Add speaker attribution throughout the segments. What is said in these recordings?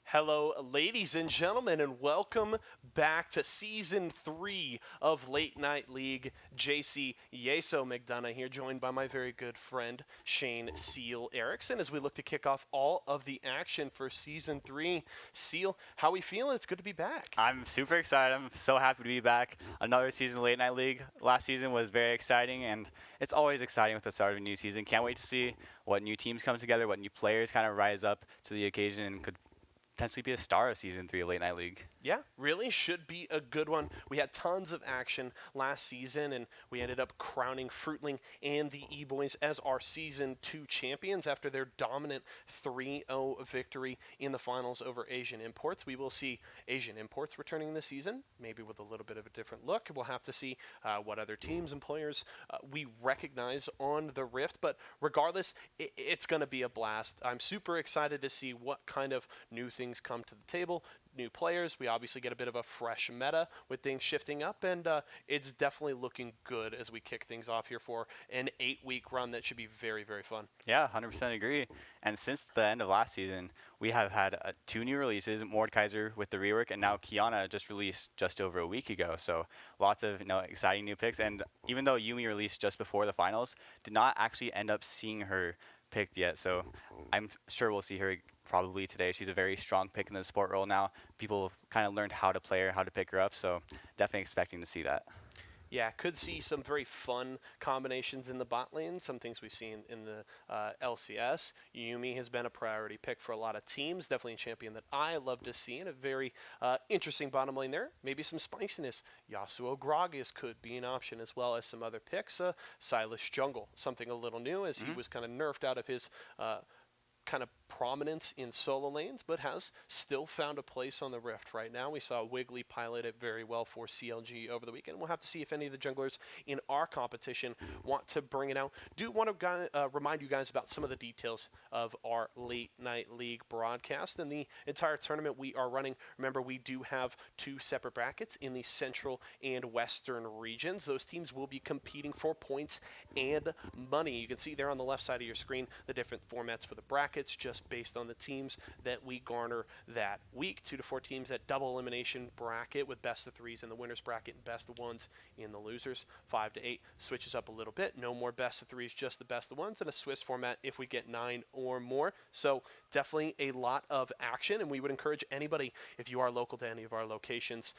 Speaker 1: Hello, ladies and gentlemen, and welcome back to Season 3 of Late Night League. JC Yeso McDonough here, joined by my very good friend Shane Seal Erickson, as we look to kick off all of the action for Season 3. Seal, how are we feeling? It's good to be back.
Speaker 2: I'm super excited. I'm so happy to be back. Another season of Late Night League. Last season was very exciting, and it's always exciting with the start of a new season. Can't wait to see what new teams come together, what new players kind of rise up to the occasion and could potentially be a star of Season 3 of Late Night League.
Speaker 1: Yeah, really should be a good one. We had tons of action last season, and we ended up crowning Fruitling and the E-Boys as our Season 2 champions after their dominant 3-0 victory in the finals over Asian Imports. We will see Asian Imports returning this season, maybe with a little bit of a different look. We'll have to see what other teams and players we recognize on the Rift, but regardless, it's going to be a blast. I'm super excited to see what kind of new things come to the table, new players. We obviously get a bit of a fresh meta with things shifting up, and it's definitely looking good as we kick things off here for an 8-week run that should be very, very fun.
Speaker 2: Yeah, 100% agree. And since the end of last season, we have had 2 new releases, Mordekaiser with the rework, and now Kiana just released just over a week ago. So lots of exciting new picks. And even though Yumi released just before the finals, did not actually end up seeing her picked yet. So I'm sure we'll see her probably today. She's a very strong pick in the support role now. People kind of learned how to play her, how to pick her up. So definitely expecting to see that.
Speaker 1: Yeah, could see some very fun combinations in the bot lane, some things we've seen in the LCS. Yumi has been a priority pick for a lot of teams, definitely a champion that I love to see, and a very interesting bottom lane there. Maybe some spiciness. Yasuo Gragas could be an option, as well as some other picks. Silas Jungle, something a little new, as he was kind of nerfed out of his kind of prominence in solo lanes, but has still found a place on the Rift right now. We saw Wiggly pilot it very well for CLG over the weekend. We'll have to see if any of the junglers in our competition want to bring it out. Do want to remind you guys about some of the details of our Late Night League broadcast and the entire tournament we are running. Remember, we do have 2 separate brackets in the Central and Western regions. Those teams will be competing for points and money. You can see there on the left side of your screen the different formats for the brackets, just based on the teams that we garner that week. 2 to 4 teams at double elimination bracket with best of 3s in the winners bracket and best of 1s in the losers. 5 to 8 switches up a little bit. No more best of 3s, just the best of 1s, and a Swiss format if we get 9 or more. So definitely a lot of action, and we would encourage anybody, if you are local to any of our locations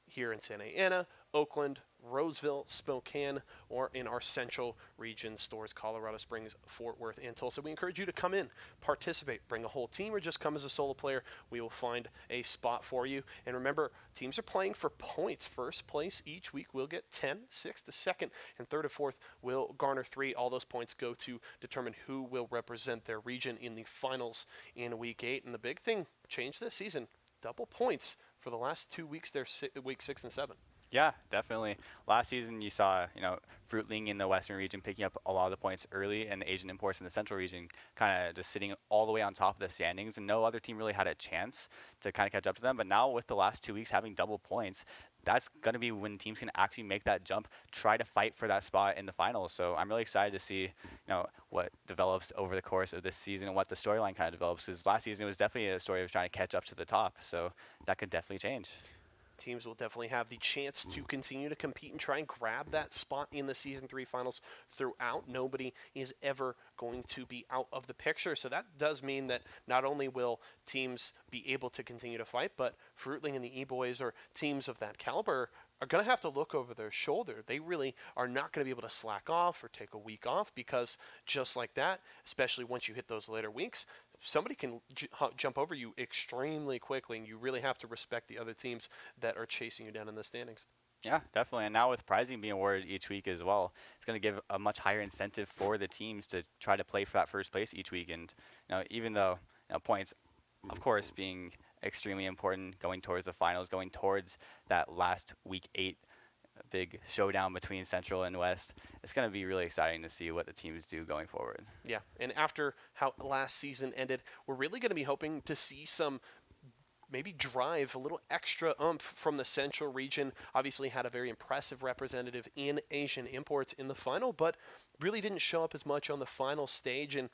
Speaker 1: here in Santa Ana, Oakland, Roseville, Spokane, or in our central region stores, Colorado Springs, Fort Worth, and Tulsa. We encourage you to come in, participate, bring a whole team, or just come as a solo player. We will find a spot for you. And remember, teams are playing for points. First place each week will get 10, 6th to 2nd, and 3rd to 4th will garner 3. All those points go to determine who will represent their region in the finals in Week 8. And the big thing changed this season, double points for the last 2 weeks there, Week 6 and 7.
Speaker 2: Yeah, definitely. Last season, you saw, Fruitling in the Western region picking up a lot of the points early, and Asian Imports in the Central region kind of just sitting all the way on top of the standings, and no other team really had a chance to kind of catch up to them. But now, with the last 2 weeks having double points, that's going to be when teams can actually make that jump, try to fight for that spot in the finals. So I'm really excited to see, what develops over the course of this season and what the storyline kind of develops. Because last season it was definitely a story of trying to catch up to the top. So that could definitely change.
Speaker 1: Teams will definitely have the chance to continue to compete and try and grab that spot in the Season 3 finals throughout. Nobody is ever going to be out of the picture. So that does mean that not only will teams be able to continue to fight, but Fruitling and the E-Boys, or teams of that caliber, are going to have to look over their shoulder. They really are not going to be able to slack off or take a week off, because just like that, especially once you hit those later weeks, somebody can jump over you extremely quickly, and you really have to respect the other teams that are chasing you down in the standings.
Speaker 2: Yeah, definitely. And now with prizing being awarded each week as well, it's going to give a much higher incentive for the teams to try to play for that first place each week. And even though points, of course, being extremely important, going towards the finals, going towards that last week 8 big showdown between Central and West, it's going to be really exciting to see what the teams do going forward.
Speaker 1: Yeah, and after how last season ended, we're really going to be hoping to see some maybe drive, a little extra oomph from the Central region. Obviously had a very impressive representative in Asian Imports in the final, but really didn't show up as much on the final stage. And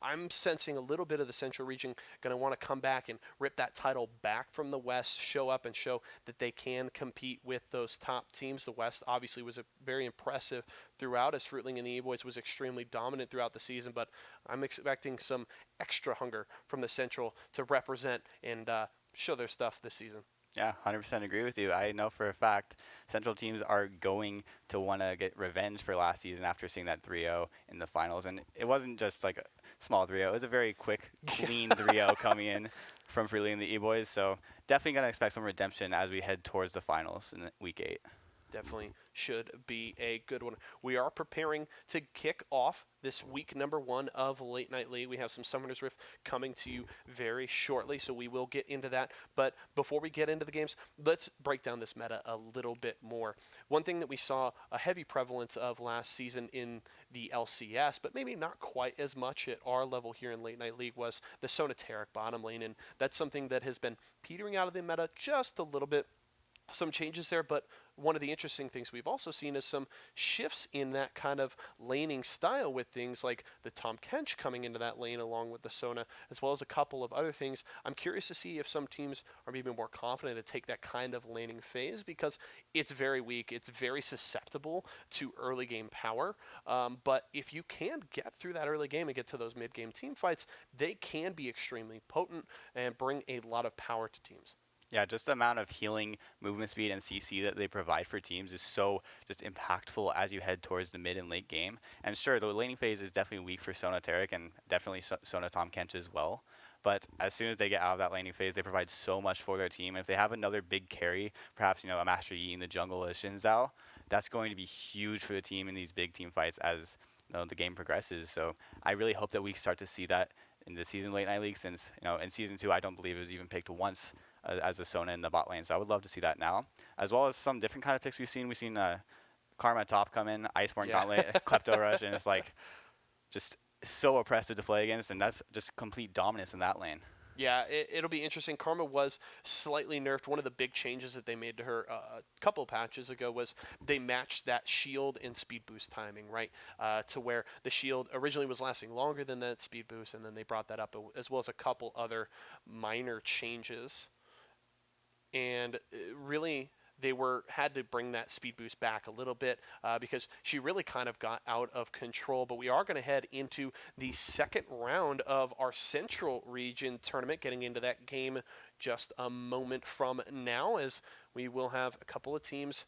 Speaker 1: I'm sensing a little bit of the Central region going to want to come back and rip that title back from the West, show up and show that they can compete with those top teams. The West obviously was very impressive throughout, as Fruitling and the E-Boys was extremely dominant throughout the season, but I'm expecting some extra hunger from the Central to represent and show their stuff this season.
Speaker 2: Yeah, 100% agree with you. I know for a fact Central teams are going to want to get revenge for last season after seeing that 3-0 in the finals. And it wasn't just like a small 3-0. It was a very quick, clean 3-0 coming in from Freely and the E-Boys. So definitely going to expect some redemption as we head towards the finals in week 8.
Speaker 1: Definitely should be a good one. We are preparing to kick off this week number 1 of Late Night League. We have some Summoner's Rift coming to you very shortly, so we will get into that. But before we get into the games, let's break down this meta a little bit more. One thing that we saw a heavy prevalence of last season in the LCS, but maybe not quite as much at our level here in Late Night League, was the Sonateric bottom lane, and that's something that has been petering out of the meta just a little bit. Some changes there, but one of the interesting things we've also seen is some shifts in that kind of laning style, with things like the Tom Kench coming into that lane along with the Sona, as well as a couple of other things. I'm curious to see if some teams are maybe more confident to take that kind of laning phase, because it's very weak. It's very susceptible to early game power. But if you can get through that early game and get to those mid game team fights, they can be extremely potent and bring a lot of power to teams.
Speaker 2: Yeah, just the amount of healing, movement speed, and CC that they provide for teams is so just impactful as you head towards the mid and late game. And sure, the laning phase is definitely weak for Sonateric and definitely Sona Tom Kench as well. But as soon as they get out of that laning phase, they provide so much for their team. If they have another big carry, perhaps a Master Yi in the jungle as Shinzao, that's going to be huge for the team in these big team fights as the game progresses. So I really hope that we start to see that in the season Late Night League, since in Season 2 I don't believe it was even picked once as a Sona in the bot lane. So I would love to see that now, as well as some different kind of picks we've seen. We've seen Karma top come in, Iceborne Gauntlet, Klepto Rush, and it's like just so oppressive to play against, and that's just complete dominance in that lane.
Speaker 1: Yeah, it'll be interesting. Karma was slightly nerfed. One of the big changes that they made to her a couple patches ago was they matched that shield and speed boost timing, right? To where the shield originally was lasting longer than that speed boost, and then they brought that up, as well as a couple other minor changes. And really, they had to bring that speed boost back a little bit because she really kind of got out of control. But we are going to head into the second round of our Central Region tournament, getting into that game just a moment from now, as we will have a couple of teams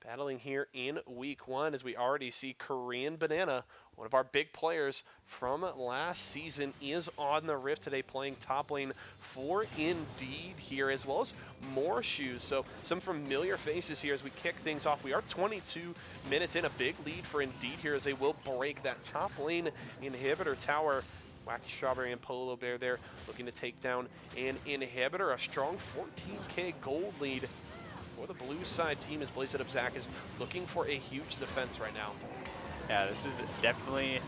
Speaker 1: battling here in week 1, as we already see Korean Banana, one of our big players from last season, is on the Rift today playing top lane for Indeed here, as well as more shoes. So some familiar faces here as we kick things off. We are 22 minutes in, a big lead for Indeed here, as they will break that top lane inhibitor tower. Wacky Strawberry and Polo Bear there looking to take down an inhibitor. A strong 14k gold lead for the blue side team as Blaze It Up Zach is looking for a huge defense right now.
Speaker 2: Yeah, this is definitely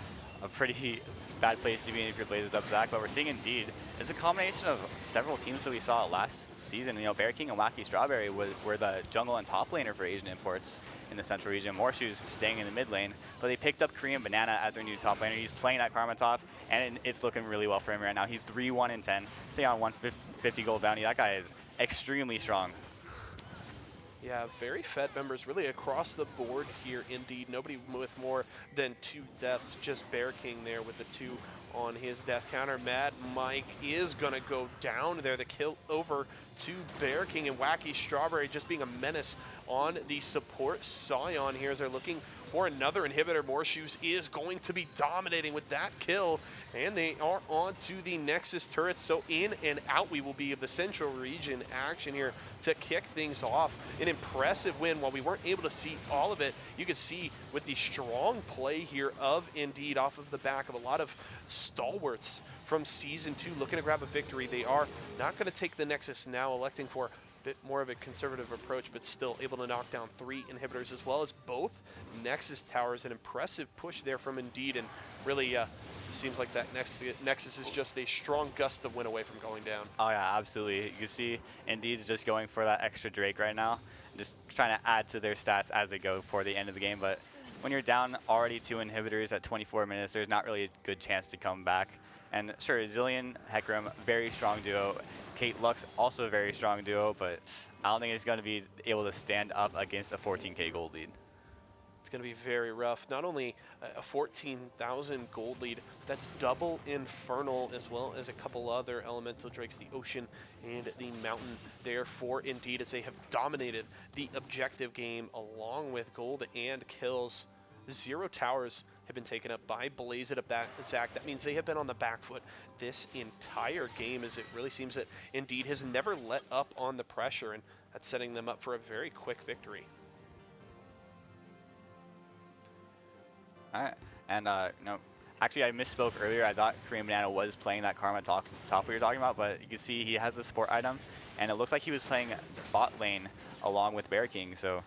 Speaker 2: a pretty bad place to be in if you're Blazes Up Zach, but we're seeing Indeed. It's a combination of several teams that we saw last season. You know, Bear King and Wacky Strawberry were the jungle and top laner for Asian Imports in the central region. Morshoes staying in the mid lane, but they picked up Korean Banana as their new top laner. He's playing that Karma top, and it's looking really well for him right now. He's 3-1 in 10, staying on 150 gold bounty. That guy is extremely strong.
Speaker 1: Yeah, very fed members really across the board here. Indeed, nobody with more than 2 deaths, just Bear King there with the 2 on his death counter. Mad Mike is going to go down there. The kill over to Bear King, and Wacky Strawberry just being a menace on the support Scion here as they're looking for another inhibitor. Morshoes is going to be dominating with that kill, and they are on to the Nexus turrets. So in and out we will be of the central region action here to kick things off. An impressive win. While we weren't able to see all of it, you could see with the strong play here of Indeed off of the back of a lot of stalwarts from Season 2 looking to grab a victory. They are not going to take the Nexus now, electing for bit more of a conservative approach, but still able to knock down 3 inhibitors as well as both Nexus towers. An impressive push there from Indeed, and really seems like that Nexus is just a strong gust of wind away from going down.
Speaker 2: Oh yeah, absolutely. You can see Indeed's just going for that extra Drake right now, just trying to add to their stats as they go for the end of the game. But when you're down already 2 inhibitors at 24 minutes, there's not really a good chance to come back. And sure, Zillion, Hecarim, very strong duo. Kate Lux, also a very strong duo, but I don't think it's going to be able to stand up against a 14k gold lead.
Speaker 1: It's going to be very rough. Not only a 14,000 gold lead, that's double Infernal as well as a couple other elemental drakes, the Ocean and the Mountain there for Indeed, as they have dominated the objective game along with gold and kills. 0 towers have been taken up by Blaze It Up Zach. That means they have been on the back foot this entire game, as it really seems that Indeed has never let up on the pressure, and that's setting them up for a very quick victory.
Speaker 2: All right, and no, actually I misspoke earlier. I thought Korean Banana was playing that Karma top we were talking about, but you can see he has the support item, and it looks like he was playing bot lane along with Bear King. So,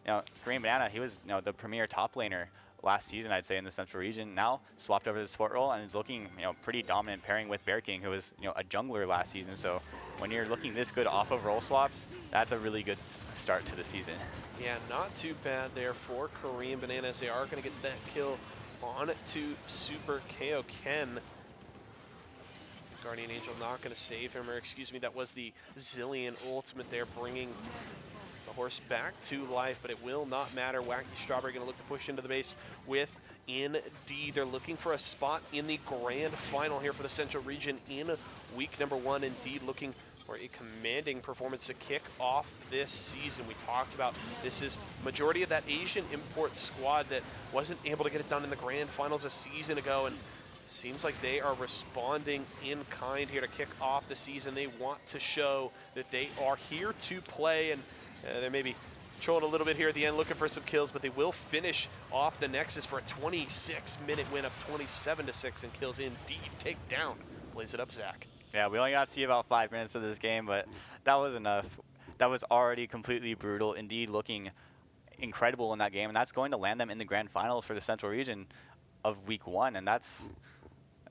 Speaker 2: you know, Korean Banana, he was, you know, the premier top laner last season, I'd say, in the central region. Now swapped over to the support role and is looking, you know, pretty dominant, pairing with Bear King, who was, you know, a jungler last season. So when you're looking this good off of role swaps, that's a really good start to the season.
Speaker 1: Yeah, not too bad there for Korean Bananas. They are going to get that kill on to Super KO Ken. Guardian Angel not going to save him, or excuse me, that was the Zillion ultimate there, bringing the horse back to life, but it will not matter. Wacky Strawberry going to look to push into the base with Indeed. They're looking for a spot in the grand final here for the Central Region in week number 1. Indeed looking for a commanding performance to kick off this season. We talked about this is majority of that Asian import squad that wasn't able to get it done in the grand finals a season ago, and seems like they are responding in kind here to kick off the season. They want to show that they are here to play, and they're maybe trolling a little bit here at the end, looking for some kills, but they will finish off the Nexus for a 26-minute win, up 27-6, and kills Indeed take down Blaze It Up Zach.
Speaker 2: Yeah, we only got to see about 5 minutes of this game, but that was enough. That was already completely brutal. Indeed looking incredible in that game, and that's going to land them in the grand finals for the Central Region of week 1, and that's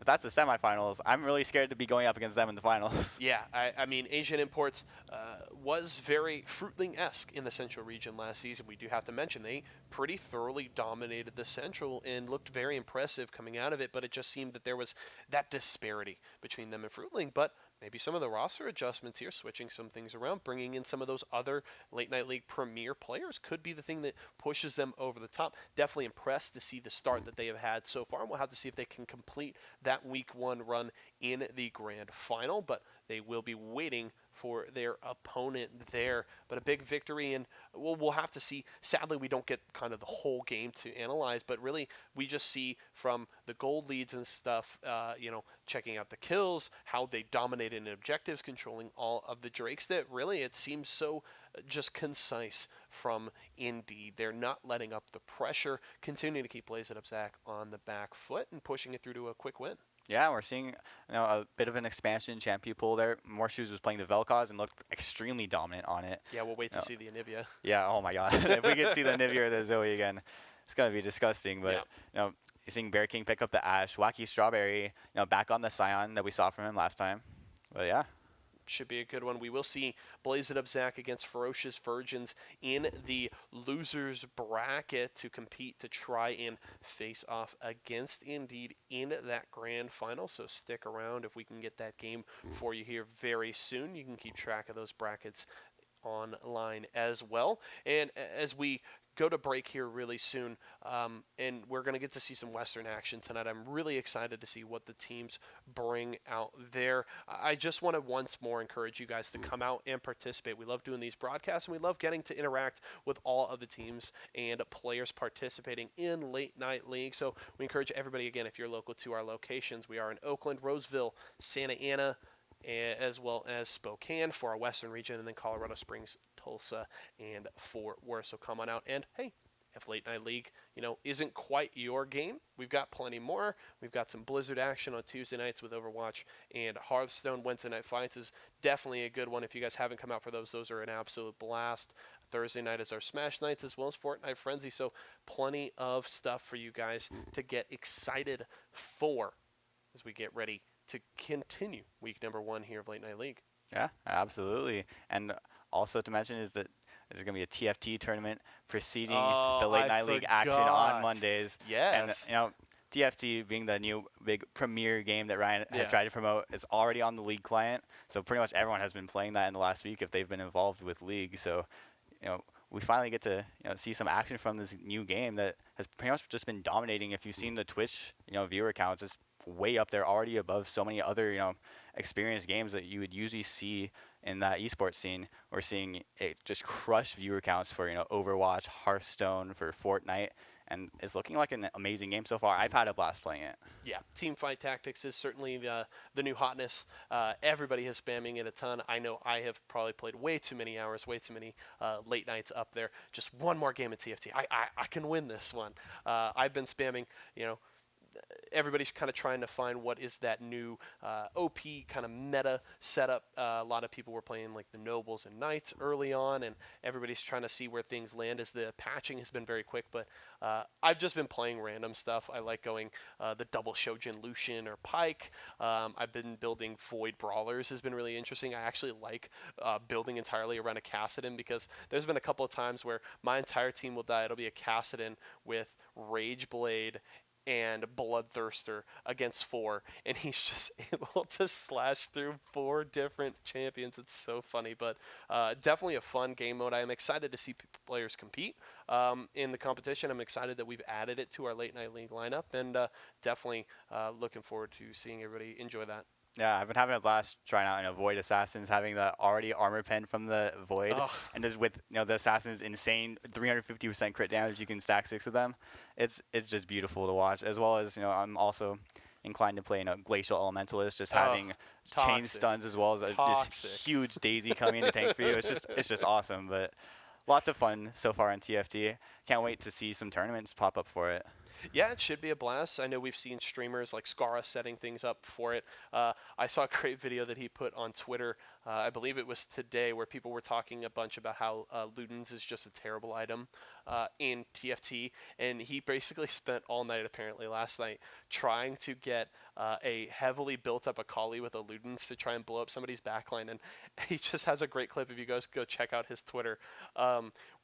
Speaker 2: the semifinals. I'm really scared to be going up against them in the finals.
Speaker 1: Yeah, I mean, Asian Imports was very Fruitling-esque in the Central Region last season. We do have to mention they pretty thoroughly dominated the Central and looked very impressive coming out of it, but it just seemed that there was that disparity between them and Fruitling. But maybe some of the roster adjustments here, switching some things around, bringing in some of those other Late Night League premier players could be the thing that pushes them over the top. Definitely impressed to see the start that they have had so far, and we'll have to see if they can complete that week 1 run in the grand final, but they will be waiting for their opponent there. But a big victory, and we'll have to see. Sadly, we don't get kind of the whole game to analyze, but really we just see from the gold leads and stuff, you know, checking out the kills, how they dominated in objectives, controlling all of the Drakes, that really it seems so just concise from Indeed. They're not letting up the pressure, continuing to keep Blaze It Up Zach on the back foot and pushing it through to a quick win.
Speaker 2: Yeah, we're seeing a bit of an expansion champion pool there. Morshoes was playing the Vel'Koz and looked extremely dominant on it.
Speaker 1: Yeah, we'll wait to see the Anivia.
Speaker 2: Yeah, oh my god. If we could see the Nivea or the Zoe again, it's going to be disgusting. But, you're seeing Bear King pick up the Ash, Wacky Strawberry, back on the Scion that we saw from him last time. But yeah.
Speaker 1: Should be a good one. We will see Blaze It Up Zach against Ferocious Virgins in the losers bracket to compete to try and face off against Indeed in that grand final. So stick around if we can get that game for you here very soon. You can keep track of those brackets online as well. And as we go to break here really soon, and we're going to get to see some Western action tonight. I'm really excited to see what the teams bring out there. I just want to once more encourage you guys to come out and participate. We love doing these broadcasts, and we love getting to interact with all of the teams and players participating in Late Night League. So we encourage everybody, again, if you're local to our locations, we are in Oakland, Roseville, Santa Ana, as well as Spokane for our Western region, and then Colorado Springs, Tulsa, and Fort Worth. So come on out, and hey, if Late Night League, isn't quite your game, we've got plenty more. We've got some Blizzard action on Tuesday nights with Overwatch and Hearthstone. Wednesday Night Fights is definitely a good one. If you guys haven't come out for those are an absolute blast. Thursday night is our Smash nights as well as Fortnite Frenzy. So plenty of stuff for you guys to get excited for as we get ready to continue week number 1 here of Late Night League.
Speaker 2: Yeah, absolutely. And also to mention is that there's going to be a TFT tournament preceding the Late Night League action on Mondays.
Speaker 1: Yes.
Speaker 2: And, TFT being the new big premier game that Ryan has tried to promote is already on the League client. So pretty much everyone has been playing that in the last week if they've been involved with League. So, we finally get to see some action from this new game that has pretty much just been dominating. If you've seen the Twitch viewer counts, it's way up there, already above so many other experienced games that you would usually see in that esports scene. We're seeing it just crush viewer counts for Overwatch, Hearthstone, for Fortnite, and it's looking like an amazing game so far. I've had a blast playing it.
Speaker 1: Yeah, Teamfight Tactics is certainly the new hotness. Everybody is spamming it a ton. I know I have probably played way too many hours, way too many late nights up there. Just one more game of TFT. I can win this one. I've been spamming, everybody's kind of trying to find what is that new OP kind of meta setup. A lot of people were playing like the Nobles and Knights early on, and everybody's trying to see where things land as the patching has been very quick. But I've just been playing random stuff. I like going the double Shojin Lucian or Pike. I've been building Void Brawlers, has been really interesting. I actually like building entirely around a Kassadin because there's been a couple of times where my entire team will die. It'll be a Kassadin with Rage Blade and Bloodthirster against 4, and he's just able to slash through 4 different champions. It's so funny, but definitely a fun game mode. I am excited to see players compete in the competition. I'm excited that we've added it to our Late Night League lineup, and definitely looking forward to seeing everybody enjoy that.
Speaker 2: Yeah, I've been having a blast trying out Void Assassins, having the already armor pen from the Void, and just with the Assassin's insane 350% crit damage, you can stack 6 of them. It's just beautiful to watch. As well as I'm also inclined to play Glacial Elementalist, just having chain stuns as well as this huge Daisy coming in to tank for you. It's just awesome. But lots of fun so far in TFT. Can't wait to see some tournaments pop up for it.
Speaker 1: Yeah, it should be a blast. I know we've seen streamers like Skara setting things up for it. I saw a great video that he put on Twitter. I believe it was today, where people were talking a bunch about how Ludens is just a terrible item in TFT. And he basically spent all night, apparently last night, trying to get a heavily built up Akali with a Ludens to try and blow up somebody's backline. And he just has a great clip. If you guys go check out his Twitter,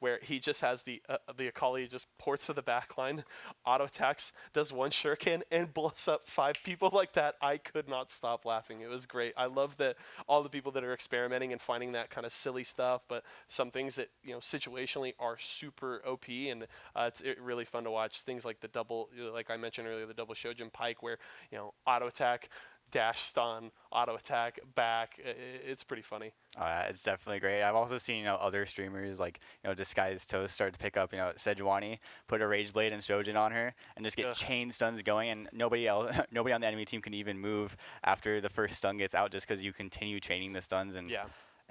Speaker 1: where he just has the Akali just ports to the backline, auto attacks, does 1 shuriken, and blows up 5 people like that. I could not stop laughing. It was great. I love that all the people that are experimenting and finding that kind of silly stuff, but some things that situationally are super OP, and it's really fun to watch. Things like the double, like I mentioned earlier, the double Shojin Pike, where auto attack, dash stun, auto attack, back. It's pretty funny.
Speaker 2: It's definitely great. I've also seen other streamers like Disguised Toast start to pick up Sejuani, put a Rage Blade and Shojin on her, and just get chain stuns going, and nobody on the enemy team can even move after the first stun gets out, just because you continue chaining the stuns. And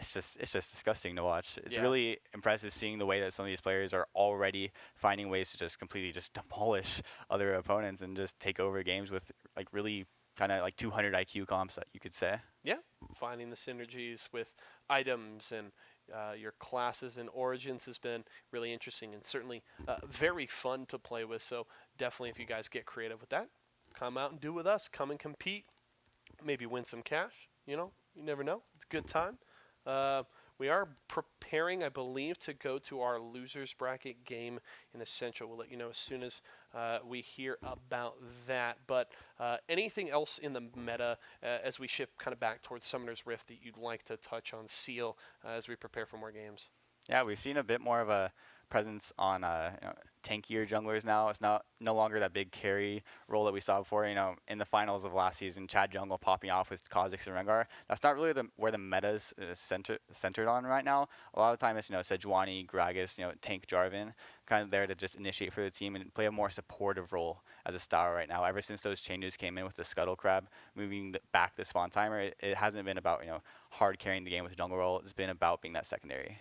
Speaker 2: it's just disgusting to watch. It's
Speaker 1: Yeah.
Speaker 2: really impressive seeing the way that some of these players are already finding ways to just completely just demolish other opponents and just take over games with like really kind of like 200 IQ comps that you could say.
Speaker 1: Yeah, finding the synergies with items and your classes and origins has been really interesting and certainly very fun to play with. So definitely, if you guys get creative with that, come out and do with us. Come and compete. Maybe win some cash. You never know. It's a good time. Uh, we are preparing, I believe, to go to our losers bracket game in the Central. We'll let you know as soon as we hear about that. But anything else in the meta as we shift kind of back towards Summoner's Rift that you'd like to touch on Seal as we prepare for more games?
Speaker 2: Yeah, we've seen a bit more of a presence on tankier junglers now. It's not no longer that big carry role that we saw before. In the finals of last season, Chad Jungle popping off with Kha'Zix and Rengar. That's not really where the meta's centered on right now. A lot of the time it's Sejuani, Gragas, tank Jarvan, kind of there to just initiate for the team and play a more supportive role as a star right now. Ever since those changes came in with the Scuttle Crab moving back the spawn timer, it hasn't been about hard carrying the game with the jungle role. It's been about being that secondary.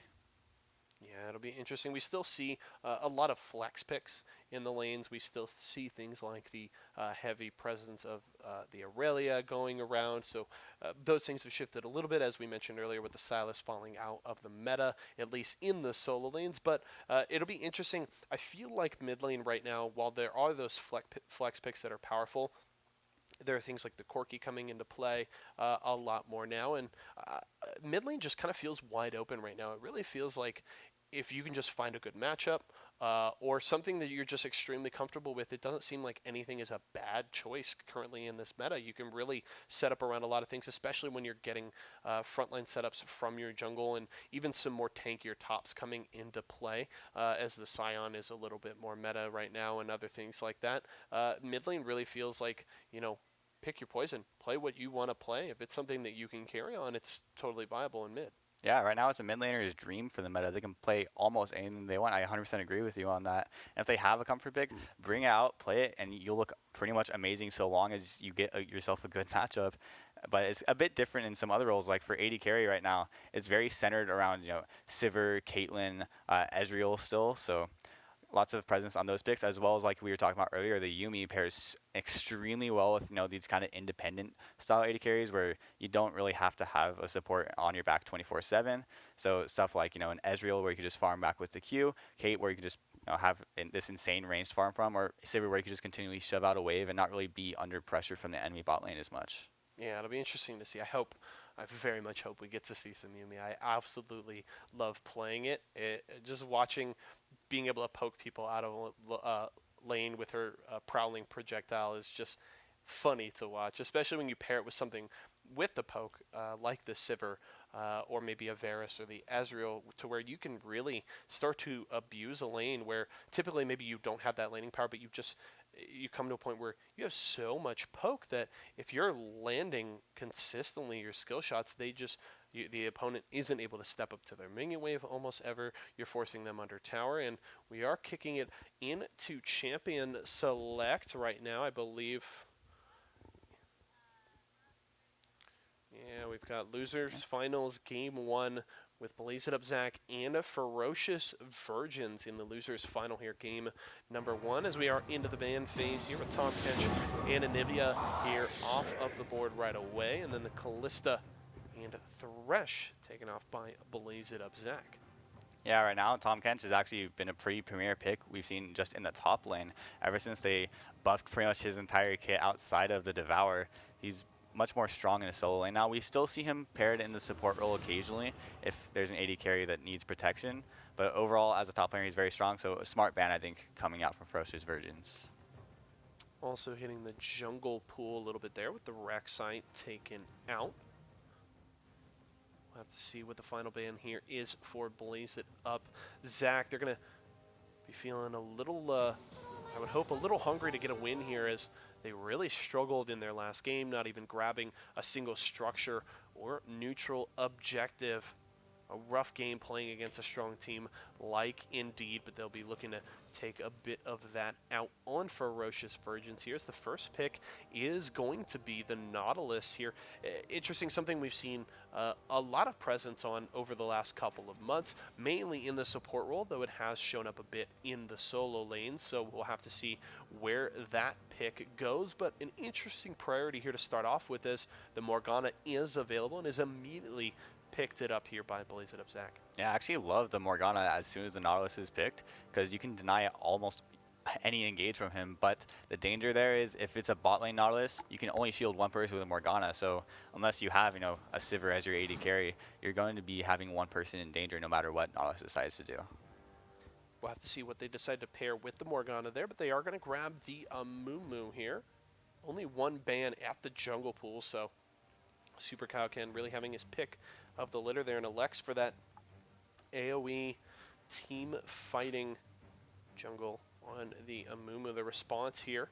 Speaker 1: Yeah, it'll be interesting. We still see a lot of flex picks in the lanes. We still see things like the heavy presence of the Aurelia going around. So those things have shifted a little bit, as we mentioned earlier, with the Silas falling out of the meta, at least in the solo lanes. But it'll be interesting. I feel like mid lane right now, while there are those flex picks that are powerful, there are things like the Corki coming into play a lot more now. And mid lane just kind of feels wide open right now. It really feels like if you can just find a good matchup or something that you're just extremely comfortable with, it doesn't seem like anything is a bad choice currently in this meta. You can really set up around a lot of things, especially when you're getting frontline setups from your jungle and even some more tankier tops coming into play as the Scion is a little bit more meta right now and other things like that. Mid lane really feels like, pick your poison. Play what you want to play. If it's something that you can carry on, it's totally viable in mid.
Speaker 2: Yeah, right now it's a mid laner's dream for the meta. They can play almost anything they want. I 100% agree with you on that. And if they have a comfort pick, bring it out, play it, and you'll look pretty much amazing so long as you get yourself a good matchup. But it's a bit different in some other roles. Like for AD carry right now, it's very centered around Sivir, Caitlyn, Ezreal still. So lots of presence on those picks, as well as like we were talking about earlier, the Yuumi pairs extremely well with these kind of independent style AD carries where you don't really have to have a support on your back 24/7. So stuff like an Ezreal where you can just farm back with the Q, Kate where you can just have this insane range to farm from, or Sivir where you can just continually shove out a wave and not really be under pressure from the enemy bot lane as much.
Speaker 1: Yeah, it'll be interesting to see. I very much hope we get to see some Yuumi. I absolutely love playing it. Just watching, being able to poke people out of lane with her prowling projectile is just funny to watch, especially when you pair it with something with the poke, like the Sivir, or maybe a Varus or the Ezreal, to where you can really start to abuse a lane where typically maybe you don't have that laning power, but you come to a point where you have so much poke that if you're landing consistently your skill shots, the opponent isn't able to step up to their minion wave almost ever. You're forcing them under tower, and we are kicking it into champion select right now, I believe. Yeah, we've got losers finals game 1 with Blaze It Up Zach and a Ferocious Virgins in the losers final here, game number 1, as we are into the ban phase here with Tom Kench and Anivia here off of the board right away, and then the Callista and Thresh taken off by Blaze It Up Zach.
Speaker 2: Yeah, right now Tom Kench has actually been a pretty premier pick we've seen just in the top lane. Ever since they buffed pretty much his entire kit outside of the Devour, he's much more strong in a solo lane. Now, we still see him paired in the support role occasionally if there's an AD carry that needs protection. But overall, as a top laner, he's very strong. So a smart ban, I think, coming out from Ferocious Virgins.
Speaker 1: Also hitting the jungle pool a little bit there with the Rek'Sai taken out. We'll have to see what the final ban here is for Blaze It Up Zach. They're going to be feeling a little, I would hope, a little hungry to get a win here, as they really struggled in their last game, not even grabbing a single structure or neutral objective. a rough game playing against a strong team like Indeed, but they'll be looking to take a bit of that out on Ferocious Virgins. Here's the first pick is going to be the Nautilus here. Interesting, something we've seen a lot of presence on over the last couple of months, mainly in the support role, though it has shown up a bit in the solo lane, so we'll have to see where that pick goes. But an interesting priority here to start off with is the Morgana is available and is immediately picked it up here by Blaze It Up Zach.
Speaker 2: Yeah, I actually love the Morgana as soon as the Nautilus is picked, because you can deny almost any engage from him, but the danger there is if it's a bot lane Nautilus, you can only shield one person with a Morgana, so unless you have, a Sivir as your AD carry, you're going to be having one person in danger no matter what Nautilus decides to do.
Speaker 1: We'll have to see what they decide to pair with the Morgana there, but they are going to grab the Amumu here. Only one ban at the jungle pool, so Super Cowcan really having his pick of the litter there, and Alex for that AoE team fighting jungle on the Amumu. The response here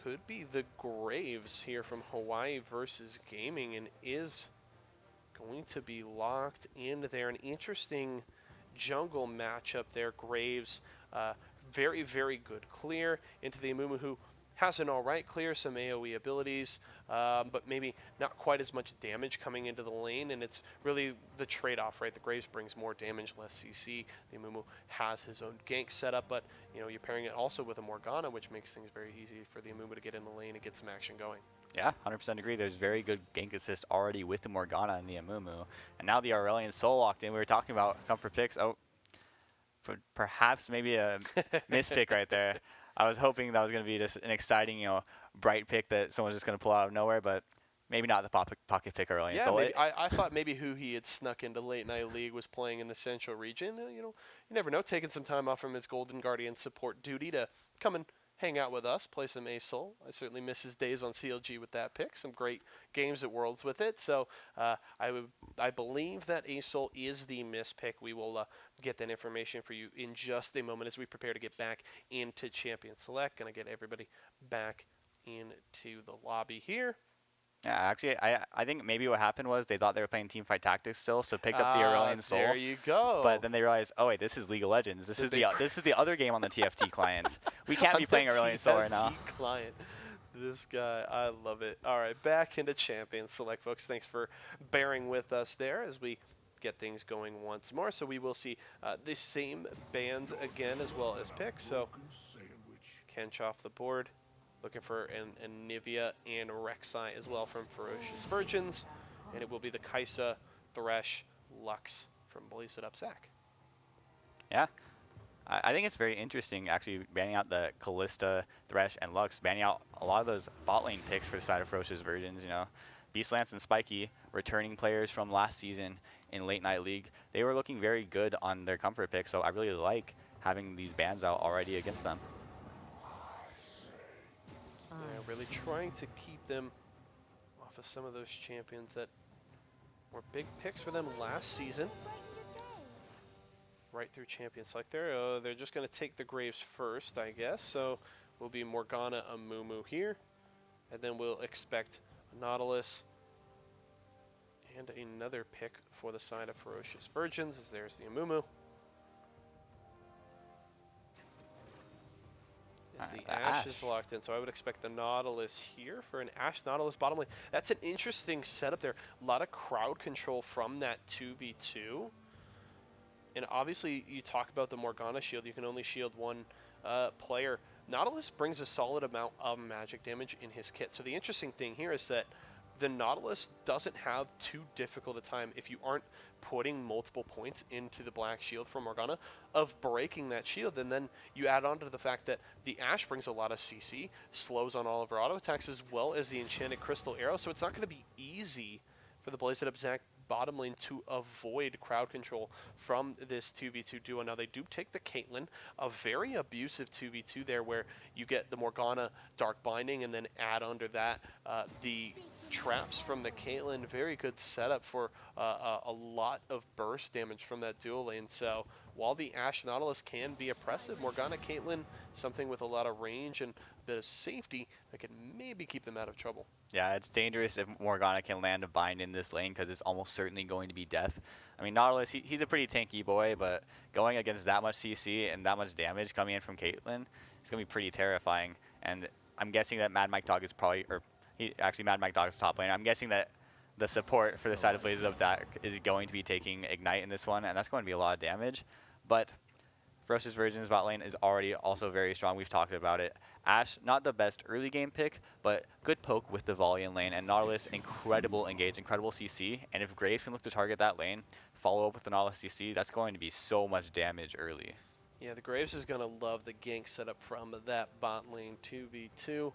Speaker 1: could be the Graves here from Hawaii versus Gaming, and is going to be locked in there. An interesting jungle matchup there. Graves, very, very good clear into the Amumu, who has an alright clear, some AoE abilities, but maybe not quite as much damage coming into the lane, and it's really the trade-off, right? The Graves brings more damage, less CC. The Amumu has his own gank setup, but you're pairing it also with a Morgana, which makes things very easy for the Amumu to get in the lane and get some action going.
Speaker 2: Yeah, 100% agree. There's very good gank assist already with the Morgana and the Amumu, and now the Aurelion Soul locked in. We were talking about comfort picks. Oh, perhaps maybe a mispick right there. I was hoping that was going to be just an exciting, bright pick that someone's just going to pull out of nowhere, but maybe not the pocket pick early.
Speaker 1: Yeah, so I thought maybe who he had snuck into Late Night League was playing in the Central region. You never know, taking some time off from his Golden Guardian support duty to come and hang out with us, play some Ace-Soul. I certainly miss his days on CLG with that pick. Some great games at Worlds with it. So I believe that Ace-Soul is the mispick. We will get that information for you in just a moment as we prepare to get back into Champion Select. Gonna get everybody back into the lobby here.
Speaker 2: Yeah, actually, I think maybe what happened was they thought they were playing Teamfight Tactics still, so picked up the Aurelion Soul.
Speaker 1: There you go.
Speaker 2: But then they realized, oh wait, this is League of Legends. This is the other game on the TFT client. We can't be playing Aurelion Soul right now.
Speaker 1: Client. This guy, I love it. All right, back into Champion Select, folks. Thanks for bearing with us there as we get things going once more. So we will see the same bans again as well as picks. So Kench off the board. Looking for an Nivea and Rek'Sai as well from Ferocious Virgins. And it will be the Kaisa, Thresh, Lux from Blaze It Up Zach.
Speaker 2: Yeah. I think it's very interesting actually banning out the Kalista, Thresh, and Lux, banning out a lot of those bot lane picks for the side of Ferocious Virgins, Beastlance and Spiky, returning players from last season in Late Night League. They were looking very good on their comfort pick, so I really like having these bans out already against them.
Speaker 1: Yeah, really trying to keep them off of some of those champions that were big picks for them last season. Right through Champions Select there. They're just going to take the Graves first, I guess. So will be Morgana Amumu here. And then we'll expect Nautilus and another pick for the side of Ferocious Virgins, as there's the Amumu. The Ashe is locked in, so I would expect the Nautilus here for an Ashe Nautilus bottom lane. That's an interesting setup there. A lot of crowd control from that 2v2. And obviously, you talk about the Morgana shield. You can only shield one player. Nautilus brings a solid amount of magic damage in his kit. So the interesting thing here is that the Nautilus doesn't have too difficult a time, if you aren't putting multiple points into the black shield from Morgana, of breaking that shield. And then you add on to the fact that the Ashe brings a lot of CC, slows on all of her auto attacks, as well as the Enchanted Crystal Arrow. So it's not going to be easy for the Blaze It Up Zach bottom lane to avoid crowd control from this 2v2 duo. Now they do take the Caitlyn, a very abusive 2v2 there, where you get the Morgana Dark Binding and then add under that the traps from the Caitlyn. Very good setup for a lot of burst damage from that dual lane. So while the Ashe Nautilus can be oppressive, Morgana Caitlyn, something with a lot of range and a bit of safety that can maybe keep them out of trouble.
Speaker 2: Yeah, it's dangerous if Morgana can land a bind in this lane because it's almost certainly going to be death. I mean, Nautilus, he's a pretty tanky boy, but going against that much CC and that much damage coming in from Caitlyn, it's going to be pretty terrifying. And I'm guessing that Mad Mike Dog is probably, Mad Mike Dog is top lane. I'm guessing that the support for the side of Blazes of Dak is going to be taking Ignite in this one, and that's going to be a lot of damage. But Ferocious Virgin's bot lane is already also very strong. We've talked about it. Ashe, not the best early game pick, but good poke with the volley in lane. And Nautilus, incredible engage, incredible CC. And if Graves can look to target that lane, follow up with the Nautilus CC, that's going to be so much damage early.
Speaker 1: Yeah, the Graves is going to love the gank setup from that bot lane 2v2.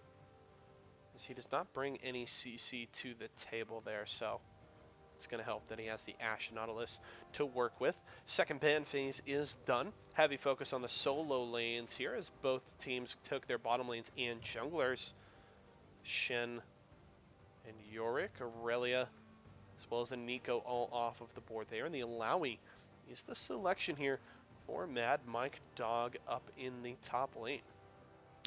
Speaker 1: As he does not bring any CC to the table there, so it's going to help that he has the Ashe Nautilus to work with. Second ban phase is done. Heavy focus on the solo lanes here as both teams took their bottom lanes and junglers. Shen and Yorick, Aurelia, as well as a Nico all off of the board there. And the Alawi is the selection here for Mad Mike Dog up in the top lane.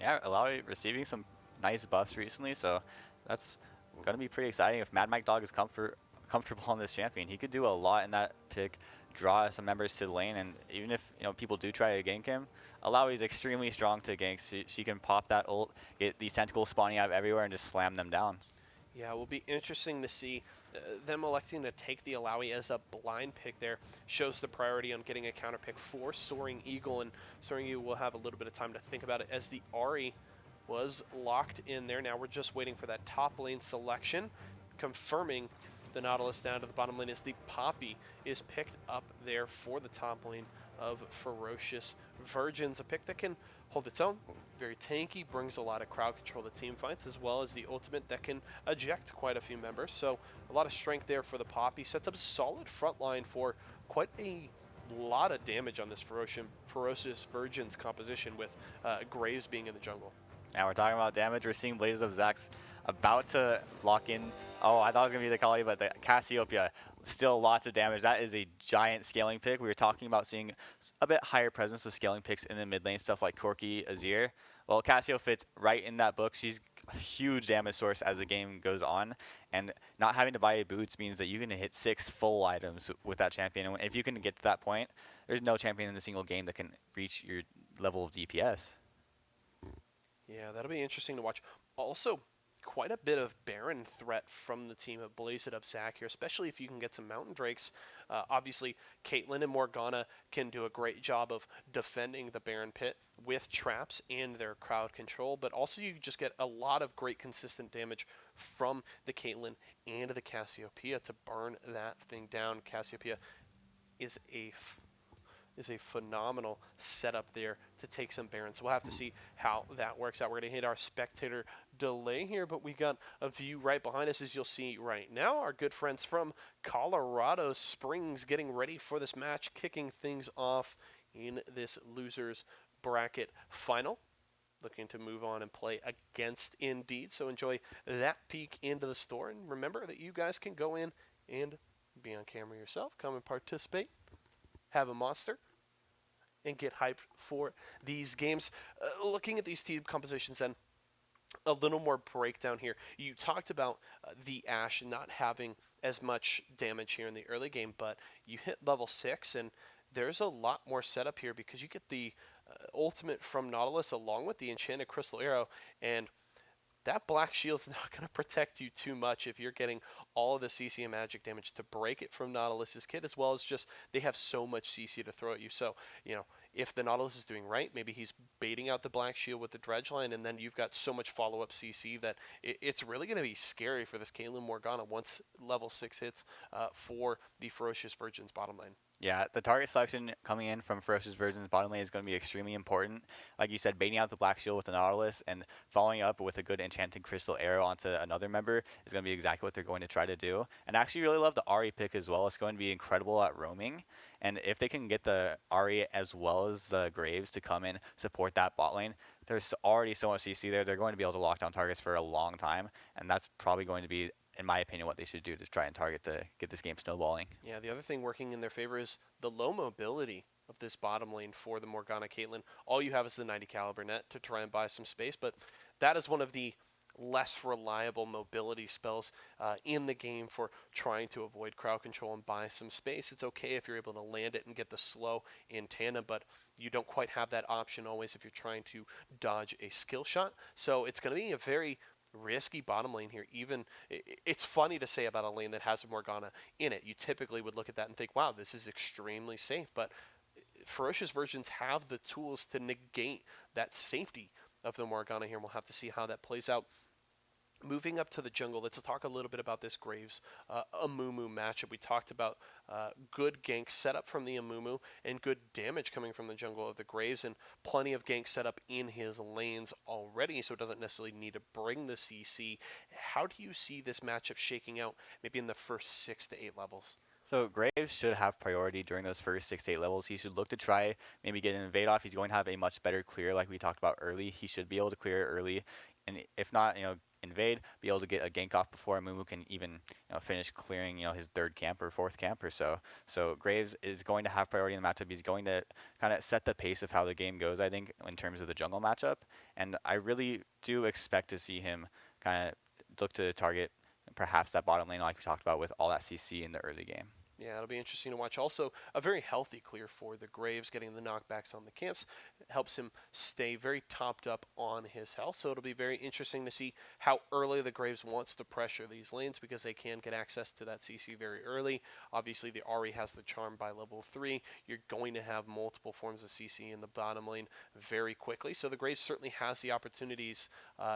Speaker 2: Yeah, Alawi receiving some nice buffs recently, so that's going to be pretty exciting. If Mad Mike Dog is comfortable on this champion, he could do a lot in that pick, draw some members to the lane, and even if people do try to gank him, Alawi is extremely strong to gank. She can pop that ult, get these tentacles spawning out everywhere, and just slam them down.
Speaker 1: Yeah, it will be interesting to see them electing to take the Alawi as a blind pick there. Shows the priority on getting a counter pick for Soaring Eagle, and Soaring Eagle will have a little bit of time to think about it as the Ahri was locked in there. Now we're just waiting for that top lane selection, confirming the Nautilus down to the bottom lane as the Poppy is picked up there for the top lane of Ferocious Virgins. A pick that can hold its own, very tanky, brings a lot of crowd control to team fights, as well as the ultimate that can eject quite a few members. So a lot of strength there for the Poppy. Sets up a solid front line for quite a lot of damage on this Ferocious Virgins composition, with Graves being in the jungle.
Speaker 2: Now we're talking about damage. We're seeing Blazes of Zax about to lock in. Oh, I thought it was going to be the Kali, but the Cassiopeia, still lots of damage. That is a giant scaling pick. We were talking about seeing a bit higher presence of scaling picks in the mid lane, stuff like Corki, Azir. Well, Cassio fits right in that book. She's a huge damage source as the game goes on, and not having to buy boots means that you can hit 6 full items with that champion. And if you can get to that point, there's no champion in a single game that can reach your level of DPS.
Speaker 1: Yeah, that'll be interesting to watch. Also, quite a bit of Baron threat from the team of Blaze It Up Zach here, especially if you can get some Mountain Drakes. Obviously, Caitlyn and Morgana can do a great job of defending the Baron pit with traps and their crowd control, but also you just get a lot of great consistent damage from the Caitlyn and the Cassiopeia to burn that thing down. Cassiopeia is a phenomenal setup there to take some Barons. We'll have to see how that works out. We're going to hit our spectator delay here, but we got a view right behind us, as you'll see right now. Our good friends from Colorado Springs getting ready for this match, kicking things off in this losers bracket final. Looking to move on and play against Indeed. So enjoy that peek into the store. And remember that you guys can go in and be on camera yourself. Come and participate. Have a monster and get hyped for these games. Looking at these team compositions then, a little more breakdown here. You talked about the Ashe not having as much damage here in the early game, but you hit level 6 and there's a lot more setup here because you get the ultimate from Nautilus along with the Enchanted Crystal Arrow, and that Black Shield's not going to protect you too much if you're getting all of the CC and magic damage to break it from Nautilus's kit, as well as just they have so much CC to throw at you. So, if the Nautilus is doing right, maybe he's baiting out the Black Shield with the Dredge line, and then you've got so much follow-up CC that it's really going to be scary for this Caitlyn Morgana once level 6 hits for the Ferocious Virgins bottom lane.
Speaker 2: Yeah, the target selection coming in from Ferocious Virgin's bottom lane is going to be extremely important. Like you said, baiting out the Black Shield with the Nautilus and following up with a good Enchanted Crystal Arrow onto another member is going to be exactly what they're going to try to do. And I actually really love the Ahri pick as well. It's going to be incredible at roaming. And if they can get the Ahri as well as the Graves to come in, support that bot lane, there's already so much CC there. They're going to be able to lock down targets for a long time. And that's probably going to be, in my opinion, what they should do to try and target to get this game snowballing.
Speaker 1: Yeah, the other thing working in their favor is the low mobility of this bottom lane for the Morgana Caitlyn. All you have is the 90 caliber net to try and buy some space, but that is one of the less reliable mobility spells in the game for trying to avoid crowd control and buy some space. It's okay if you're able to land it and get the slow in tandem, but you don't quite have that option always if you're trying to dodge a skill shot. So it's going to be a very risky bottom lane here. Even it's funny to say about a lane that has a Morgana in it. You typically would look at that and think, wow, this is extremely safe, but Ferocious Virgins have the tools to negate that safety of the Morgana here, and we'll have to see how that plays out. Moving up to the jungle, let's talk a little bit about this Graves Amumu matchup. We talked about good gank setup from the Amumu and good damage coming from the jungle of the Graves, and plenty of gank setup in his lanes already, so it doesn't necessarily need to bring the CC. How do you see this matchup shaking out maybe in the first 6 to 8 levels?
Speaker 2: So Graves should have priority during those first 6 to 8 levels. He should look to try maybe get an invade off. He's going to have a much better clear like we talked about early. He should be able to clear early, and if not, invade, be able to get a gank off before Mumu can even finish clearing his 3rd camp or 4th camp or so. So Graves is going to have priority in the matchup. He's going to kind of set the pace of how the game goes, I think, in terms of the jungle matchup. And I really do expect to see him kind of look to target perhaps that bottom lane like we talked about with all that CC in the early game.
Speaker 1: Yeah, it'll be interesting to watch. Also, a very healthy clear for the Graves, getting the knockbacks on the camps. It helps him stay very topped up on his health. So it'll be very interesting to see how early the Graves wants to pressure these lanes, because they can get access to that CC very early. Obviously, the Ahri has the charm by level 3. You're going to have multiple forms of CC in the bottom lane very quickly. So the Graves certainly has the opportunities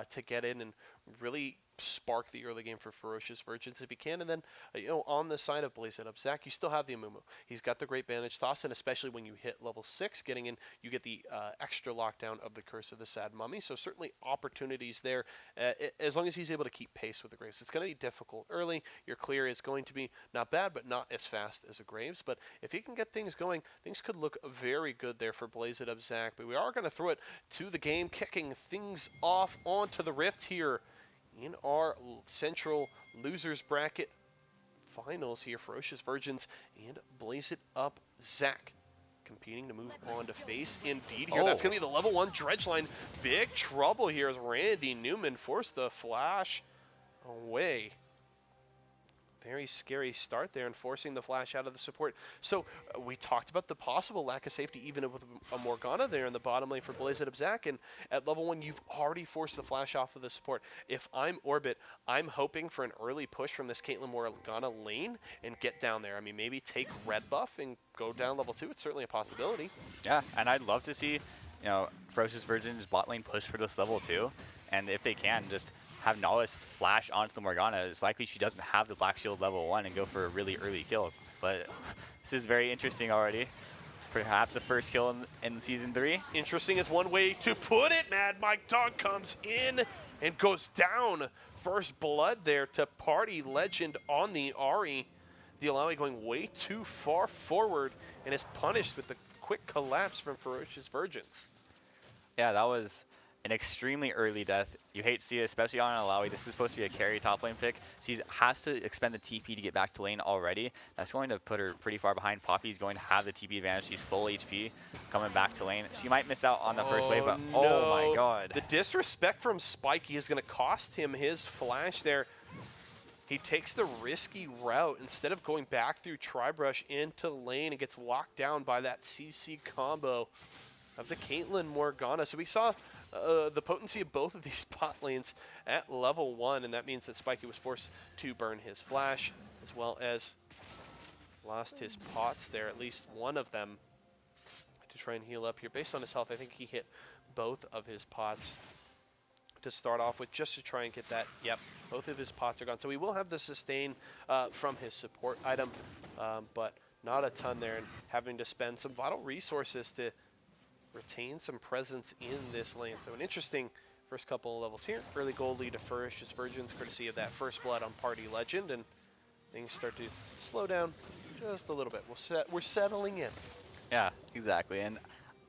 Speaker 1: to get in and really spark the early game for Ferocious Virgins if he can. And then, on the side of Blaze It Up Zach, you still have the Amumu. He's got the great bandage toss, and especially when you hit level 6, getting in, you get the extra lockdown of the Curse of the Sad Mummy. So certainly opportunities there, as long as he's able to keep pace with the Graves. It's going to be difficult early. Your clear is going to be not bad, but not as fast as a Graves. But if he can get things going, things could look very good there for Blaze It Up Zach. But we are going to throw it to the game, kicking things off onto the Rift here in our central losers bracket finals here. Ferocious Virgins and Blaze It Up Zach competing to move on to face Indeed here. That's going to be the level 1 dredge line. Big trouble here as Randy Newman forced the flash away. Very scary start there and forcing the flash out of the support. So we talked about the possible lack of safety even with a Morgana there in the bottom lane for Blaze It Up Zach, and at level 1 you've already forced the flash off of the support. If I'm Orbit, I'm hoping for an early push from this Caitlyn Morgana lane and get down there. I mean, maybe take red buff and go down level 2. It's certainly a possibility.
Speaker 2: Yeah, and I'd love to see Ferocious Virgin's bot lane push for this level 2, and if they can, just have Nahus flash onto the Morgana. It's likely she doesn't have the Black Shield level 1 and go for a really early kill. But this is very interesting already. Perhaps the first kill in Season 3.
Speaker 1: Interesting is one way to put it. Mad Mike Dog comes in and goes down. First blood there to Party Legend on the Ahri. The Alawi going way too far forward and is punished with the quick collapse from Ferocious Virgins.
Speaker 2: Yeah, that was an extremely early death. You hate to see it, especially on an Alawi. This is supposed to be a carry top lane pick. She has to expend the TP to get back to lane already. That's going to put her pretty far behind. Poppy's going to have the TP advantage. She's full HP coming back to lane. She might miss out on the first wave, but
Speaker 1: no.
Speaker 2: Oh my god.
Speaker 1: The disrespect from Spiky is going to cost him his flash there. He takes the risky route instead of going back through Tribrush into lane and gets locked down by that CC combo of the Caitlyn Morgana. So we saw the potency of both of these bot lanes at level 1, and that means that Spiky was forced to burn his flash, as well as lost his pots there, at least one of them, to try and heal up here. Based on his health, I think he hit both of his pots to start off with, just to try and get that. Yep, both of his pots are gone. So we will have the sustain from his support item, but not a ton there, and having to spend some vital resources to retain some presence in this lane. So an interesting first couple of levels here. Early gold lead to Ferocious Virgins, courtesy of that first blood on Party Legend, and things start to slow down just a little bit. We're settling in.
Speaker 2: Yeah, exactly. And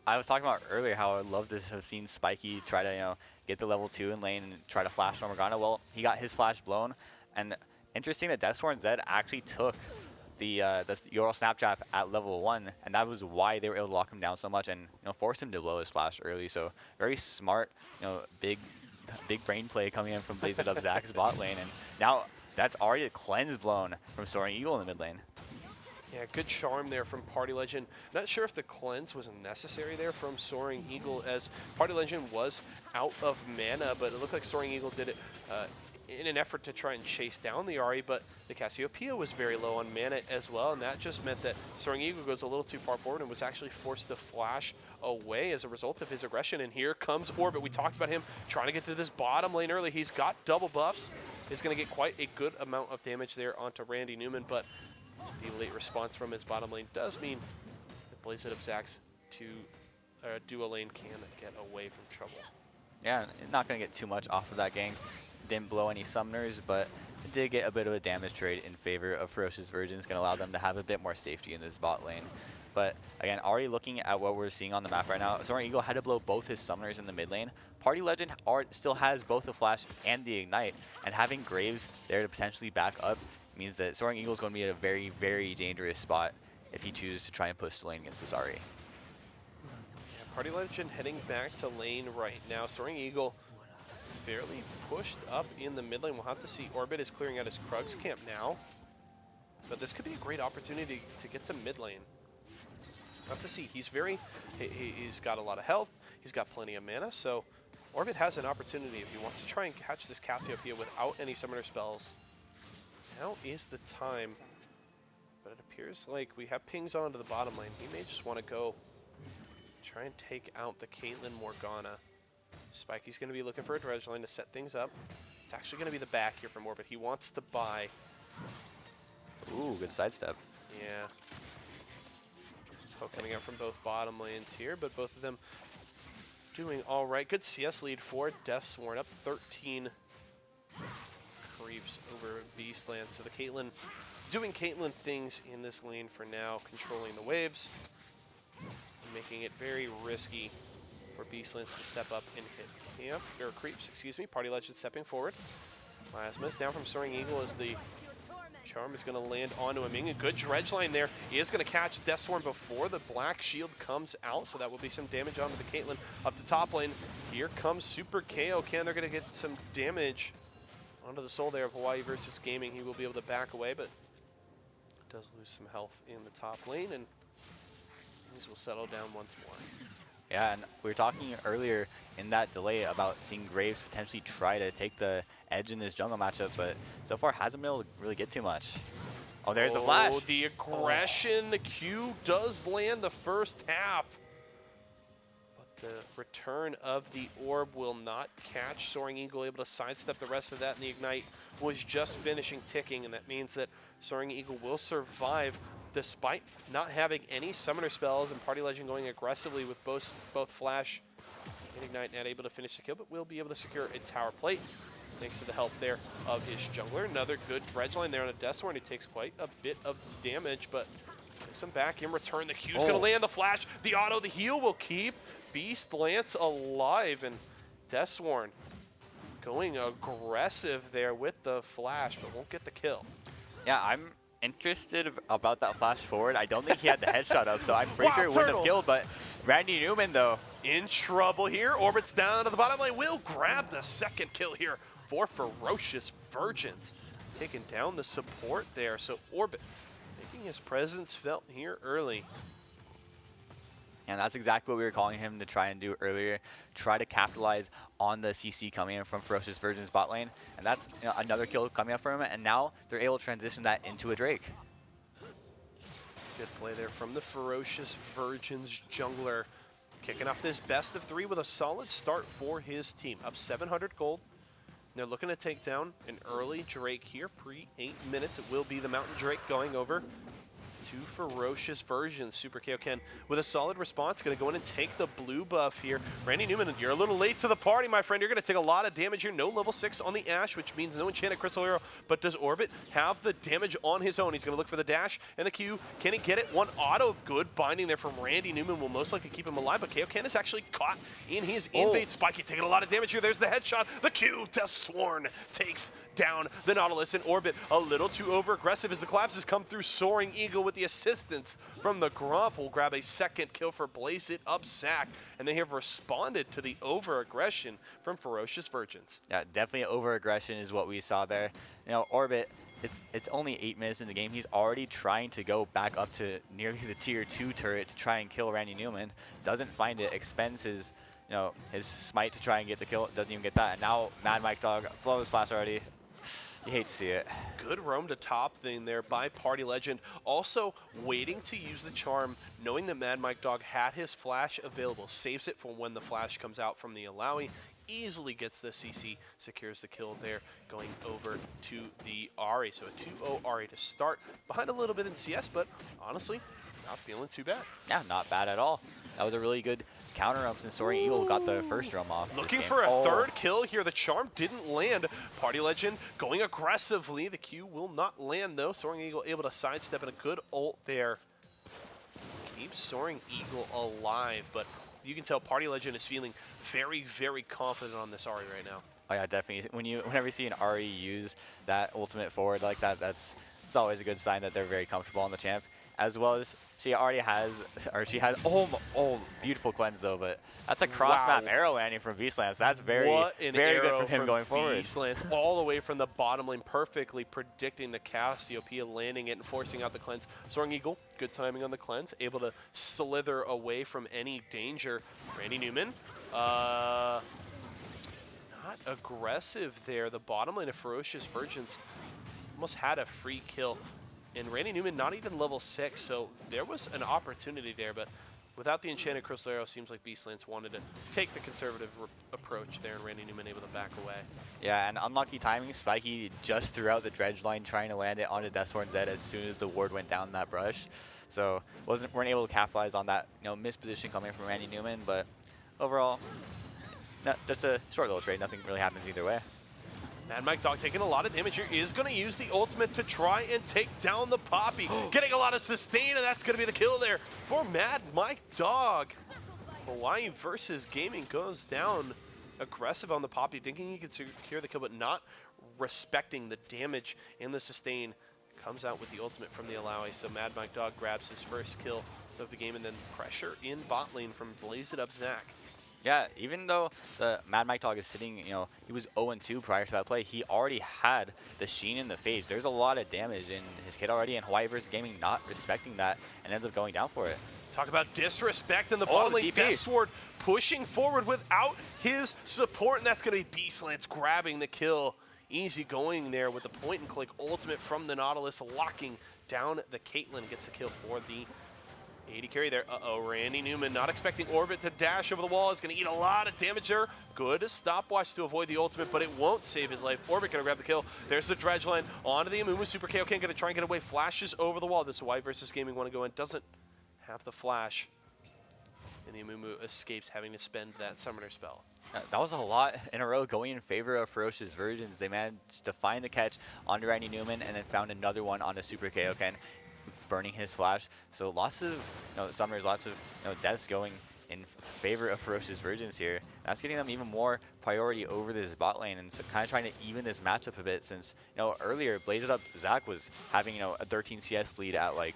Speaker 2: I was talking about earlier how I'd love to have seen Spiky try to get the level 2 in lane and try to flash on Morgana. Well, he got his flash blown, and interesting that Deathsworn Zed actually took the Euro Snaptrap at level 1, and that was why they were able to lock him down so much and force him to blow his flash early. So very smart, big brain play coming in from Blaze It Up Zach's bot lane, and now that's already a cleanse blown from Soaring Eagle in the mid lane.
Speaker 1: Yeah, good charm there from Party Legend. Not sure if the cleanse was necessary there from Soaring Eagle, as Party Legend was out of mana, but it looked like Soaring Eagle did it in an effort to try and chase down the Ahri, but the Cassiopeia was very low on mana as well, and that just meant that Soaring Eagle goes a little too far forward and was actually forced to flash away as a result of his aggression. And here comes Orbit. We talked about him trying to get to this bottom lane early. He's got double buffs. He's going to get quite a good amount of damage there onto Randy Newman, but the late response from his bottom lane does mean that Blaze It Up Zax duo lane can get away from trouble.
Speaker 2: Yeah, not going to get too much off of that gank. Didn't blow any summoners, but it did get a bit of a damage trade in favor of Ferocious Virgins, going to allow them to have a bit more safety in this bot lane. But again, already looking at what we're seeing on the map right now, Soaring Eagle had to blow both his summoners in the mid lane. Party Legend still has both the flash and the ignite, and having Graves there to potentially back up means that Soaring Eagle is going to be at a very, very dangerous spot if he chooses to try and push the lane against this Ahri.
Speaker 1: Yeah, Party Legend heading back to lane right now. Soaring Eagle fairly pushed up in the mid lane. We'll have to see. Orbit is clearing out his Krugs camp now, but this could be a great opportunity to get to mid lane. We'll have to see. He's got a lot of health. He's got plenty of mana, so Orbit has an opportunity if he wants to try and catch this Cassiopeia without any summoner spells. Now is the time, but it appears like we have pings onto the bottom lane. He may just want to go try and take out the Caitlyn Morgana. Spikey's going to be looking for a dredge line to set things up. It's actually going to be the back here from Orbit. He wants to buy.
Speaker 2: Ooh, good sidestep.
Speaker 1: Yeah. Poke coming out from both bottom lanes here, but both of them doing all right. Good CS lead for Deathsworn, up 13 creeps over Beastland. So the Caitlyn doing Caitlyn things in this lane for now, controlling the waves, making it very risky for Beastlands to step up and hit camp, or creeps, excuse me. Party Legend stepping forward. Plasma's down from Soaring Eagle as the charm is going to land onto him. A good dredge line there. He is going to catch Deathsworn before the black shield comes out, so that will be some damage onto the Caitlyn. Up to top lane, here comes Super KO. They're going to get some damage onto the soul there of Hawaii versus Gaming. He will be able to back away, but does lose some health in the top lane, and things will settle down once more.
Speaker 2: Yeah, and we were talking earlier in that delay about seeing Graves potentially try to take the edge in this jungle matchup, but so far hasn't been able to really get too much. Oh, there's the flash.
Speaker 1: Oh, the aggression. The Q does land the first half. But the return of the orb will not catch Soaring Eagle, able to sidestep the rest of that, and the ignite was just finishing ticking, and that means that Soaring Eagle will survive despite not having any summoner spells, and Party Legend going aggressively with both Flash and Ignite, not able to finish the kill, but will be able to secure a tower plate thanks to the help there of his jungler. Another good dredge line there on a Deathsworn. He takes quite a bit of damage, but takes him back in return. The Q's going to land the flash. The auto, the heal will keep Beast Lance alive, and Deathsworn going aggressive there with the flash, but won't get the kill.
Speaker 2: Yeah, I'm interested about that flash forward. I don't think he had the headshot up, so I'm pretty sure it wouldn't have killed, but Randy Newman, though.
Speaker 1: In trouble here. Orbit's down to the bottom lane. Will grab the second kill here for Ferocious Virgins. Taking down the support there. So Orbit making his presence felt here early.
Speaker 2: And that's exactly what we were calling him to try and do earlier. Try to capitalize on the CC coming in from Ferocious Virgin's bot lane. And that's another kill coming up from him. And now they're able to transition that into a Drake.
Speaker 1: Good play there from the Ferocious Virgins jungler. Kicking off this best of 3 with a solid start for his team. Up 700 gold. They're looking to take down an early Drake here, pre 8 minutes. It will be the Mountain Drake going over to Ferocious Versions. Super Kaioken with a solid response, going to go in and take the blue buff here. Randy Newman, you're a little late to the party, my friend. You're going to take a lot of damage here. No level 6 on the Ashe, which means no Enchanted Crystal Arrow, but does Orbit have the damage on his own? He's going to look for the dash and the Q. Can he get it? One auto. Good binding there from Randy Newman will most likely keep him alive, but Kaioken is actually caught in his invade. Spiky taking a lot of damage here. There's the headshot. The Q. Death Sworn takes down the Nautilus in Orbit. A little too over-aggressive as the collapses come through. Soaring Eagle with the assistance from the Gromp will grab a second kill for Blaze It Up Zach, and they have responded to the over-aggression from Ferocious Virgins.
Speaker 2: Yeah, definitely over-aggression is what we saw there. You know, Orbit, it's only 8 minutes in the game. He's already trying to go back up to nearly the tier 2 turret to try and kill Randy Newman. Doesn't find it, expends his, you know, his smite to try and get the kill. Doesn't even get that. And now Mad Mike Dog, Flawless Flash already. You hate to see it.
Speaker 1: Good roam to top thing there by Party Legend. Also waiting to use the charm, knowing that Mad Mike Dog had his flash available. Saves it for when the flash comes out from the Alawi. Easily gets the CC, secures the kill there, going over to the Ahri. So a 2-0 Ahri to start. Behind a little bit in CS, but honestly, not feeling too bad.
Speaker 2: Yeah, not bad at all. That was a really good counter up since Soaring Eagle got the first drum off.
Speaker 1: Looking for a third kill here. The charm didn't land. Party Legend going aggressively. The Q will not land though. Soaring Eagle able to sidestep and a good ult there. Keeps Soaring Eagle alive, but you can tell Party Legend is feeling very, very confident on this Ahri right now.
Speaker 2: Oh yeah, definitely. Whenever you see an Ahri use that ultimate forward like that, it's always a good sign that they're very comfortable on the champ. As well as she already has, or she has, beautiful cleanse though, but that's a cross-map arrow landing from Beastlance. That's very good from him going forward.
Speaker 1: Beastlance all the way from the bottom lane, perfectly predicting the Cassiopeia, landing it and forcing out the cleanse. Soaring Eagle, good timing on the cleanse, able to slither away from any danger. Randy Newman, not aggressive there. The bottom lane of Ferocious Virgins almost had a free kill. And Randy Newman not even level 6, so there was an opportunity there, but without the Enchanted Crystal Arrow, seems like Beastlance wanted to take the conservative approach there, and Randy Newman able to back away.
Speaker 2: Yeah, and unlucky timing. Spiky just threw out the dredge line, trying to land it onto Deathsworn Zed as soon as the ward went down that brush. So weren't able to capitalize on that, you know, misposition coming from Randy Newman, but overall, just a short little trade. Nothing really happens either way.
Speaker 1: Mad Mike Dog taking a lot of damage here, is going to use the ultimate to try and take down the Poppy. Getting a lot of sustain, and that's going to be the kill there for Mad Mike Dog. Hawaii versus Gaming goes down aggressive on the Poppy, thinking he could secure the kill, but not respecting the damage and the sustain. Comes out with the ultimate from the Alawi, so Mad Mike Dog grabs his first kill of the game, and then pressure in bot lane from Blaze It Up Zach.
Speaker 2: Yeah, even though the Mad Mike Dog is sitting, you know, he was 0-2 prior to that play, he already had the Sheen in the Phage. There's a lot of damage in his kit already, and Hawaii versus Gaming not respecting that and ends up going down for it.
Speaker 1: Talk about disrespect in the bottom lane. Death Sword pushing forward without his support, and that's going to be Beastlance grabbing the kill. Easy going there with the point-and-click ultimate from the Nautilus, locking down the Caitlyn. Gets the kill for the AD carry there. Randy Newman not expecting Orbit to dash over the wall. Is going to eat a lot of damage there. Good stopwatch to avoid the ultimate, but it won't save his life. Orbit going to grab the kill. There's the dredge line onto the Amumu. Super Kaioken going to try and get away. Flashes over the wall. This is why versus Gaming want to go in. Doesn't have the flash. And the Amumu escapes having to spend that summoner spell.
Speaker 2: That was a lot in a row going in favor of Ferocious Virgins. They managed to find the catch onto Randy Newman and then found another one onto Super Kaioken, burning his flash. So lots of summoners, lots of deaths going in favor of Ferocious Virgins here. That's getting them even more priority over this bot lane, and so kind of trying to even this matchup a bit, since earlier Blaze It Up Zach was having a 13 CS lead at like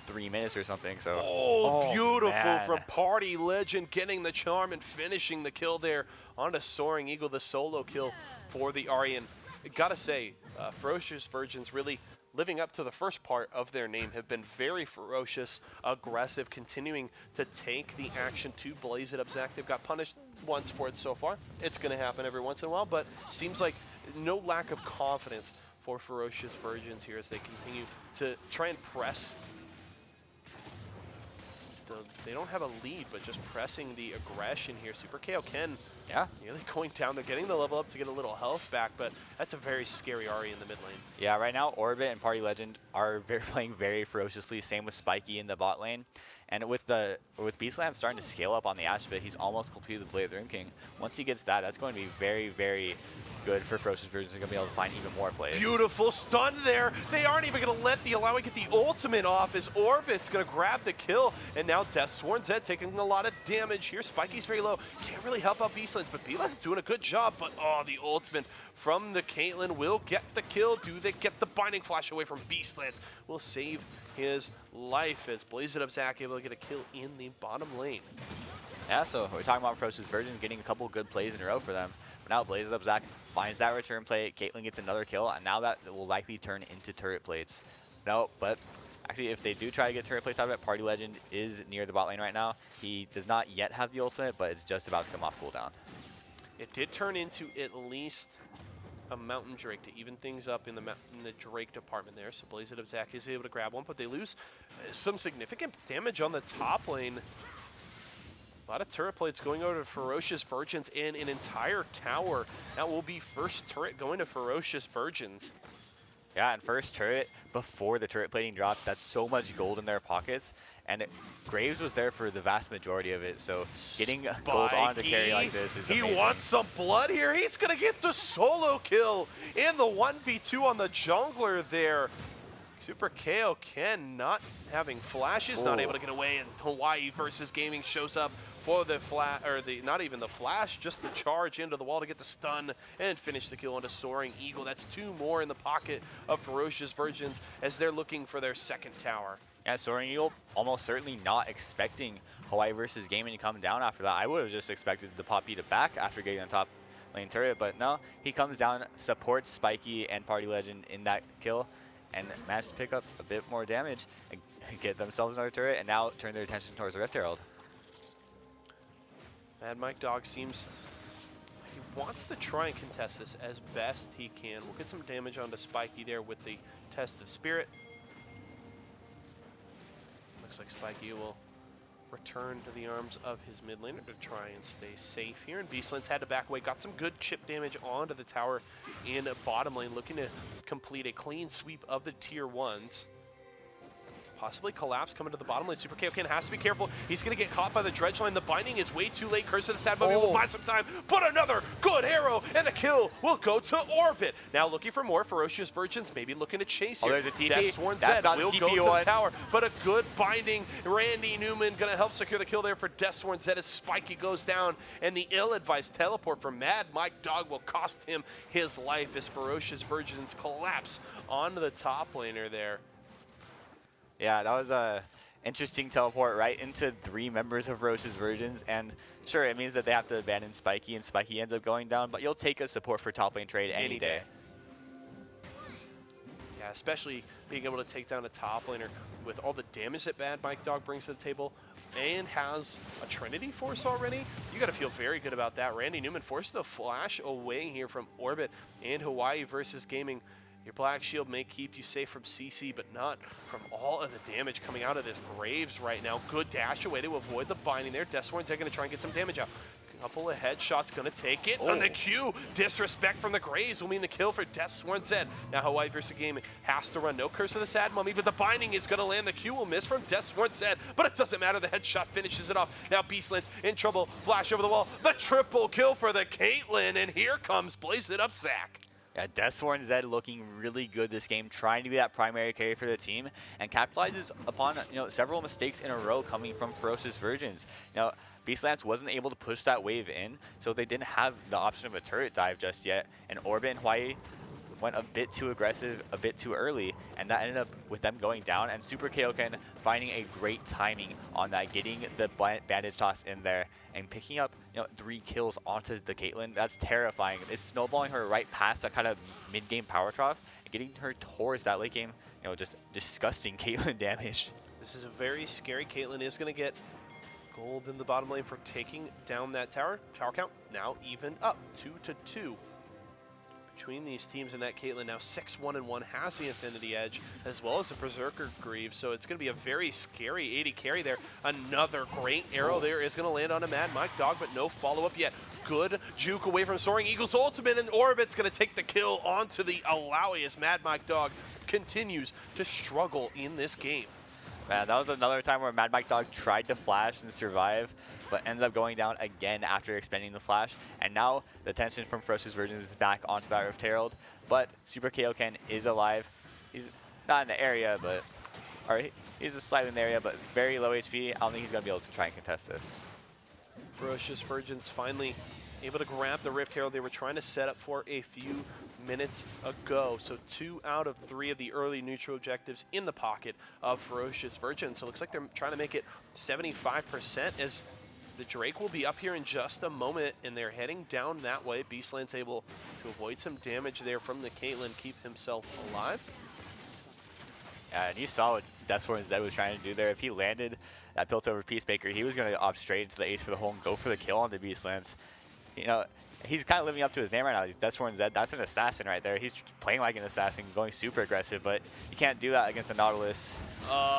Speaker 2: 3 minutes or something. So
Speaker 1: beautiful from Party Legend, getting the charm and finishing the kill there onto Soaring Eagle, the solo kill for the Aryan. Gotta say, Ferocious Virgins really living up to the first part of their name, have been very ferocious, aggressive, continuing to take the action to Blaze It Up Zach. They've got punished once for it so far. It's going to happen every once in a while, but seems like no lack of confidence for Ferocious Virgins here as they continue to try and press they don't have a lead, but just pressing the aggression here. Super KO Ken nearly going down. They're getting the level up to get a little health back, but that's a very scary Ahri in the mid lane.
Speaker 2: Yeah, right now Orbit and Party Legend are playing very ferociously. Same with Spiky in the bot lane. And with Beastland starting to scale up on the Ashe bit, he's almost completed the Blade of the Rune King. Once he gets that, that's going to be very, very good for Ferocious Virgins. They're going to be able to find even more plays.
Speaker 1: Beautiful stun there. They aren't even going to let the Illaoi get the ultimate off as Orbit's going to grab the kill. And now Deathsworn Zed taking a lot of damage here. Spiky's very low. Can't really help out Beastlands, but Beastlands doing a good job. But the ultimate from the Caitlyn will get the kill. Do they get the Binding Flash away from Beastlands? Will save his life as Blaze It Up Zach able to get a kill in the bottom lane.
Speaker 2: Yeah, so we're talking about Ferocious Virgins getting a couple good plays in a row for them. But now Blaze It Up Zach finds that return play. Caitlyn gets another kill, and now that will likely turn into turret plates. No, but actually, if they do try to get turret plates out of it, Party Legend is near the bot lane right now. He does not yet have the ultimate, but it's just about to come off cooldown.
Speaker 1: It did turn into at least a Mountain Drake to even things up in the Drake department there. So Blaze It Up Zach is able to grab one, but they lose some significant damage on the top lane. A lot of turret plates going over to Ferocious Virgins and an entire tower. That will be first turret going to Ferocious Virgins.
Speaker 2: Yeah, and first turret before the turret plating drops. That's so much gold in their pockets. And Graves was there for the vast majority of it, so getting gold on to carry like this is amazing.
Speaker 1: He wants some blood here. He's going to get the solo kill in the 1v2 on the jungler there. Super KO Ken not having flashes, not able to get away, and Hawaii versus Gaming shows up for the flash, or not even the flash, just the charge into the wall to get the stun and finish the kill onto Soaring Eagle. That's two more in the pocket of Ferocious Virgins as they're looking for their second tower.
Speaker 2: Yeah, Soaring Eagle almost certainly not expecting Hawaii versus Gaming to come down after that. I would have just expected the Poppy to back after getting on top lane turret, but no, he comes down, supports Spiky and Party Legend in that kill, and managed to pick up a bit more damage and get themselves another turret, and now turn their attention towards the Rift Herald.
Speaker 1: Mad Mike Dog seems he wants to try and contest this as best he can. We'll get some damage onto Spiky there with the Test of Spirit. Looks like Spiky will return to the arms of his mid laner to try and stay safe here. And Beastlands had to back away, got some good chip damage onto the tower in bottom lane, looking to complete a clean sweep of the tier 1s. Possibly collapse coming to the bottom lane. Super KO Ken has to be careful. He's going to get caught by the dredge line. The binding is way too late. Curse of the Sad Mummy will buy some time, but another good arrow, and the kill will go to Orbit. Now looking for more Ferocious Virgins, maybe looking to chase here.
Speaker 2: There's a TP.
Speaker 1: Deathsworn Zed will go to the tower, but a good binding. Randy Newman going to help secure the kill there for Deathsworn Zed as Spiky goes down, and the ill-advised teleport from Mad Mike Dog will cost him his life as Ferocious Virgins collapse onto the top laner there.
Speaker 2: Yeah, that was a interesting teleport right into 3 members of Ferocious Virgins, and sure, it means that they have to abandon Spiky, and Spiky ends up going down, but you'll take a support for top lane trade any day.
Speaker 1: Yeah, especially being able to take down a top laner with all the damage that Bad Mike Dog brings to the table and has a Trinity Force already. You got to feel very good about that. Randy Newman forced the flash away here from Orbit, and Hawaii versus Gaming. Your Black Shield may keep you safe from CC, but not from all of the damage coming out of this Graves right now. Good dash away to avoid the binding there. Deathsworn's going to try and get some damage out. A couple of headshots going to take it on the Q. Disrespect from the Graves will mean the kill for Deathsworn Zed. Now Hawaii versus Gaming has to run. No Curse of the Sad Mummy, but the binding is going to land. The Q will miss from Deathsworn Zed, but it doesn't matter. The headshot finishes it off. Now Beastlands in trouble. Flash over the wall. The triple kill for the Caitlyn, and here comes Blaze It Up Zach.
Speaker 2: Yeah, Deathsworn Zed looking really good this game, trying to be that primary carry for the team, and capitalizes upon several mistakes in a row coming from Ferocious Virgins. Now, Beastlands wasn't able to push that wave in, so they didn't have the option of a turret dive just yet, and Orbit and Hawaii went a bit too aggressive, a bit too early, and that ended up with them going down, and Super Kaioken finding a great timing on that, getting the bandage toss in there, and picking up 3 kills onto the Caitlyn. That's terrifying. It's snowballing her right past that kind of mid-game power trough, and getting her towards that late game, just disgusting Caitlyn damage.
Speaker 1: This is a very scary. Caitlyn is going to get gold in the bottom lane for taking down that tower. Tower count now even up 2-2. between these teams, and that Caitlyn now 6-1-1 has the Infinity Edge as well as the Berserker Greaves, so it's going to be a very scary 80 carry there. Another great arrow there is going to land on a Mad Mike Dog, but no follow-up yet. Good juke away from Soaring Eagle's ultimate, and Orbit's going to take the kill onto the Alawi as Mad Mike Dog continues to struggle in this game.
Speaker 2: Man, that was another time where Mad Mike Dog tried to flash and survive, but ends up going down again after expending the flash. And now the tension from Ferocious Virgins is back onto that Rift Herald, but Super Kaioken is alive. He's not in the area, but he's slightly in the area, but very low HP. I don't think he's going to be able to try and contest this.
Speaker 1: Ferocious Virgins finally able to grab the Rift Herald they were trying to set up for a few minutes ago. So 2 out of 3 of the early neutral objectives in the pocket of Ferocious Virgins. So it looks like they're trying to make it 75% as the Drake will be up here in just a moment, and they're heading down that way. Beastland's able to avoid some damage there from the Caitlyn, keep himself alive.
Speaker 2: Yeah, and you saw what Deathsworn Zed was trying to do there. If he landed that built over Peacemaker, he was going to opt straight into the ace for the hole and go for the kill on the Beastlands. You know, he's kind of living up to his name right now. He's Deathsworn Zed. That's an assassin right there. He's playing like an assassin, going super aggressive, but you can't do that against a Nautilus.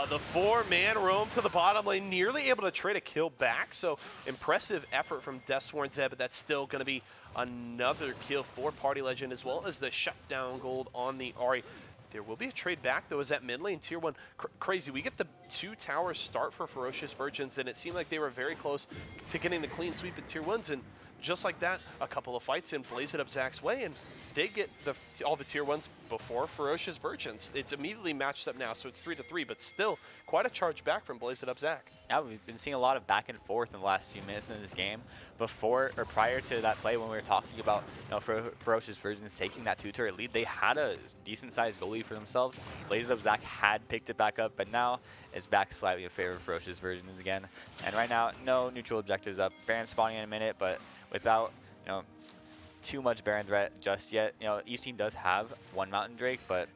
Speaker 1: The 4-man roam to the bottom lane, nearly able to trade a kill back. So impressive effort from Deathsworn Zed, but that's still going to be another kill for Party Legend, as well as the shutdown gold on the Ahri. There will be a trade back, though, as that mid lane tier 1. Crazy. We get the 2 towers start for Ferocious Virgins, and it seemed like they were very close to getting the clean sweep in tier 1s. And just like that, a couple of fights in, blaze it up Zach's way, and they get all the tier 1s before Ferocious Virgins. It's immediately matched up now, so it's 3-3, but still quite a charge back from blaze it up Zach.
Speaker 2: Yeah, we've been seeing a lot of back and forth in the last few minutes in this game. Before or prior to that play, when we were talking about Ferocious Virgins taking that 2-turret lead, they had a decent-sized goal lead for themselves. Blaze Up Zach had picked it back up, but now it's back slightly in favor of Ferocious Virgins again. And right now, no neutral objectives up. Baron spawning in a minute, but without too much Baron threat just yet. Each team does have 1 Mountain Drake, but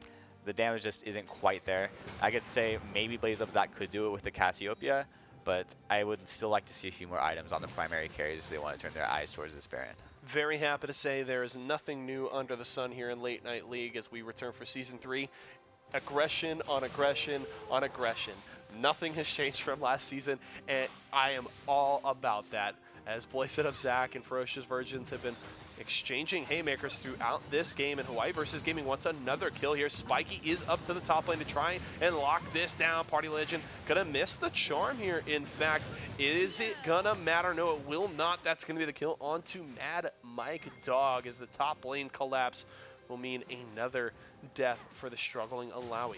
Speaker 2: the damage just isn't quite there. I could say maybe Blaze Up Zach could do it with the Cassiopeia, but I would still like to see a few more items on the primary carries if they want to turn their eyes towards this Baron.
Speaker 1: Very happy to say there is nothing new under the sun here in Late Night League as we return for Season 3. Aggression on aggression on aggression. Nothing has changed from last season, and I am all about that. As Blaze It Up Zach and Ferocious Virgins have been exchanging haymakers throughout this game, and Hawaii versus Gaming wants another kill here. Spiky is up to the top lane to try and lock this down. Party Legend gonna miss the charm here. In fact, is it gonna matter? No, it will not. That's gonna be the kill onto Mad Mike Dog as the top lane collapse will mean another death for the struggling Alawi.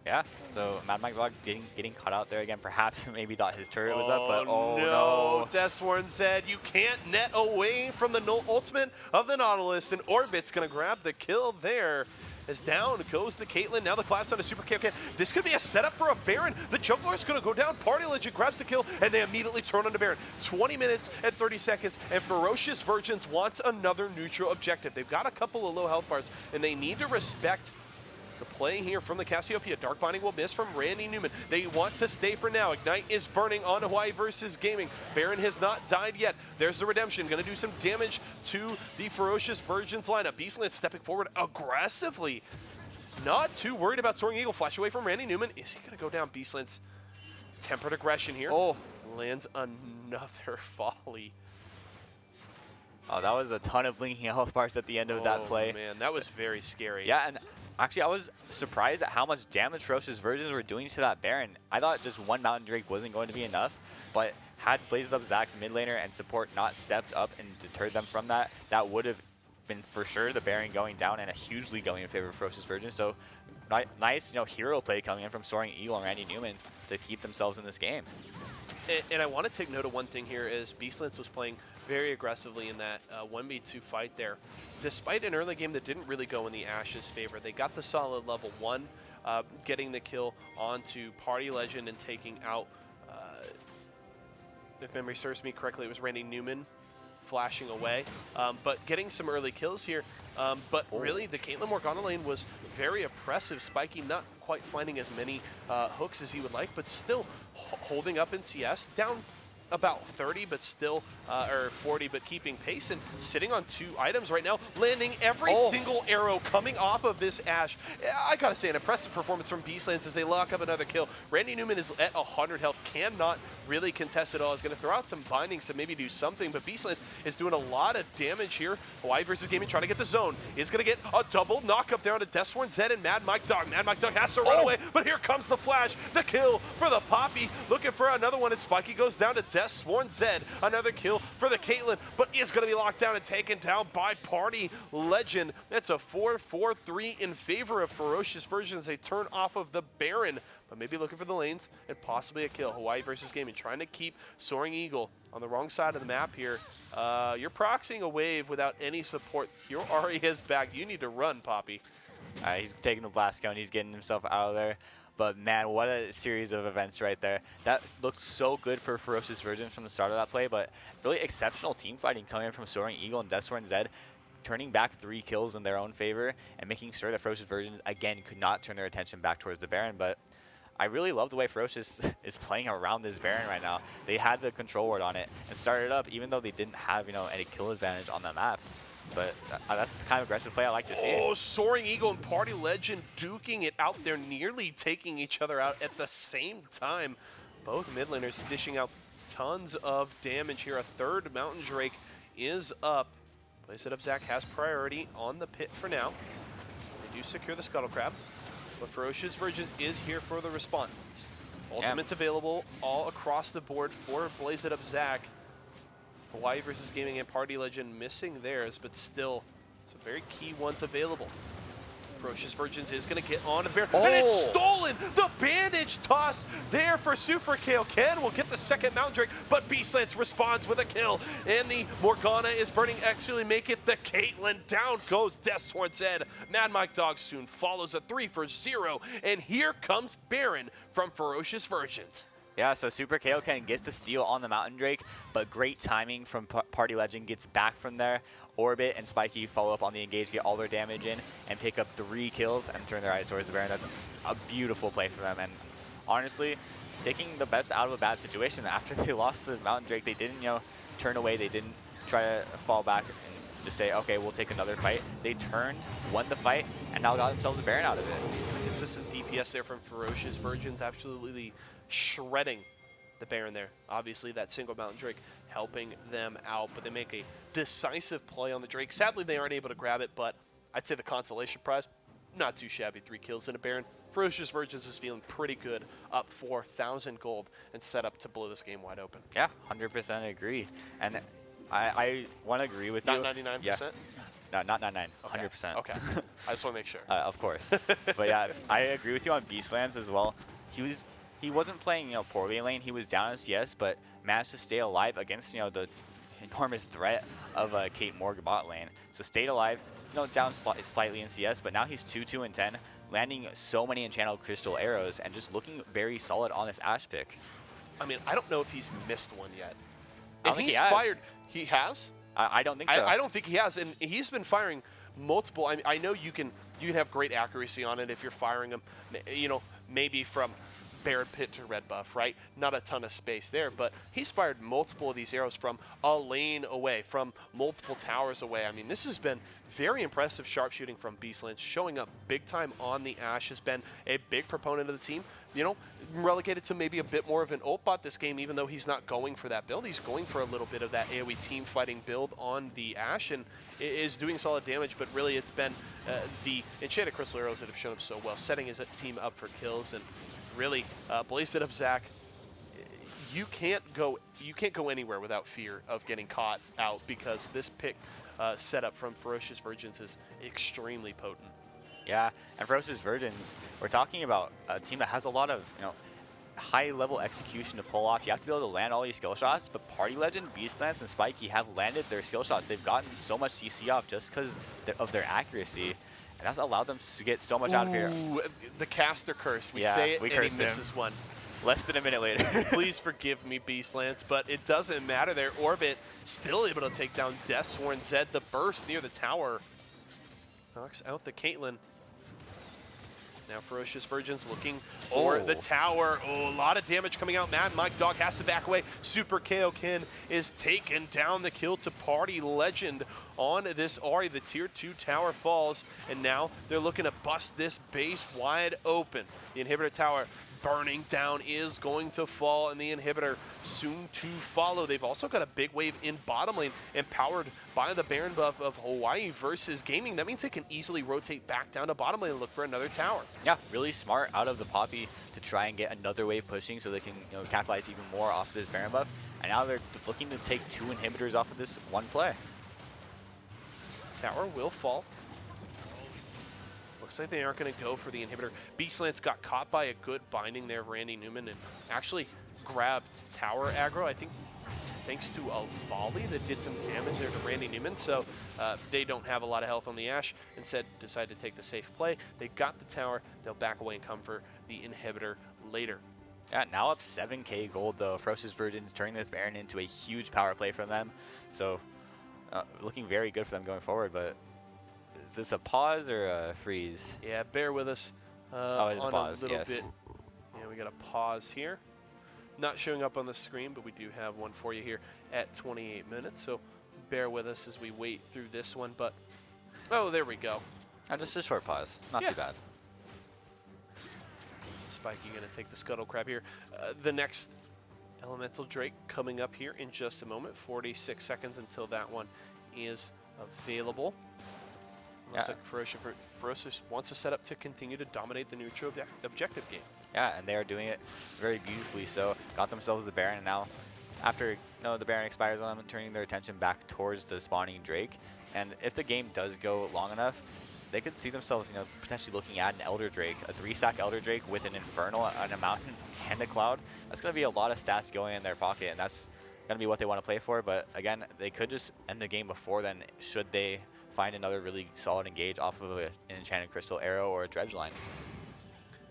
Speaker 2: Yeah, so Mad Mike Dog getting caught out there again. Perhaps maybe thought his turret was up, but
Speaker 1: no. Deathsworn said you can't net away from the ultimate of the Nautilus, and Orbit's going to grab the kill there. As down goes the Caitlyn, now the collapse on a Super Kaioken. This could be a setup for a Baron. The Juggler is going to go down. Party Legend grabs the kill, and they immediately turn on the Baron. 20 minutes and 30 seconds, and Ferocious Virgins wants another neutral objective. They've got a couple of low health bars, and they need to respect the play here from the Cassiopeia. Dark Binding will miss from Randy Newman. They want to stay for now. Ignite is burning on Hawaii versus Gaming. Baron has not died yet. There's the redemption. Going to do some damage to the Ferocious Virgins lineup. Beastland stepping forward aggressively. Not too worried about Soaring Eagle. Flash away from Randy Newman. Is he going to go down? Beastland's tempered aggression here.
Speaker 2: Oh,
Speaker 1: lands another volley.
Speaker 2: Oh, that was a ton of blinking health bars at the end of that play.
Speaker 1: Oh, man, that was very scary.
Speaker 2: Yeah, and actually, I was surprised at how much damage Ferocious Virgins were doing to that Baron. I thought just 1 Mountain Drake wasn't going to be enough, but had Blazes Up Zach's mid laner and support not stepped up and deterred them from that, that would have been for sure the Baron going down and a hugely going in favor of Ferocious Virgins. So nice, hero play coming in from Soaring Eagle and Randy Newman to keep themselves in this game.
Speaker 1: And I want to take note of one thing here is Beastlands was playing very aggressively in that 1v2 fight there. Despite an early game that didn't really go in the Ashes' favor, they got the solid level 1, getting the kill onto Party Legend and taking out, if memory serves me correctly, it was Randy Newman flashing away. But getting some early kills here. But really, the Caitlyn Morgana lane was very oppressive. Spiky not quite finding as many hooks as he would like, but still holding up in CS. Down about 30, but still, or 40, but keeping pace and sitting on 2 items right now, landing every single arrow coming off of this Ashe. I gotta say, an impressive performance from Beastlands as they lock up another kill. Randy Newman is at 100 health, cannot really contest it all. Is gonna throw out some bindings to maybe do something, but Beastlands is doing a lot of damage here. Hawaii versus Gaming trying to get the zone. Is gonna get a double knock up there on a Deathsworn Zed and Mad Mike Dog. Mad Mike Dog has to run away, but here comes the flash. The kill for the Poppy. Looking for another one as Spiky goes down to Deathsworn Zed. Another kill for the Caitlyn, but is going to be locked down and taken down by Party Legend. That's a 4-4-3 in favor of Ferocious Version as they turn off of the Baron, but maybe looking for the lanes and possibly a kill. Hawaii versus Gaming trying to keep Soaring Eagle on the wrong side of the map here. You're proxying a wave without any support. Your Ari is back. You need to run, Poppy.
Speaker 2: He's taking the blast cone. He's getting himself out of there. But man, what a series of events right there. That looked so good for Ferocious Virgin from the start of that play, but really exceptional team fighting coming in from Soaring Eagle and Deathsworn Zed, turning back 3 kills in their own favor and making sure that Ferocious Virgin, again, could not turn their attention back towards the Baron. But I really love the way Ferocious is playing around this Baron right now. They had the control ward on it and started up even though they didn't have, any kill advantage on the map. But that's the kind of aggressive play I like to see.
Speaker 1: Oh, Soaring Eagle and Party Legend duking it out there, nearly taking each other out at the same time. Both mid laners dishing out tons of damage here. A third Mountain Drake is up. Place it up, Zach has priority on the pit for now. They do secure the Scuttle Crab, but Ferocious Virgins is here for the response. Ultimates available all across the board for Blaze It Up Zach. Hawaii versus Gaming and Party Legend missing theirs, but still some very key ones available. Ferocious Virgins is going to get on to the Bear, and it's stolen! The bandage toss there for Super Kale. Ken will get the second Mountain Drake, but Beastlands responds with a kill, and the Morgana is burning, actually make it the Caitlyn. Down goes Deathsworn Zed. Mad Mike Dog soon follows a 3-for-0, and here comes Baron from Ferocious Virgins.
Speaker 2: Yeah, so Super Kaioken gets the steal on the Mountain Drake, but great timing from Party Legend, gets back from there. Orbit and Spiky follow up on the engage, get all their damage in, and pick up 3 kills and turn their eyes towards the Baron. That's a beautiful play for them. And honestly, taking the best out of a bad situation. After they lost the Mountain Drake, they didn't, turn away. They didn't try to fall back and just say, okay, we'll take another fight. They turned, won the fight, and now got themselves a Baron out of it.
Speaker 1: Consistent DPS there from Ferocious Virgins, absolutely shredding the Baron there. Obviously, that single Mountain Drake helping them out, but they make a decisive play on the Drake. Sadly, they aren't able to grab it, but I'd say the consolation prize, not too shabby. 3 kills in a Baron. Ferocious Virgins is feeling pretty good, up 4,000 gold, and set up to blow this game wide open.
Speaker 2: Yeah, 100% agree. And I want to agree with you.
Speaker 1: Not 99%?
Speaker 2: Yeah. No, not 99,
Speaker 1: okay.
Speaker 2: 100%.
Speaker 1: Okay, I just want to make sure.
Speaker 2: Of course. But yeah, I agree with you on Beastlands as well. He wasn't playing, poorly in lane. He was down in CS, but managed to stay alive against, the enormous threat of Kate Morgan bot lane. So stayed alive, down slightly in CS, but now he's 2-2-10, landing so many enchanted crystal arrows and just looking very solid on this Ashe pick.
Speaker 1: I mean, I don't know if he's missed one yet.
Speaker 2: I don't think he has.
Speaker 1: Fired. He has?
Speaker 2: I don't think so.
Speaker 1: I don't think he has, and he's been firing multiple. I know you can have great accuracy on it if you're firing them, maybe from Baron Pit to red buff, right? Not a ton of space there, but he's fired multiple of these arrows from a lane away, from multiple towers away. I mean, this has been very impressive sharpshooting from Beastlands. Showing up big time on the Ashe, has been a big proponent of the team. Relegated to maybe a bit more of an ult bot this game, even though he's not going for that build. He's going for a little bit of that AoE team fighting build on the Ashe, and is doing solid damage, but really it's been the enchanted crystal arrows that have shown up so well, setting his team up for kills. And really, Blaze It Up Zach, you can't go anywhere without fear of getting caught out, because this pick setup from Ferocious Virgins is extremely potent.
Speaker 2: Yeah, and Ferocious Virgins, we're talking about a team that has a lot of, high-level execution to pull off. You have to be able to land all these skill shots, but Party Legend, Beastlands, and Spiky have landed their skill shots. They've gotten so much CC off just because of their accuracy, and that's allowed them to get so much out of here.
Speaker 1: The caster curse. We
Speaker 2: yeah,
Speaker 1: say it,
Speaker 2: we
Speaker 1: and he
Speaker 2: cursed
Speaker 1: misses
Speaker 2: him.
Speaker 1: one.
Speaker 2: Less than a minute later.
Speaker 1: Please forgive me, Beastlands, but it doesn't matter there. Orbit still able to take down Deathsworn Zed. The burst near the tower knocks out the Caitlyn. Now Ferocious Virgins looking for the tower. Oh, a lot of damage coming out. Mad Mike Dog has to back away. Super Kaioken is taken down. The kill to Party Legend on this Ahri. The tier 2 tower falls, and now they're looking to bust this base wide open. The inhibitor tower burning down is going to fall, and the inhibitor soon to follow. They've also got a big wave in bottom lane, empowered by the Baron buff of Hawaii versus Gaming. That means they can easily rotate back down to bottom lane and look for another tower.
Speaker 2: Yeah, really smart out of the Poppy to try and get another wave pushing so they can capitalize even more off this Baron buff. And now they're looking to take 2 inhibitors off of this one play.
Speaker 1: Tower will fall. Looks like they aren't going to go for the inhibitor. Beastlance got caught by a good binding there of Randy Newman and actually grabbed tower aggro, I think thanks to a volley that did some damage there to Randy Newman. So they don't have a lot of health on the Ashe. Instead, decided to take the safe play. They got the tower. They'll back away and come for the inhibitor later.
Speaker 2: Yeah, now up 7k gold though. Ferocious Virgins turning this Baron into a huge power play from them. So looking very good for them going forward, but is this a pause or a freeze?
Speaker 1: Yeah, bear with us
Speaker 2: it's a pause,
Speaker 1: little
Speaker 2: yes.
Speaker 1: bit. Yeah, we got a pause here. Not showing up on the screen, but we do have one for you here at 28 minutes. So bear with us as we wait through this one. But, oh, there we go.
Speaker 2: Just a short pause. Not too bad.
Speaker 1: Spiky going to take the Scuttle Crab here. The next Elemental Drake coming up here in just a moment. 46 seconds until that one is available. Looks like Ferocious wants to set up to continue to dominate the neutral objective game.
Speaker 2: Yeah, and they are doing it very beautifully. So got themselves the Baron, and now after the Baron expires on them, turning their attention back towards the spawning Drake. And if the game does go long enough, they could see themselves potentially looking at an Elder Drake, a 3-stack Elder Drake with an Infernal and a Mountain and a Cloud. That's going to be a lot of stats going in their pocket, and that's going to be what they want to play for. But again, they could just end the game before then should they find another really solid engage off of an Enchanted Crystal Arrow or a Dredge line.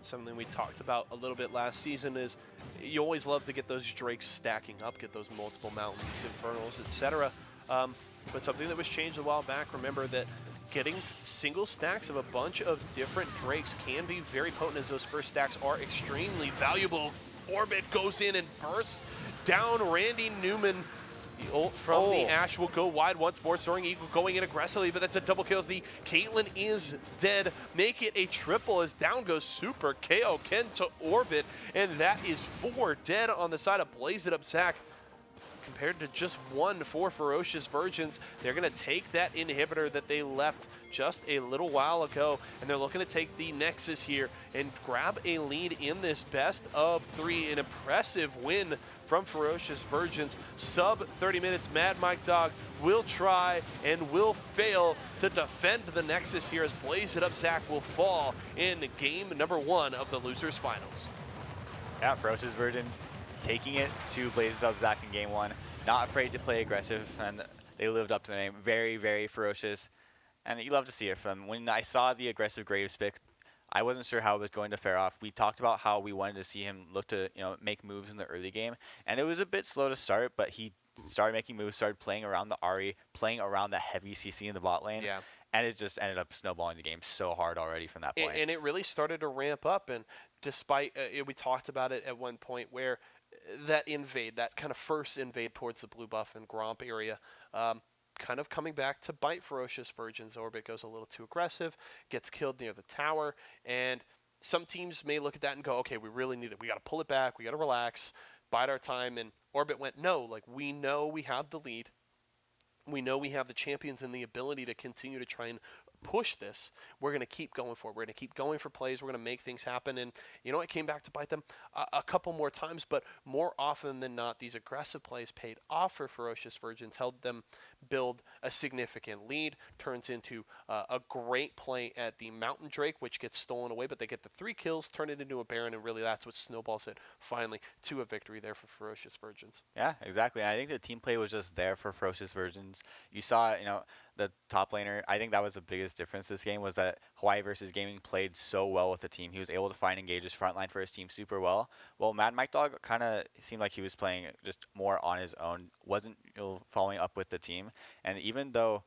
Speaker 1: Something we talked about a little bit last season is you always love to get those Drakes stacking up, get those multiple Mountains, Infernals, etc. But something that was changed a while back, remember that getting single stacks of a bunch of different Drakes can be very potent, as those first stacks are extremely valuable. Orbit goes in and bursts down Randy Newman. The ult from the Ashe will go wide once more. Soaring Eagle going in aggressively, but that's a double kill as the Caitlyn is dead. Make it a triple as down goes Super Kaioken to Orbit, and that is 4 dead on the side of Blaze It Up Zach. Compared to just 1 for Ferocious Virgins, they're going to take that inhibitor that they left just a little while ago, and they're looking to take the Nexus here and grab a lead in this best of 3. An impressive win from Ferocious Virgins. Sub 30 minutes, Mad Mike Dog will try and will fail to defend the Nexus here as Blaze It Up Zach will fall in game number 1 of the Losers Finals.
Speaker 2: Yeah, Ferocious Virgins taking it to Blaze It Up Zach in game 1. Not afraid to play aggressive, and they lived up to the name. Very, very ferocious, and you love to see it from them. When I saw the aggressive Graves pick, I wasn't sure how it was going to fare off. We talked about how we wanted to see him look to make moves in the early game, and it was a bit slow to start, but he started making moves, started playing around the Ahri, playing around the heavy CC in the bot lane.
Speaker 1: Yeah.
Speaker 2: And it just ended up snowballing the game so hard already from that point.
Speaker 1: And it really started to ramp up, and despite, we talked about it at one point where that invade, that kind of first invade towards the blue buff and Gromp area, kind of coming back to bite Ferocious Virgins. Orbit goes a little too aggressive, gets killed near the tower, and some teams may look at that and go, okay, we really need it. We got to pull it back. We got to relax, bide our time. And Orbit went, no, like we know we have the lead. We know we have the champions and the ability to continue to try and push this. We're going to keep going for it. We're going to keep going for plays. We're going to make things happen. And it came back to bite them a couple more times, but more often than not, these aggressive plays paid off for Ferocious Virgins, helped them build a significant lead, turns into a great play at the Mountain Drake, which gets stolen away, but they get the 3 kills, turn it into a Baron, and really that's what snowballs it finally to a victory there for Ferocious Virgins.
Speaker 2: Yeah, exactly. I think the team play was just there for Ferocious Virgins. You saw, the top laner, I think that was the biggest difference this game, was that Hawaii versus Gaming played so well with the team. He was able to find engages frontline for his team super well. Well, Mad Mike Dog kind of seemed like he was playing just more on his own, wasn't following up with the team. And even though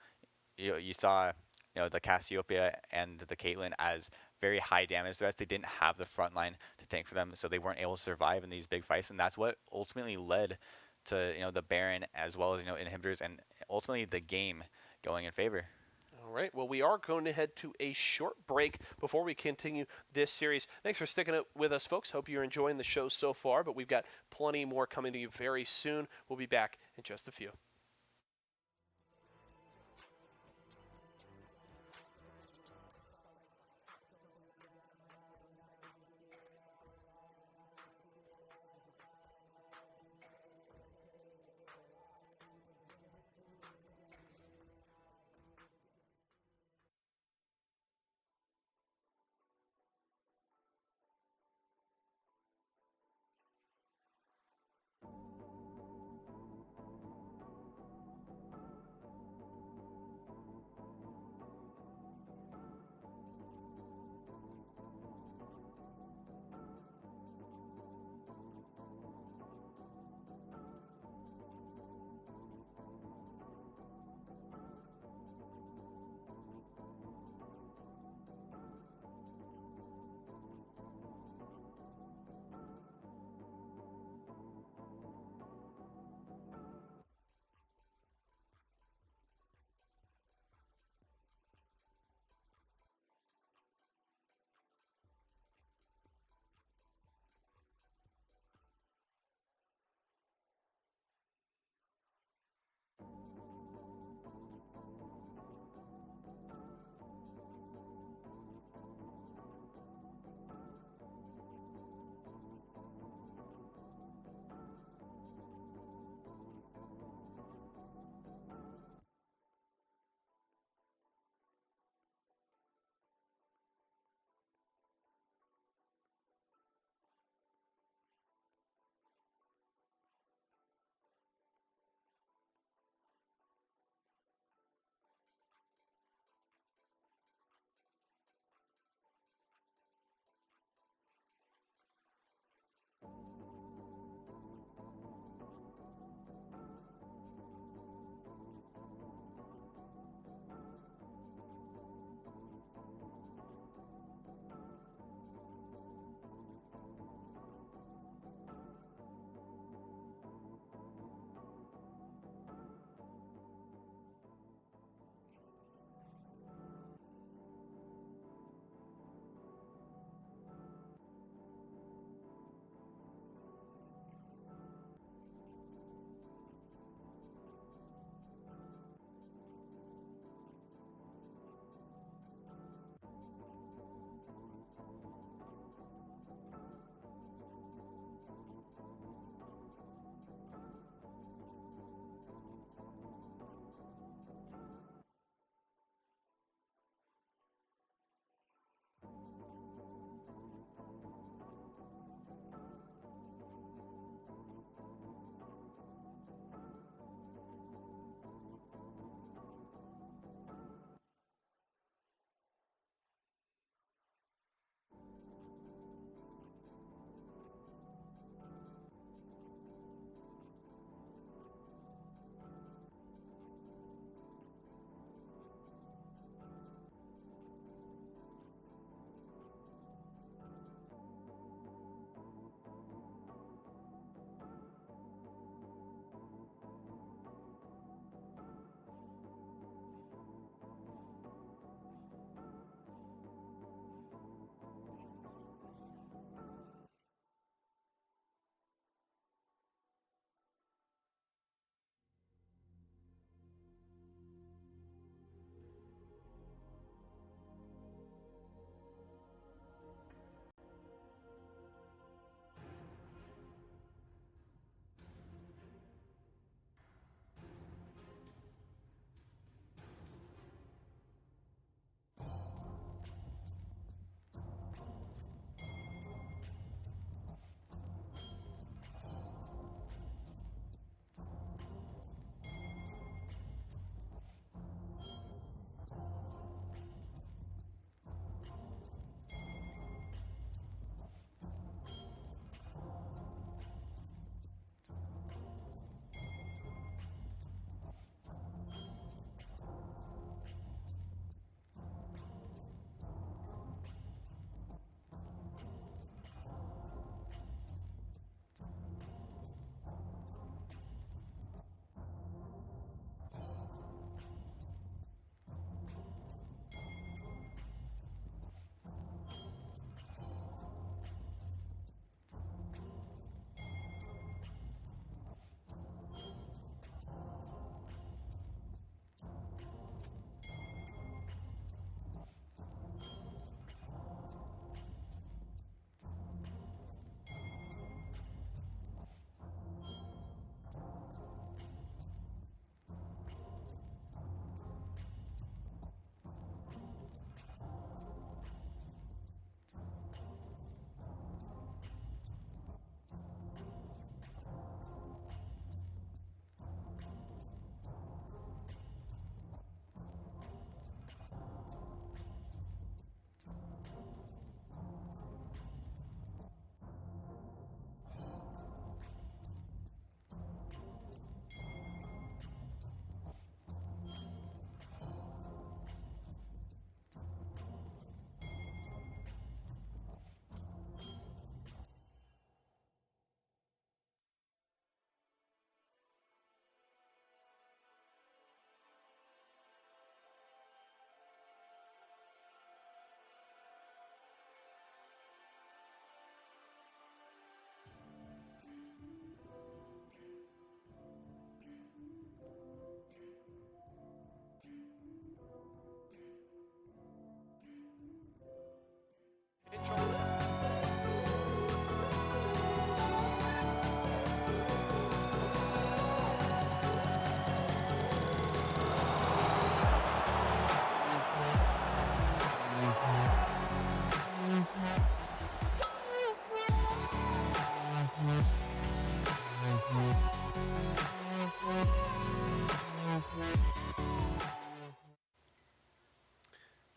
Speaker 2: you saw the Cassiopeia and the Caitlyn as very high damage threats. They didn't have the front line to tank for them, so they weren't able to survive in these big fights, and that's what ultimately led to the Baron as well as inhibitors and ultimately the game going in favor.
Speaker 1: All right. Well, we are going to head to a short break before we continue this series. Thanks for sticking it with us, folks. Hope you're enjoying the show so far, but we've got plenty more coming to you very soon. We'll be back in just a few.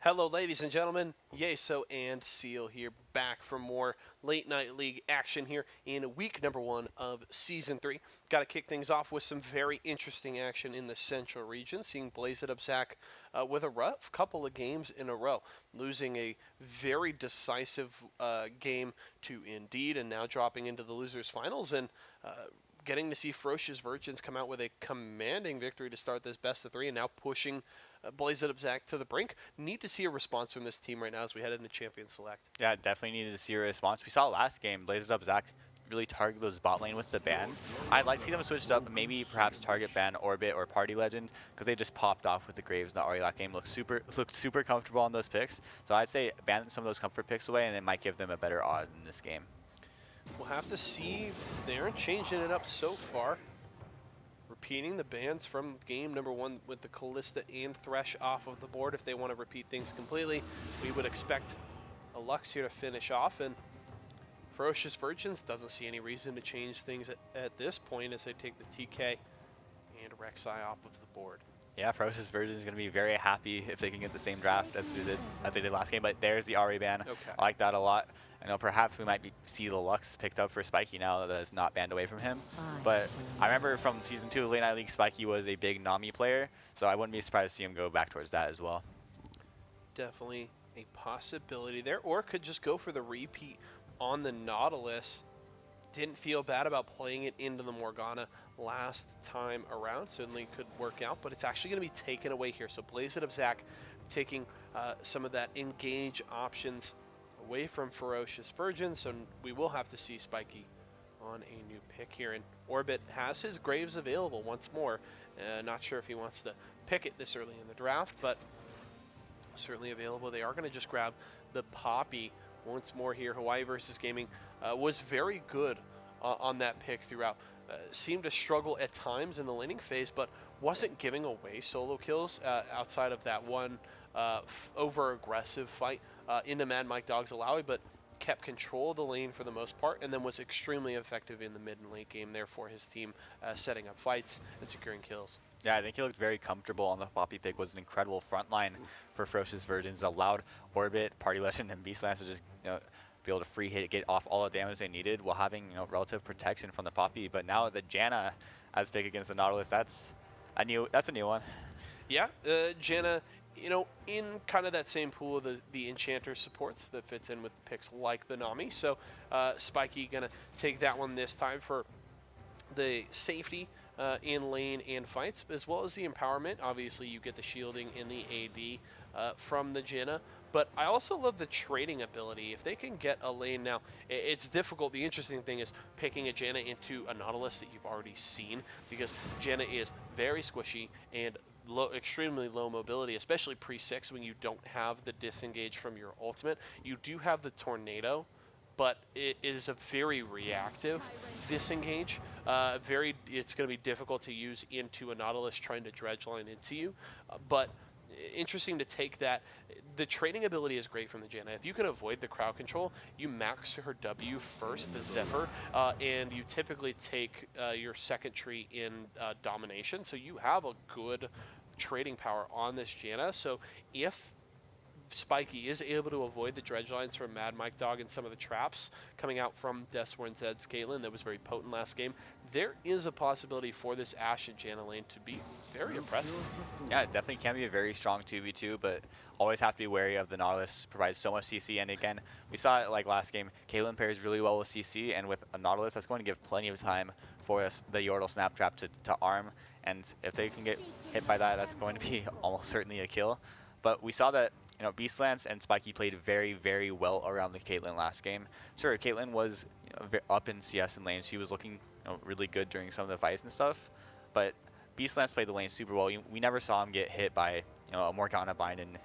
Speaker 1: Hello, ladies and gentlemen. Yeso and Seal here, back for more late night league action here in week number 1 of season 3. Got to kick things off with some very interesting action in the central region, seeing Blaze It Up Zach with a rough couple of games in a row, losing a very decisive game to Indeed, and now dropping into the losers finals, and getting to see Ferocious Virgins come out with a commanding victory to start this best of 3, and now pushing Blaze It Up Zach to the brink. Need to see a response from this team right now as we head into Champion Select.
Speaker 2: Yeah, definitely needed to see a response. We saw last game, Blaze It Up Zach really target those bot lane with the bans. I'd like to see them switched up, maybe perhaps target ban Orbit or Party Legend, because they just popped off with the Graves in the Ari game. Looked super comfortable on those picks. So I'd say ban some of those comfort picks away, and it might give them a better odd in this game.
Speaker 1: We'll have to see. They aren't changing it up so far. Repeating the bans from game number 1 with the Callista and Thresh off of the board. If they want to repeat things completely, we would expect a Lux here to finish off, and Ferocious Virgins doesn't see any reason to change things at this point as they take the TK and Rek'Sai off of the board.
Speaker 2: Yeah, Ferocious Virgin is going to be very happy if they can get the same draft as they did last game, but there's the Ari ban.
Speaker 1: Okay.
Speaker 2: I like that a lot. I know perhaps we might see the Lux picked up for Spiky now that it's not banned away from him. But I remember from Season 2 of Late Night League, Spiky was a big Nami player, so I wouldn't be surprised to see him go back towards that as well.
Speaker 1: Definitely a possibility there, or could just go for the repeat on the Nautilus. Didn't feel bad about playing it into the Morgana last time around. Certainly could work out, but it's actually going to be taken away here. So Blaze It Up Zach taking some of that engage options away from Ferocious Virgin, so we will have to see Spiky on a new pick here. And Orbit has his Graves available once more. Not sure if he wants to pick it this early in the draft, but certainly available. They are going to just grab the Poppy once more here. Hawaii versus Gaming was very good on that pick throughout. Seemed to struggle at times in the laning phase, but wasn't giving away solo kills outside of that one over-aggressive fight into Mad Mike Dog's Alawi, but kept control of the lane for the most part, and then was extremely effective in the mid and late game there for his team, setting up fights and securing kills.
Speaker 2: Yeah, I think he looked very comfortable on the Poppy pick. Was an incredible front line for Ferocious Virgins. Allowed Orbit, Party Legend, and Beastlands to just be able to free hit, get off all the damage they needed while having relative protection from the Poppy. But now the Janna as pick against the Nautilus, that's a new one.
Speaker 1: Yeah, Janna, in kind of that same pool of the Enchanter supports that fits in with picks like the Nami. So Spiky going to take that one this time for the safety in lane and fights, as well as the empowerment. Obviously, you get the shielding in the AD from the Janna. But I also love the trading ability. If they can get a lane now, it's difficult. The interesting thing is picking a Janna into a Nautilus that you've already seen, because Janna is very squishy and extremely low mobility, especially pre-6 when you don't have the disengage from your ultimate. You do have the Tornado, but it is a very reactive disengage. It's going to be difficult to use into a Nautilus trying to dredge line into you, but interesting to take that. The trading ability is great from the Janna. If you can avoid the crowd control, you max her W first, the Zephyr, and you typically take your second tree in domination. So you have a good trading power on this Janna. So if Spiky is able to avoid the dredge lines from Mad Mike Dog and some of the traps coming out from Deathsworn Zed's Caitlyn that was very potent last game, there is a possibility for this Ashe and Janna lane to be very impressive.
Speaker 2: Yeah, it definitely can be a very strong 2v2, but always have to be wary of the Nautilus. Provides so much CC, and again, we saw it like last game. Caitlyn pairs really well with CC, and with a Nautilus, that's going to give plenty of time for the Yordle Snap Trap to arm, and if they can get hit by that, that's going to be almost certainly a kill. But we saw that Beastlands and Spiky played very, very well around the Caitlyn last game. Sure, Caitlyn was up in CS and lane. She was looking really good during some of the fights and stuff, but Beastlands played the lane super well. We never saw him get hit by a Morgana bind and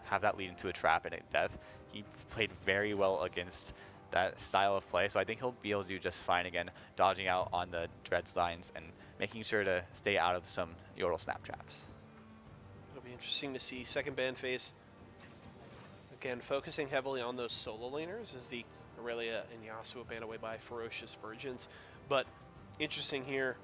Speaker 2: have that lead into a trap and a death. He played very well against that style of play, so I think he'll be able to do just fine again, dodging out on the dredge lines and making sure to stay out of some Yordle snap traps.
Speaker 1: It'll be interesting to see second ban phase. Again, focusing heavily on those solo laners as the Aurelia and Yasuo banned away by Ferocious Virgins. But interesting here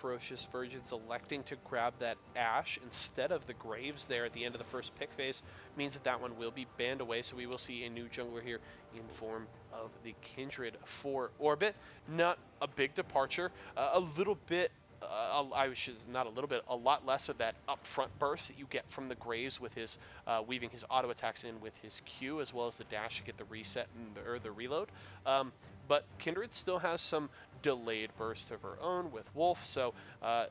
Speaker 1: Ferocious Virgins electing to grab that Ashe instead of the Graves there at the end of the first pick phase means that that one will be banned away, so we will see a new jungler here in form of the Kindred for Orbit. Not a big departure, a little bit not a little bit, a lot less of that upfront burst that you get from the Graves with his weaving his auto attacks in with his Q, as well as the dash to get the reset or the reload. But Kindred still has some delayed burst of her own with Wolf, so a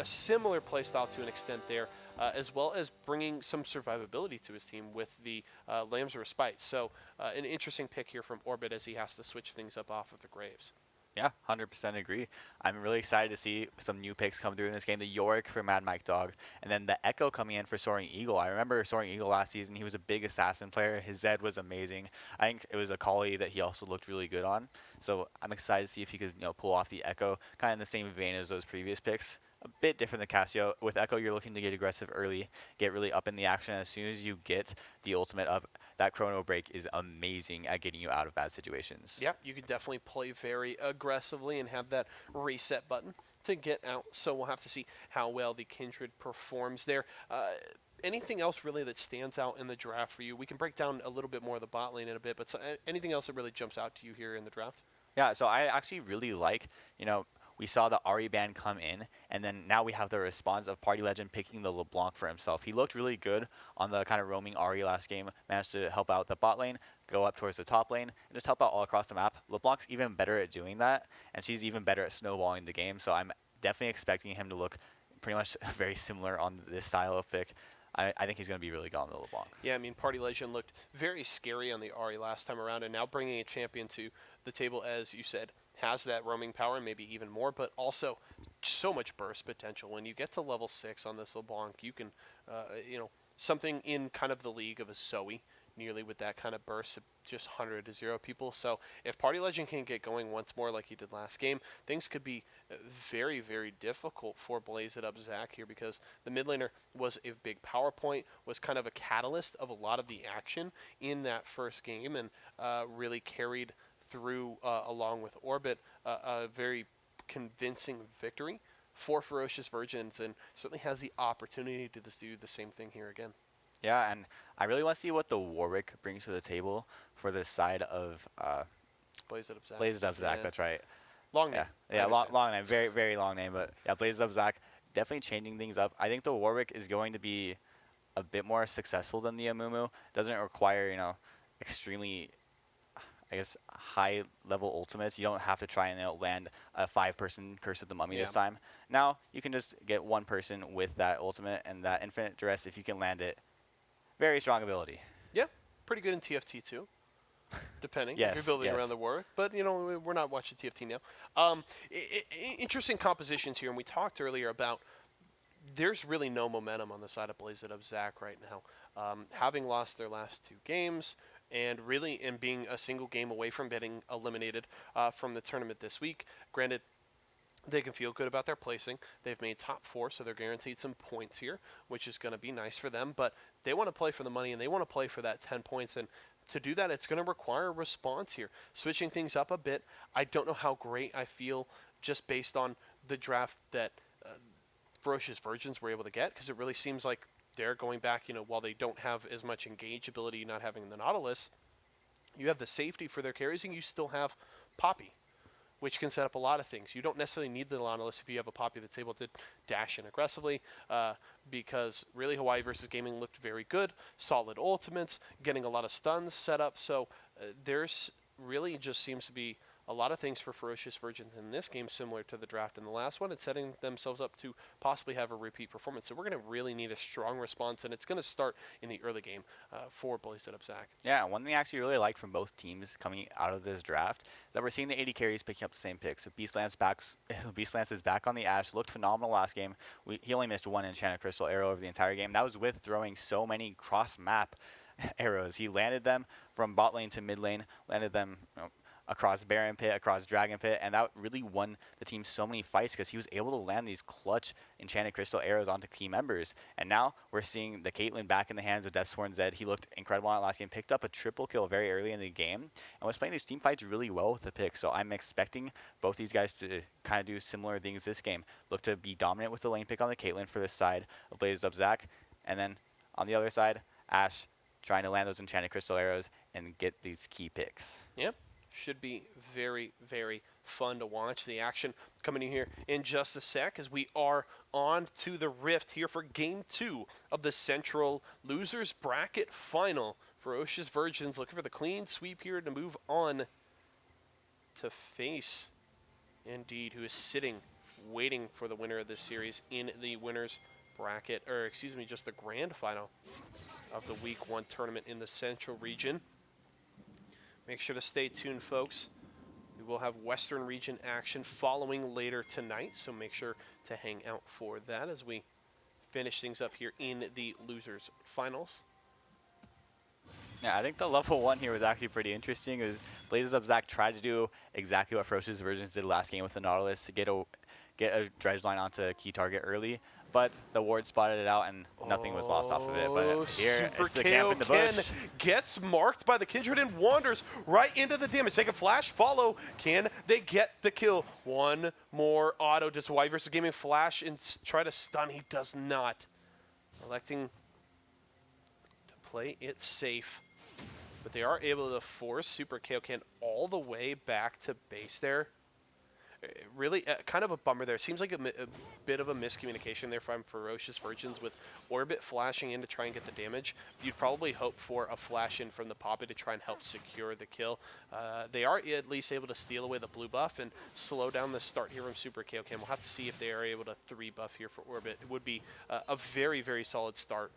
Speaker 1: similar playstyle to an extent there, as well as bringing some survivability to his team with the Lambs of Respite. So an interesting pick here from Orbit as he has to switch things up off of the Graves.
Speaker 2: Yeah, 100% agree. I'm really excited to see some new picks come through in this game. The Yorick for Mad Mike Dog, and then the Echo coming in for Soaring Eagle. I remember Soaring Eagle last season. He was a big assassin player. His Zed was amazing. I think it was a Kali that he also looked really good on. So I'm excited to see if he could pull off the Echo, kind of in the same vein as those previous picks. A bit different than Cassio. With Echo, you're looking to get aggressive early, get really up in the action. As soon as you get the ultimate up, that chrono break is amazing at getting you out of bad situations.
Speaker 1: Yeah, you could definitely play very aggressively and have that reset button to get out. So we'll have to see how well the Kindred performs there. Anything else really that stands out in the draft for you? We can break down a little bit more of the bot lane in a bit, but anything else that really jumps out to you here in the draft?
Speaker 2: Yeah, so I actually really like, we saw the Ari ban come in, and then now we have the response of Party Legend picking the LeBlanc for himself. He looked really good on the kind of roaming Ari last game, managed to help out the bot lane, go up towards the top lane, and just help out all across the map. LeBlanc's even better at doing that, and she's even better at snowballing the game, so I'm definitely expecting him to look pretty much very similar on this style of pick. I think he's going to be really good on the LeBlanc.
Speaker 1: Yeah, I mean, Party Legend looked very scary on the Ari last time around, and now bringing a champion to the table, as you said, has that roaming power, maybe even more, but also so much burst potential. When you get to level 6 on this LeBlanc, you can, something in kind of the league of a Zoe, nearly with that kind of burst of just 100 to 0 people. So if Party Legend can get going once more like he did last game, things could be very, very difficult for Blaze It Up Zach here, because the mid laner was a big power point, was kind of a catalyst of a lot of the action in that first game, and really carried through along with Orbit a very convincing victory for Ferocious Virgins, and certainly has the opportunity to do the same thing here again.
Speaker 2: Yeah, and I really want to see what the Warwick brings to the table for this side of
Speaker 1: Blaze It Up Zach.
Speaker 2: Blaze It Up Zach,
Speaker 1: Yeah.
Speaker 2: That's right.
Speaker 1: Long name.
Speaker 2: Yeah, long name. Very, very long name. But yeah, Blaze It Up Zach, definitely changing things up. I think the Warwick is going to be a bit more successful than the Amumu. Doesn't require, extremely, I guess, high-level ultimates. You don't have to try and land a 5-person Curse of the Mummy this time. Now, you can just get one person with that ultimate and that Infinite Duress if you can land it. Very strong ability.
Speaker 1: Yeah, pretty good in TFT too, depending if you're building around the Warwick. But, we're not watching TFT now. Interesting compositions here, and we talked earlier about there's really no momentum on the side of Blaze It Up Zach right now. Having lost their last 2 games, and really being a single game away from getting eliminated from the tournament this week. Granted, they can feel good about their placing. They've made top 4, so they're guaranteed some points here, which is going to be nice for them. But they want to play for the money, and they want to play for that 10 points. And to do that, it's going to require a response here. Switching things up a bit, I don't know how great I feel just based on the draft that Ferocious Virgins were able to get, because it really seems like they're going back, while they don't have as much engage ability, not having the Nautilus, you have the safety for their carries, and you still have Poppy, which can set up a lot of things. You don't necessarily need the Nautilus if you have a Poppy that's able to dash in aggressively, because really Hawaii versus Gaming looked very good. Solid ultimates, getting a lot of stuns set up. So there's really just seems to be a lot of things for Ferocious Virgins in this game, similar to the draft in the last one, and setting themselves up to possibly have a repeat performance. So we're going to really need a strong response, and it's going to start in the early game for Blaze It Up Zach.
Speaker 2: Yeah, one thing I actually really liked from both teams coming out of this draft is that we're seeing the 80 carries picking up the same picks. So Beastlance is back on the Ashe, looked phenomenal last game. He only missed 1 Enchanted Crystal arrow over the entire game. That was with throwing so many cross-map arrows. He landed them from bot lane to mid lane, landed them across Baron Pit, across Dragon Pit, and that really won the team so many fights because he was able to land these clutch Enchanted Crystal arrows onto key members. And now we're seeing the Caitlyn back in the hands of Deathsworn Zed. He looked incredible on that last game, picked up a triple kill very early in the game, and was playing these team fights really well with the pick. So I'm expecting both these guys to kind of do similar things this game. Look to be dominant with the lane pick on the Caitlyn for this side of Blazed Up Zac, and then on the other side, Ashe trying to land those Enchanted Crystal arrows and get these key picks.
Speaker 1: Yep. Should be very, very fun to watch. The action coming in here in just a sec as we are on to the Rift here for Game 2 of the Central Losers Bracket Final. Ferocious Virgins looking for the clean sweep here to move on to face Indeed, who is sitting, waiting for the winner of this series in the winners bracket, or excuse me, just the grand final of the Week 1 tournament in the Central region. Make sure to stay tuned, folks. We will have Western region action following later tonight, so make sure to hang out for that as we finish things up here in the losers finals.
Speaker 2: Yeah, I think the level 1 here was actually pretty interesting. It was Blazes Up Zac tried to do exactly what Ferocious Virgins did last game with the Nautilus to get a dredge line onto a key target early, but the ward spotted it out and nothing was lost off of it. But here it's the camp in the bush.
Speaker 1: Gets marked by the Kindred and wanders right into the damage. They can flash follow. Can they get the kill? One more auto. Does Y versus Gaming flash and try to stun? He does not. Electing to play it safe. But they are able to force Super Kaioken all the way back to base there. Really kind of a bummer there. Seems like a bit of a miscommunication there from Ferocious Virgins with Orbit flashing in to try and get the damage. You'd probably hope for a flash in from the Poppy to try and help secure the kill. They are at least able to steal away the blue buff and slow down the start here from Super Kaioken. We'll have to see if they are able to 3 buff here for Orbit. It would be a very, very solid start,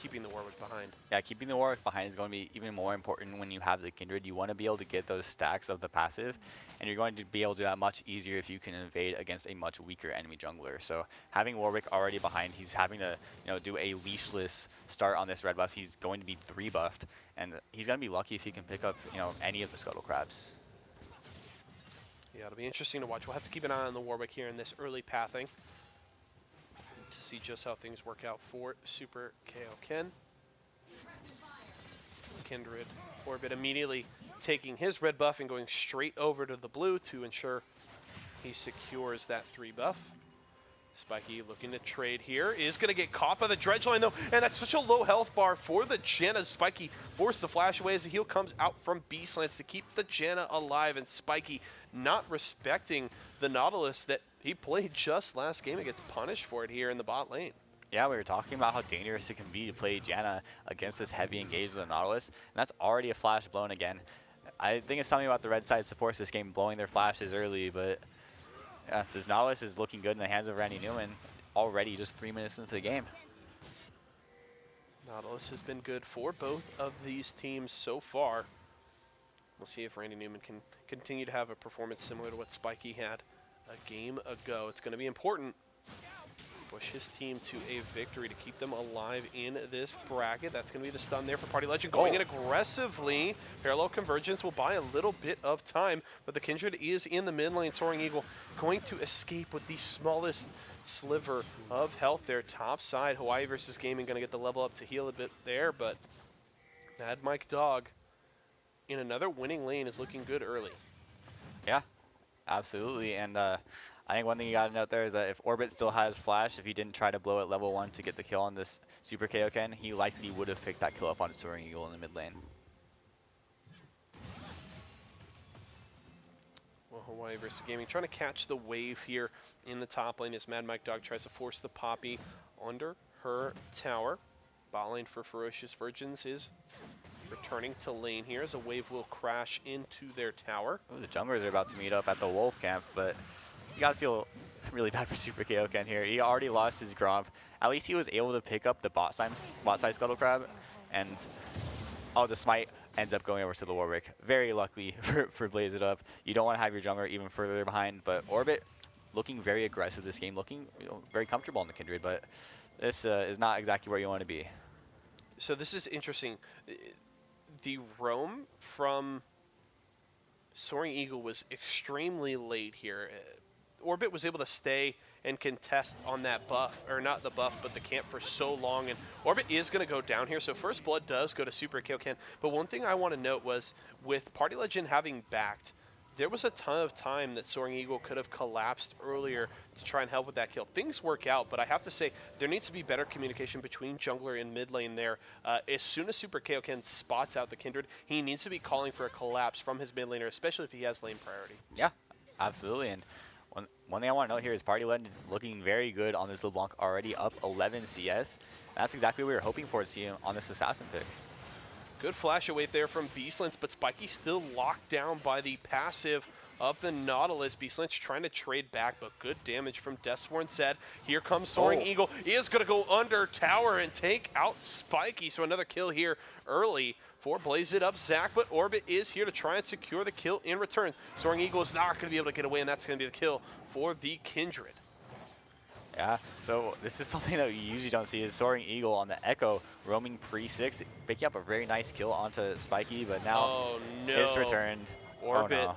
Speaker 1: keeping the Warwick behind.
Speaker 2: Yeah, keeping the Warwick behind is going to be even more important when you have the Kindred. You want to be able to get those stacks of the passive, and you're going to be able to do that much easier if you can invade against a much weaker enemy jungler. So having Warwick already behind, he's having to do a leashless start on this red buff. He's going to be 3 buffed, and he's going to be lucky if he can pick up any of the Scuttle Crabs.
Speaker 1: Yeah, it'll be interesting to watch. We'll have to keep an eye on the Warwick here in this early pathing to see just how things work out for Super Kaioken. Kindred Orbit immediately taking his red buff and going straight over to the blue to ensure he secures that 3 buff. Spiky looking to trade here. Is going to get caught by the dredge line though, and that's such a low health bar for the Janna. Spiky forced to flash away as the heal comes out from Beastlands to keep the Janna alive, and Spiky not respecting the Nautilus that he played just last game and gets punished for it here in the bot lane.
Speaker 2: Yeah, we were talking about how dangerous it can be to play Janna against this heavy engage with the Nautilus, and that's already a flash blown again. I think it's something about the red side supports this game blowing their flashes early, but this Nautilus is looking good in the hands of Randy Newman already just 3 minutes into the game.
Speaker 1: Nautilus has been good for both of these teams so far. We'll see if Randy Newman can continue to have a performance similar to what Spiky had a game ago. It's going to be important. Push his team to a victory to keep them alive in this bracket. That's going to be the stun there for Party Legend. Going in aggressively. Parallel Convergence will buy a little bit of time, but the Kindred is in the mid lane. Soaring Eagle going to escape with the smallest sliver of health there. Top side, Hawaii versus Gaming going to get the level up to heal a bit there, but Mad Mike Dog in another winning lane is looking good early.
Speaker 2: Yeah, absolutely. And I think one thing you got to note there is that if Orbit still has flash, if he didn't try to blow at level 1 to get the kill on this Super Kaioken, he likely would have picked that kill up on Soaring Eagle in the mid lane.
Speaker 1: Well, Hawaii versus Gaming trying to catch the wave here in the top lane as Mad Mike Dog tries to force the Poppy under her tower. Bot lane for Ferocious Virgins is returning to lane here as a wave will crash into their tower.
Speaker 2: Ooh, the junglers are about to meet up at the Wolf camp, but you gotta feel really bad for Super Kaioken here. He already lost his Gromp. At least he was able to pick up the bot side Scuttle Crab, and the smite ends up going over to the Warwick. Very lucky for Blaze It Up. You don't want to have your jungler even further behind, but Orbit looking very aggressive this game, looking very comfortable on the Kindred, but this is not exactly where you want to be.
Speaker 1: So this is interesting. The roam from Soaring Eagle was extremely late here. Orbit was able to stay and contest on that buff, or not the buff, but the camp for so long, and Orbit is going to go down here, so First Blood does go to Super Kyokan. But one thing I want to note was, with Party Legend having backed, there was a ton of time that Soaring Eagle could have collapsed earlier to try and help with that kill. Things work out, but I have to say, there needs to be better communication between jungler and mid lane there. As soon as Super Kyokan spots out the Kindred, he needs to be calling for a collapse from his mid laner, especially if he has lane priority.
Speaker 2: Yeah, absolutely. And one thing I want to note here is Party Legend looking very good on this LeBlanc, already up 11 CS. That's exactly what we were hoping for to see him on this Assassin pick.
Speaker 1: Good flash away there from Beastlands, but Spiky still locked down by the passive of the Nautilus. Beastlands trying to trade back, but good damage from Deathsworn Zed. Here comes Soaring Eagle. He is going to go under tower and take out Spiky, so another kill here early for Blaze It Up Zach, but Orbit is here to try and secure the kill in return. Soaring Eagle is not going to be able to get away, and that's going to be the kill for the Kindred.
Speaker 2: Yeah, so this is something that you usually don't see, is Soaring Eagle on the Echo roaming pre-6, picking up a very nice kill onto Spiky, but now it's returned.
Speaker 1: Orbit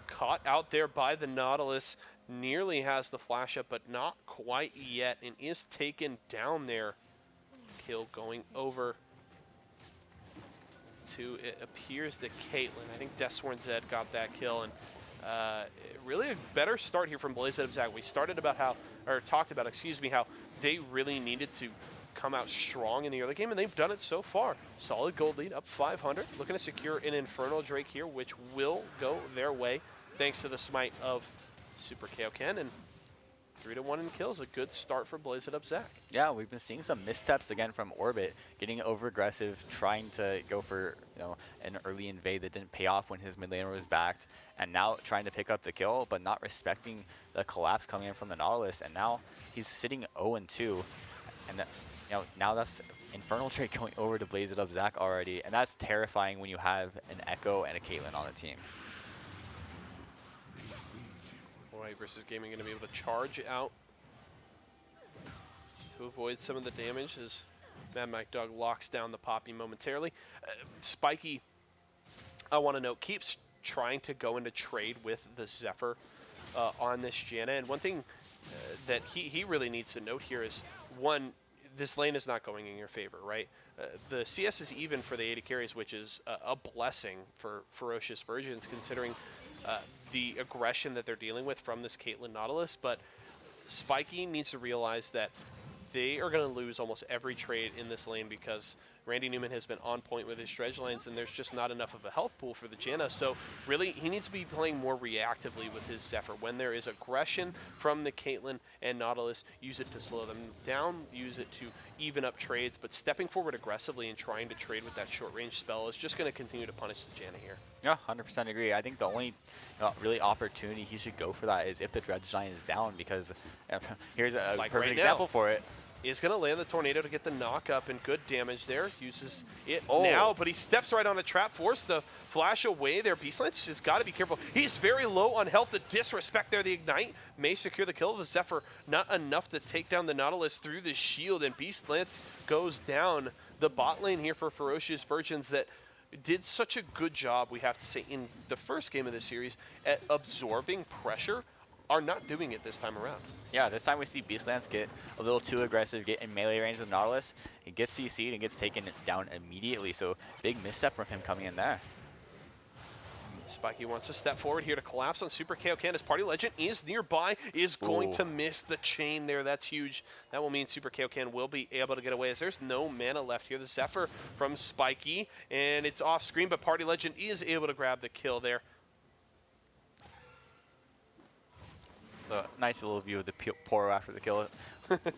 Speaker 1: caught out there by the Nautilus, nearly has the flash up, but not quite yet, and is taken down there. Kill going over to, it appears, the Caitlyn. I think Deathsworn Zed got that kill, and really a better start here from Blaze Up Zach. We started about how, or talked about, excuse me, how they really needed to come out strong in the early game, and they've done it so far. Solid gold lead, up 500. Looking to secure an Infernal Drake here, which will go their way thanks to the smite of Super Kaioken, and 3-1 in kills. A good start for Blaze It Up Zach.
Speaker 2: Yeah, we've been seeing some missteps again from Orbit, getting over aggressive, trying to go for an early invade that didn't pay off when his mid laner was backed, and now trying to pick up the kill, but not respecting the collapse coming in from the Nautilus, and now he's sitting 0-2, and now that's Infernal Drake going over to Blaze It Up Zach already, and that's terrifying when you have an Echo and a Caitlyn on the team.
Speaker 1: White versus Gaming going to be able to charge out to avoid some of the damage as Mad Mike Dog locks down the Poppy momentarily. Spiky, I want to note, keeps trying to go into trade with the Zephyr on this Janna. And one thing that he really needs to note here is, one, this lane is not going in your favor, right? The CS is even for the AD carries, which is a blessing for Ferocious Virgins, considering the aggression that they're dealing with from this Caitlyn Nautilus. But Spiky needs to realize that they are going to lose almost every trade in this lane because Randy Newman has been on point with his dredge lines, and there's just not enough of a health pool for the Janna. So really, he needs to be playing more reactively with his Zephyr. When there is aggression from the Caitlyn and Nautilus, use it to slow them down, use it to even up trades, but stepping forward aggressively and trying to trade with that short-range spell is just going to continue to punish the Janna here.
Speaker 2: Yeah, 100% agree. I think the only really opportunity he should go for that is if the dredge line is down, because here's a perfect example for it.
Speaker 1: Is going to land the tornado to get the knock up, and good damage there. Uses it now, but he steps right on a trap, forced the flash away there. Beastlands just got to be careful. He's very low on health. The disrespect there, the ignite may secure the kill of the Zephyr. Not enough to take down the Nautilus through the shield, and Beastlands goes down. The bot lane here for Ferocious Virgins that did such a good job, we have to say, in the first game of the series at absorbing pressure, are not doing it this time around.
Speaker 2: Yeah, this time we see Beastlands get a little too aggressive, get in melee range with Nautilus. He gets CC'd and gets taken down immediately, so big misstep from him coming in there.
Speaker 1: Spiky wants to step forward here to collapse on Super Kaioken. His Party Legend is nearby, is going to miss the chain there. That's huge. That will mean Super Kaioken will be able to get away, as there's no mana left here. The Zephyr from Spiky, and it's off screen, but Party Legend is able to grab the kill there.
Speaker 2: A nice little view of the Poro after the kill.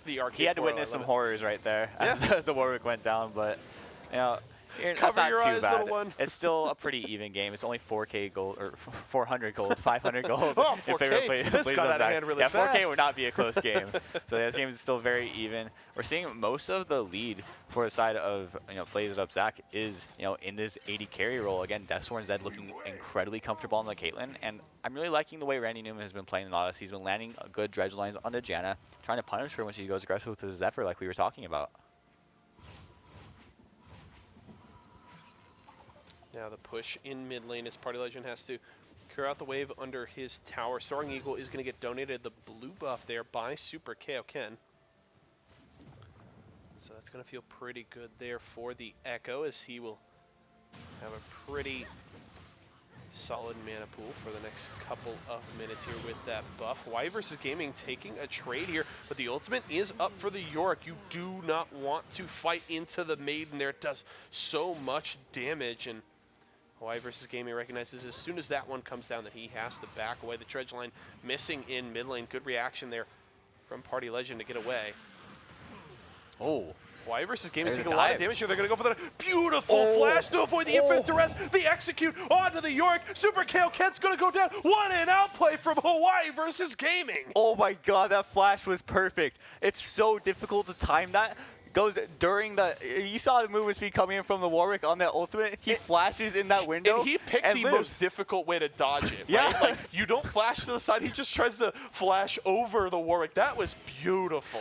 Speaker 1: He
Speaker 2: had to witness some horrors right there as the Warwick went down, but that's not too bad. It's still a pretty even game. It's only 4K gold, or 400 gold, 500 gold.
Speaker 1: Oh, 4K. This got out of hand really fast.
Speaker 2: 4K would not be a close game. So this game is still very even. We're seeing most of the lead for the side of Blaze It Up Zach is in this 80 carry role. Again, Deathsworn Zed looking incredibly comfortable on the Caitlyn, and I'm really liking the way Randy Newman has been playing the Nautilus. He's been landing good dredge lines on the Janna, trying to punish her when she goes aggressive with the Zephyr, like we were talking about.
Speaker 1: Now the push in mid lane as Party Legend has to Clear out the wave under his tower. Soaring Eagle is going to get donated the blue buff there by Super Kaioken. So that's going to feel pretty good there for the Echo, as he will have a pretty solid mana pool for the next couple of minutes here with that buff. Hawaii versus Gaming taking a trade here, but the ultimate is up for the Yorick. You do not want to fight into the Maiden there. It does so much damage, and Hawaii versus Gaming recognizes as soon as that one comes down that he has to back away. The Dredge line missing in mid lane. Good reaction there from Party Legend to get away.
Speaker 2: Oh.
Speaker 1: Hawaii versus Gaming
Speaker 2: There's
Speaker 1: taking
Speaker 2: a
Speaker 1: a lot of
Speaker 2: dive.
Speaker 1: damage here. They're going to go for the beautiful flash to avoid the infinite duress. The execute onto the Yorick. Super Kaioken's going to go down. One and out play from Hawaii versus Gaming.
Speaker 2: Oh my god, that flash was perfect. It's so difficult to time that. Goes during the, you saw the movement speed coming in from the Warwick on that ultimate. He flashes in that window.
Speaker 1: And he picked the
Speaker 2: lives.
Speaker 1: most difficult way to dodge it.
Speaker 2: Yeah.
Speaker 1: Right? Like, you don't flash to the side. He just tries to flash over the Warwick. That was beautiful.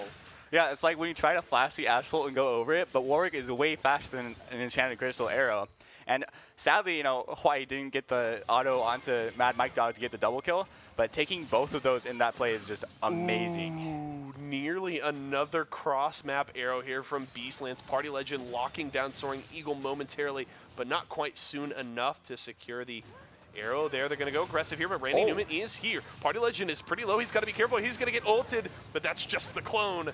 Speaker 2: Yeah, it's like when you try to flash the Absolute and go over it, but Warwick is way faster than an Enchanted Crystal Arrow. And sadly, you know, Hawaii didn't get the auto onto Mad Mike Dog to get the double kill, but taking both of those in that play is just amazing.
Speaker 1: Ooh, nearly another cross-map arrow here from Beastlands. Party Legend locking down Soaring Eagle momentarily, but not quite soon enough to secure the arrow there. They're going to go aggressive here, but Randy Newman is here. Party Legend is pretty low. He's got to be careful. He's going to get ulted, but that's just the clone.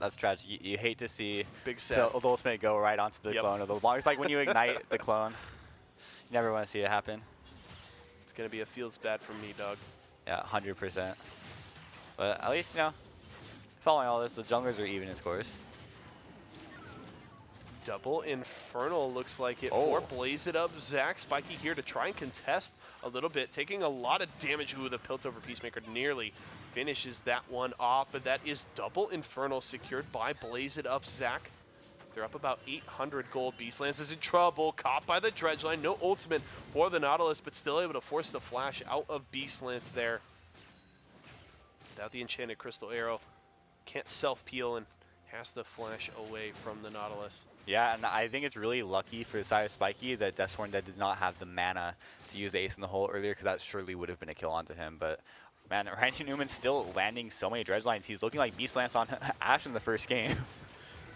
Speaker 2: That's tragic. You hate to see
Speaker 1: Big
Speaker 2: the
Speaker 1: set.
Speaker 2: ultimate go right onto the clone of the long. It's like when you ignite the clone. You never want to see it happen.
Speaker 1: It's going to be a feels bad for me, dog.
Speaker 2: Yeah, 100%. But at least, you know, following all this, the junglers are even in scores.
Speaker 1: Double Infernal looks like it for Blaze It Up. Zach Spiky here to try and contest a little bit, taking a lot of damage. Ooh, the Piltover Peacemaker nearly finishes that one off, but that is Double Infernal secured by Blaze It Up. Zach, they're up about 800 gold. Beastlands is in trouble, caught by the Dredge line. No ultimate for the Nautilus, but still able to force the flash out of Beastlands there. Without the Enchanted Crystal Arrow, can't self-peel and has to flash away from the Nautilus.
Speaker 2: Yeah, and I think it's really lucky for the side of Spiky that Deathsworn Dead does not have the mana to use Ace in the hole earlier, because that surely would have been a kill onto him. But man, Randy Newman's still landing so many Dredge lines. He's looking like Beastlance on Ash in the first game.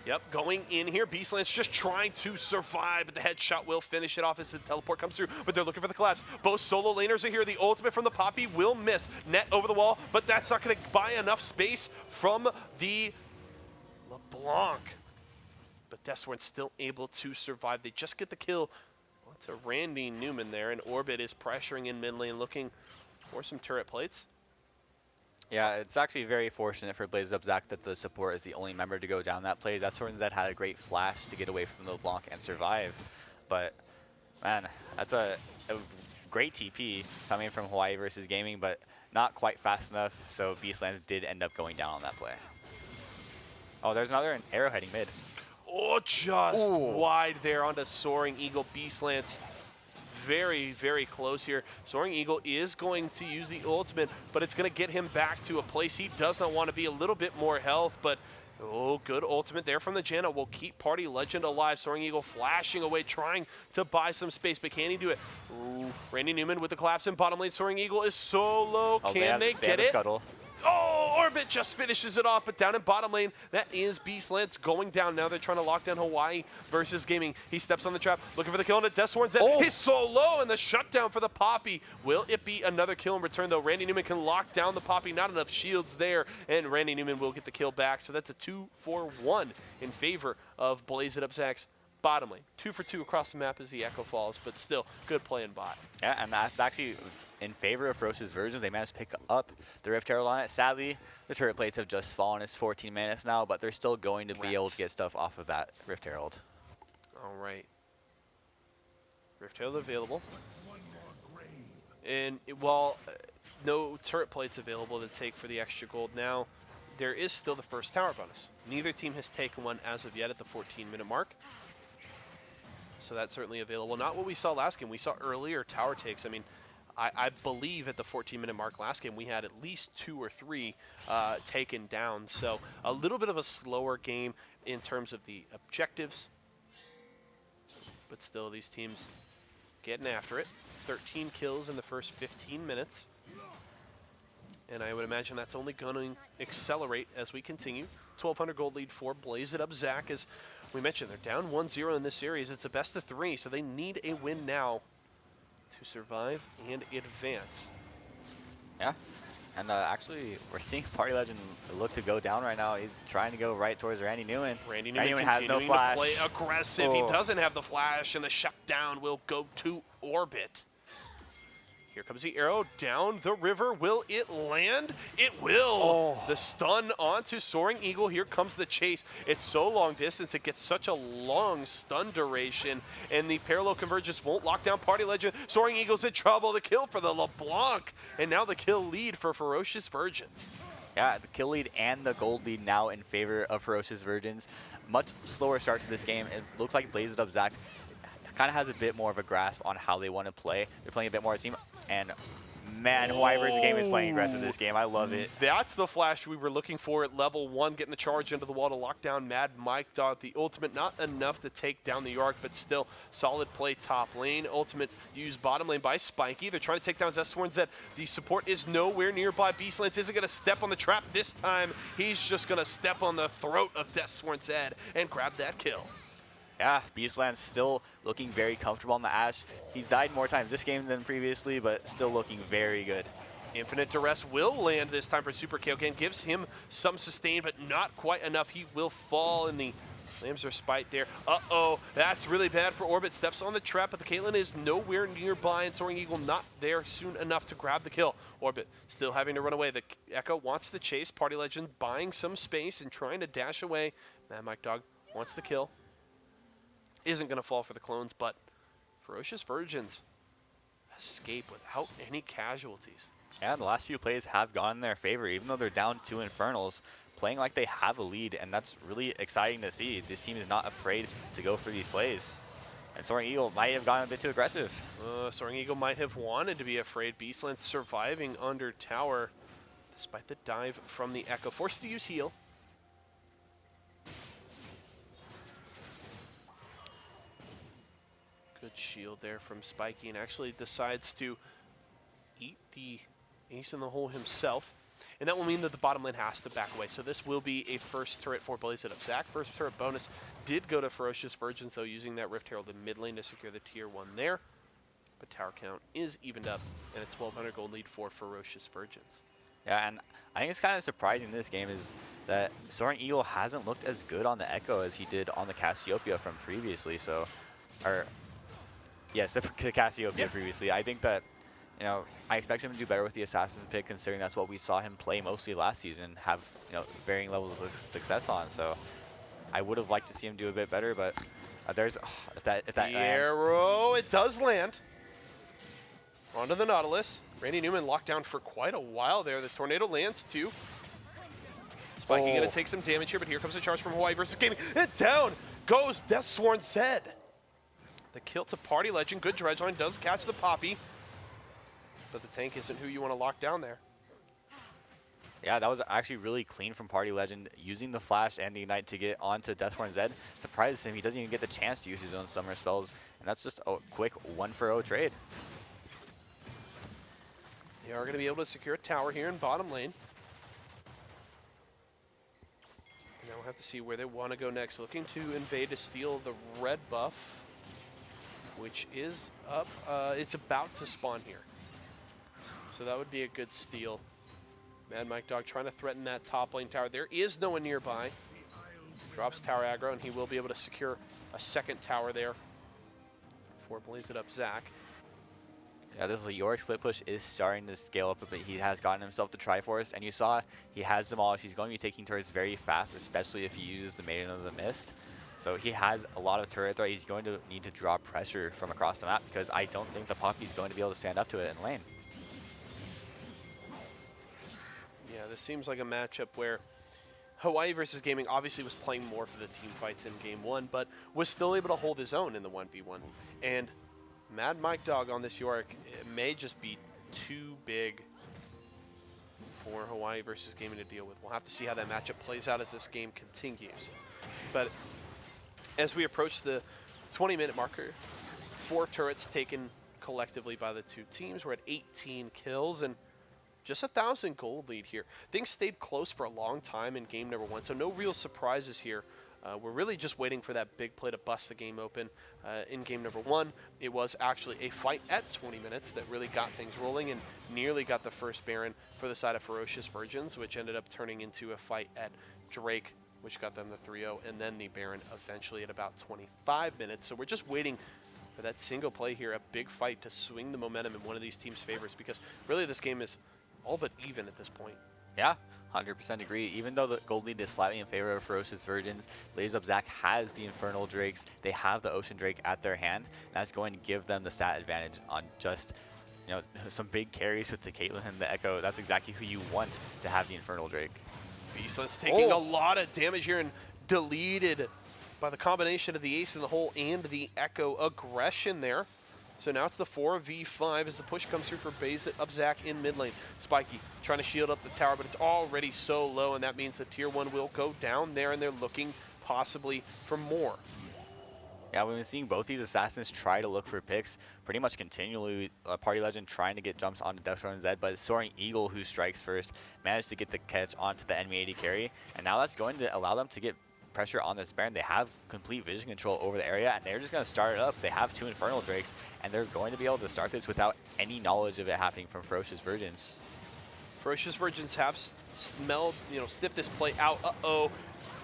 Speaker 1: Yep, going in here. Beastlands just trying to survive, but the headshot will finish it off as the teleport comes through, but they're looking for the collapse. Both solo laners are here. The ultimate from the Poppy will miss. Net over the wall, but that's not going to buy enough space from the LeBlanc. But Deathsworn's still able to survive. They just get the kill onto Randy Newman there, and Orbit is pressuring in mid lane, looking for some turret plates.
Speaker 2: Yeah, it's actually very fortunate for Blaze Up Zach that the support is the only member to go down that play. Deathsworn Dead had a great flash to get away from the LeBlanc and survive. But man, that's a great TP coming from Hawaii versus Gaming, but not quite fast enough, so Beastlands did end up going down on that play. Oh, there's another arrow heading mid.
Speaker 1: Oh, just wide there onto Soaring Eagle. Beastlands very, very close here. Soaring Eagle is going to use the ultimate, but it's going to get him back to a place he does not want to be. A little bit more health, but good ultimate there from the Janna will keep Party Legend alive. Soaring Eagle flashing away, trying to buy some space, but can he do it? Ooh, Randy Newman with the collapse in bottom lane. Soaring Eagle is so low. Can they get it?
Speaker 2: Scuttle.
Speaker 1: Oh, Orbit just finishes it off, but down in bottom lane, that is Beastlands going down. Now they're trying to lock down Hawaii versus Gaming. He steps on the trap, looking for the kill on the Deathsworn's Dead. He's so low, and the shutdown for the Poppy. Will it be another kill in return, though? Randy Newman can lock down the Poppy. Not enough shields there, and Randy Newman will get the kill back. So that's a 2-for-1 in favor of Blaze It Up Zach's bottom lane. 2 for 2 across the map as the Echo falls, but still, good play and bot.
Speaker 2: Yeah, and that's actually in favor of Ferocious Versions. They managed to pick up the Rift Herald on it. Sadly, the turret plates have just fallen. It's 14 minutes now, but they're still going to be able to get stuff off of that Rift Herald.
Speaker 1: All right. Rift Herald available. And while no turret plates available to take for the extra gold now, there is still the first tower bonus. Neither team has taken one as of yet at the 14-minute mark. So that's certainly available. Not what we saw last game. We saw earlier tower takes. I mean, I believe at the 14-minute mark last game, we had at least 2 or 3 taken down. So a little bit of a slower game in terms of the objectives. But still, these teams getting after it. 13 kills in the first 15 minutes. And I would imagine that's only going to accelerate as we continue. 1,200 gold lead for Blaze It Up Zach. As we mentioned, they're down 1-0 in this series. It's a best of 3, so they need a win now to survive and advance.
Speaker 2: Yeah. And actually, we're seeing Party Legend look to go down right now. He's trying to go right towards Randy Newman.
Speaker 1: Randy Newman
Speaker 2: has no flash.
Speaker 1: To play aggressive.
Speaker 2: Oh.
Speaker 1: He doesn't have the flash, and the shutdown will go to Orbit. Here comes the arrow down the river. Will it land? It will.
Speaker 2: Oh.
Speaker 1: The stun onto Soaring Eagle. Here comes the chase. It's so long distance. It gets such a long stun duration. And the parallel convergence won't lock down Party Legend. Soaring Eagle's in trouble. The kill for the LeBlanc. And now the kill lead for Ferocious Virgins.
Speaker 2: Yeah, the kill lead and the gold lead now in favor of Ferocious Virgins. Much slower start to this game. It looks like Blaze It Up Zach kind of has a bit more of a grasp on how they want to play. They're playing a bit more as a team. And man, Hawaii versus Game is playing aggressive this game. I love it.
Speaker 1: That's the flash we were looking for at level 1, getting the charge into the wall to lock down Mad Mike Dog. The ultimate, not enough to take down the York, but still solid play top lane. Ultimate used bottom lane by Spiky. They're trying to take down Deathsworn Zed. The support is nowhere nearby. Beastlance isn't going to step on the trap this time. He's just going to step on the throat of Deathsworn Zed and grab that kill.
Speaker 2: Yeah, Beastland's still looking very comfortable on the Ashe. He's died more times this game than previously, but still looking very good.
Speaker 1: Infinite Duress will land this time for Super Kaoken. Gives him some sustain, but not quite enough. He will fall in the Lambs are spite there. Uh-oh, that's really bad for Orbit. Steps on the trap, but the Caitlyn is nowhere nearby, and Soaring Eagle not there soon enough to grab the kill. Orbit still having to run away. The Echo wants to chase. Party Legend buying some space and trying to dash away. Mad Mike Dog wants the kill. Isn't going to fall for the clones, but Ferocious Virgins escape without any casualties.
Speaker 2: Yeah, the last few plays have gone in their favor, even though they're down 2 Infernals, playing like they have a lead, and that's really exciting to see. This team is not afraid to go for these plays. And Soaring Eagle might have gone a bit too aggressive.
Speaker 1: Soaring Eagle might have wanted to be afraid. Beastland surviving under tower, despite the dive from the Echo. Forced to use heal. Good shield there from Spiky, and actually decides to eat the ace in the hole himself. And that will mean that the bottom lane has to back away. So this will be a first turret for Blaze It Up Zach. First turret bonus did go to Ferocious Virgins, though, using that Rift Herald in mid lane to secure the tier 1 there. But tower count is evened up, and a 1,200 gold lead for Ferocious Virgins.
Speaker 2: Yeah, and I think it's kind of surprising in this game is that Soaring Eagle hasn't looked as good on the Echo as he did on the Cassiopeia from previously. So, yes, the Cassiopeia previously. I think that, you know, I expect him to do better with the Assassin pick, considering that's what we saw him play mostly last season, have, you know, varying levels of success on. So I would have liked to see him do a bit better, but there's if that
Speaker 1: the
Speaker 2: lands.
Speaker 1: Arrow, it does land. Onto the Nautilus. Randy Newman locked down for quite a while there. The Tornado lands too. Spiky going to take some damage here, but here comes a charge from Hawaii versus Gaming. And down goes Deathsworn Zed. The kill to Party Legend. Good dredge line, does catch the Poppy. But the tank isn't who you want to lock down there.
Speaker 2: Yeah, that was actually really clean from Party Legend, using the Flash and the Ignite to get onto Deathsworn Zed. Surprises him, he doesn't even get the chance to use his own summer spells, and that's just a quick 1-for-0 trade.
Speaker 1: They are going to be able to secure a tower here in bottom lane. And now we'll have to see where they want to go next. Looking to invade to steal the red buff, which is up. It's about to spawn here. So that would be a good steal. Mad Mike Dog trying to threaten that top lane tower. There is no one nearby. Drops tower aggro, and he will be able to secure a second tower there for Blaze It Up Zach.
Speaker 2: Yeah, this Yorick split push is starting to scale up a bit. He has gotten himself to Triforce, and you saw he has demolished. He's going to be taking turrets very fast, especially if he uses the Maiden of the Mist. So he has a lot of turret threat. He's going to need to draw pressure from across the map, because I don't think the Poppy's going to be able to stand up to it in lane.
Speaker 1: Yeah, this seems like a matchup where Hawaii versus Gaming obviously was playing more for the team fights in game 1, but was still able to hold his own in the 1v1. And Mad Mike Dog on this Yorick, it may just be too big for Hawaii versus Gaming to deal with. We'll have to see how that matchup plays out as this game continues. But as we approach the 20-minute marker 4 turrets taken collectively by the two teams. We're at 18 kills and just 1,000 gold lead here. Things stayed close for a long time in game number 1, so no real surprises here. We're really just waiting for that big play to bust the game open. In game number 1, it was actually a fight at 20 minutes that really got things rolling and nearly got the first Baron for the side of Ferocious Virgins, which ended up turning into a fight at Drake, which got them the 3-0, and then the Baron eventually at about 25 minutes. So we're just waiting for that single play here, a big fight to swing the momentum in one of these teams' favors, because really this game is all but even at this point.
Speaker 2: Yeah, 100% agree. Even though the gold lead is slightly in favor of Ferocious Virgins, Blaze of Zac has the Infernal Drakes. They have the Ocean Drake at their hand. And that's going to give them the stat advantage on just, some big carries with the Caitlyn and the Echo. That's exactly who you want to have the Infernal Drake.
Speaker 1: Beastland's taking a lot of damage here and deleted by the combination of the Ace in the hole and the Echo aggression there. So now it's the 4v5 as the push comes through for Blaze of Zac in mid lane. Spiky trying to shield up the tower, but it's already so low, and that means that tier 1 will go down there, and they're looking possibly for more.
Speaker 2: Yeah, we've been seeing both these assassins try to look for picks pretty much continually. Party Legend trying to get jumps onto Deaththroned Zed, but Soaring Eagle, who strikes first, managed to get the catch onto the enemy AD carry, and now that's going to allow them to get pressure on this Baron. They have complete vision control over the area, and they're just going to start it up. They have 2 Infernal Drakes, and they're going to be able to start this without any knowledge of it happening from Ferocious Virgins.
Speaker 1: Ferocious Virgins have smelled, sniffed this play out.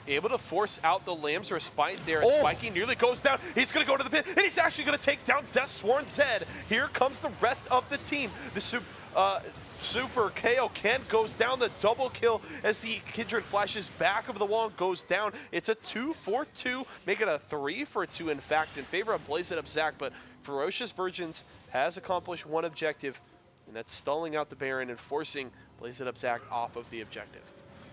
Speaker 1: Able to force out the Lambs Respite there. Spiky nearly goes down. He's going to go to the pit, and he's actually going to take down Deathsworn Zed. Here comes the rest of the team. The Super KO Kent goes down, the double kill as the Kindred flashes back over the wall and goes down. It's a 2-4-2, make it a 3-for-2 in fact in favor of Blaze of Zac, but Ferocious Virgins has accomplished one objective, and that's stalling out the Baron and forcing Blaze of Zac off of the objective.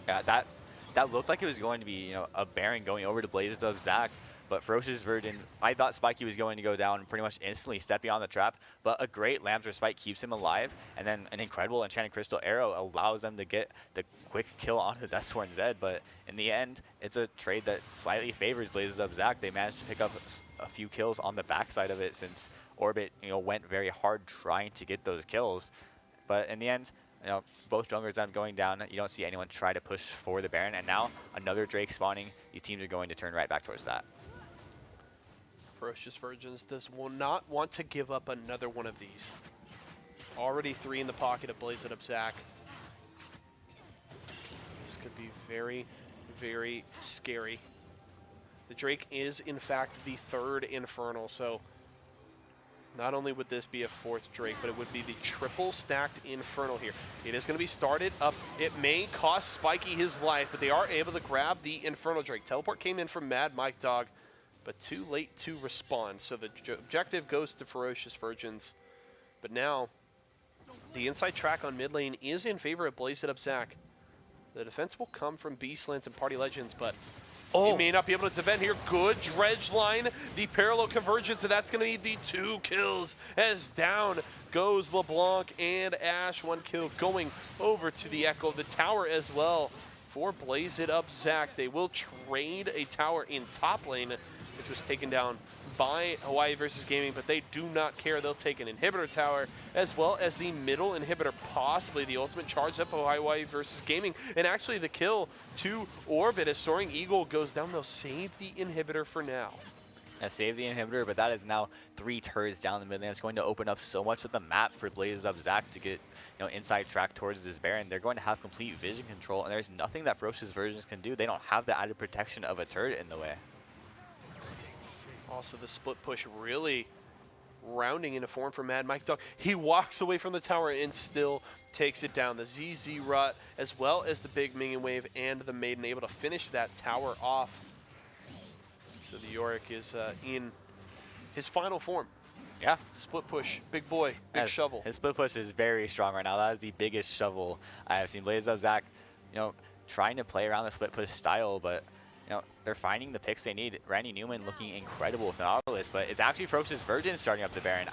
Speaker 2: Yeah, that looked like it was going to be a Baron going over to Blaze of Zac, but Ferocious Virgins, I thought Spiky was going to go down pretty much instantly, step beyond the trap, but a great Lamb's Respite keeps him alive, and then an incredible Enchanted Crystal Arrow allows them to get the quick kill onto Deathsworn Zed, but in the end, it's a trade that slightly favors Blazes of Zac. They managed to pick up a few kills on the backside of it since Orbit went very hard trying to get those kills, but in the end, both junglers end up going down. You don't see anyone try to push for the Baron, and now another Drake spawning. These teams are going to turn right back towards that.
Speaker 1: Ferocious Virgins will not want to give up another one of these. Already 3 in the pocket of Blaze of Zac. This could be very, very scary. The Drake is, in fact, the 3rd Infernal, so not only would this be a 4th Drake, but it would be the triple stacked Infernal here. It is going to be started up. It may cost Spiky his life, but they are able to grab the Infernal Drake. Teleport came in from Mad Mike Dog, but too late to respond. So the objective goes to Ferocious Virgins. But now, the inside track on mid lane is in favor of Blaze of Zac. The defense will come from Beastlands and Party Legends, but he may not be able to defend here. Good dredge line, the parallel convergence, and that's going to be the 2 kills as down goes LeBlanc and Ash. 1 kill going over to the Echo. The tower as well for Blaze of Zac. They will trade a tower in top lane, which was taken down by Hawaii versus Gaming, but they do not care. They'll take an inhibitor tower as well as the middle inhibitor, possibly the ultimate charge up of Hawaii versus Gaming, and actually the kill to Orbit as Soaring Eagle goes down. They'll save the inhibitor for now.
Speaker 2: Save the inhibitor, but that is now 3 turrets down the mid lane. It's going to open up so much of the map for Blaze of Zac to get inside track towards this Baron. They're going to have complete vision control, and there's nothing that Ferocious Virgins can do. They don't have the added protection of a turret in the way.
Speaker 1: Also, the split push really rounding into form for Mad Mike Dog. He walks away from the tower and still takes it down. The ZZ Rut, as well as the big minion wave and the Maiden, able to finish that tower off. So the Yorick is in his final form.
Speaker 2: Yeah.
Speaker 1: Split push, big boy, big shovel.
Speaker 2: His split push is very strong right now. That is the biggest shovel I have seen. Blaze of Zac, trying to play around the split push style, but they're finding the picks they need. Randy Newman looking incredible with the Nautilus, but it's actually Ferocious Virgin starting up the Baron.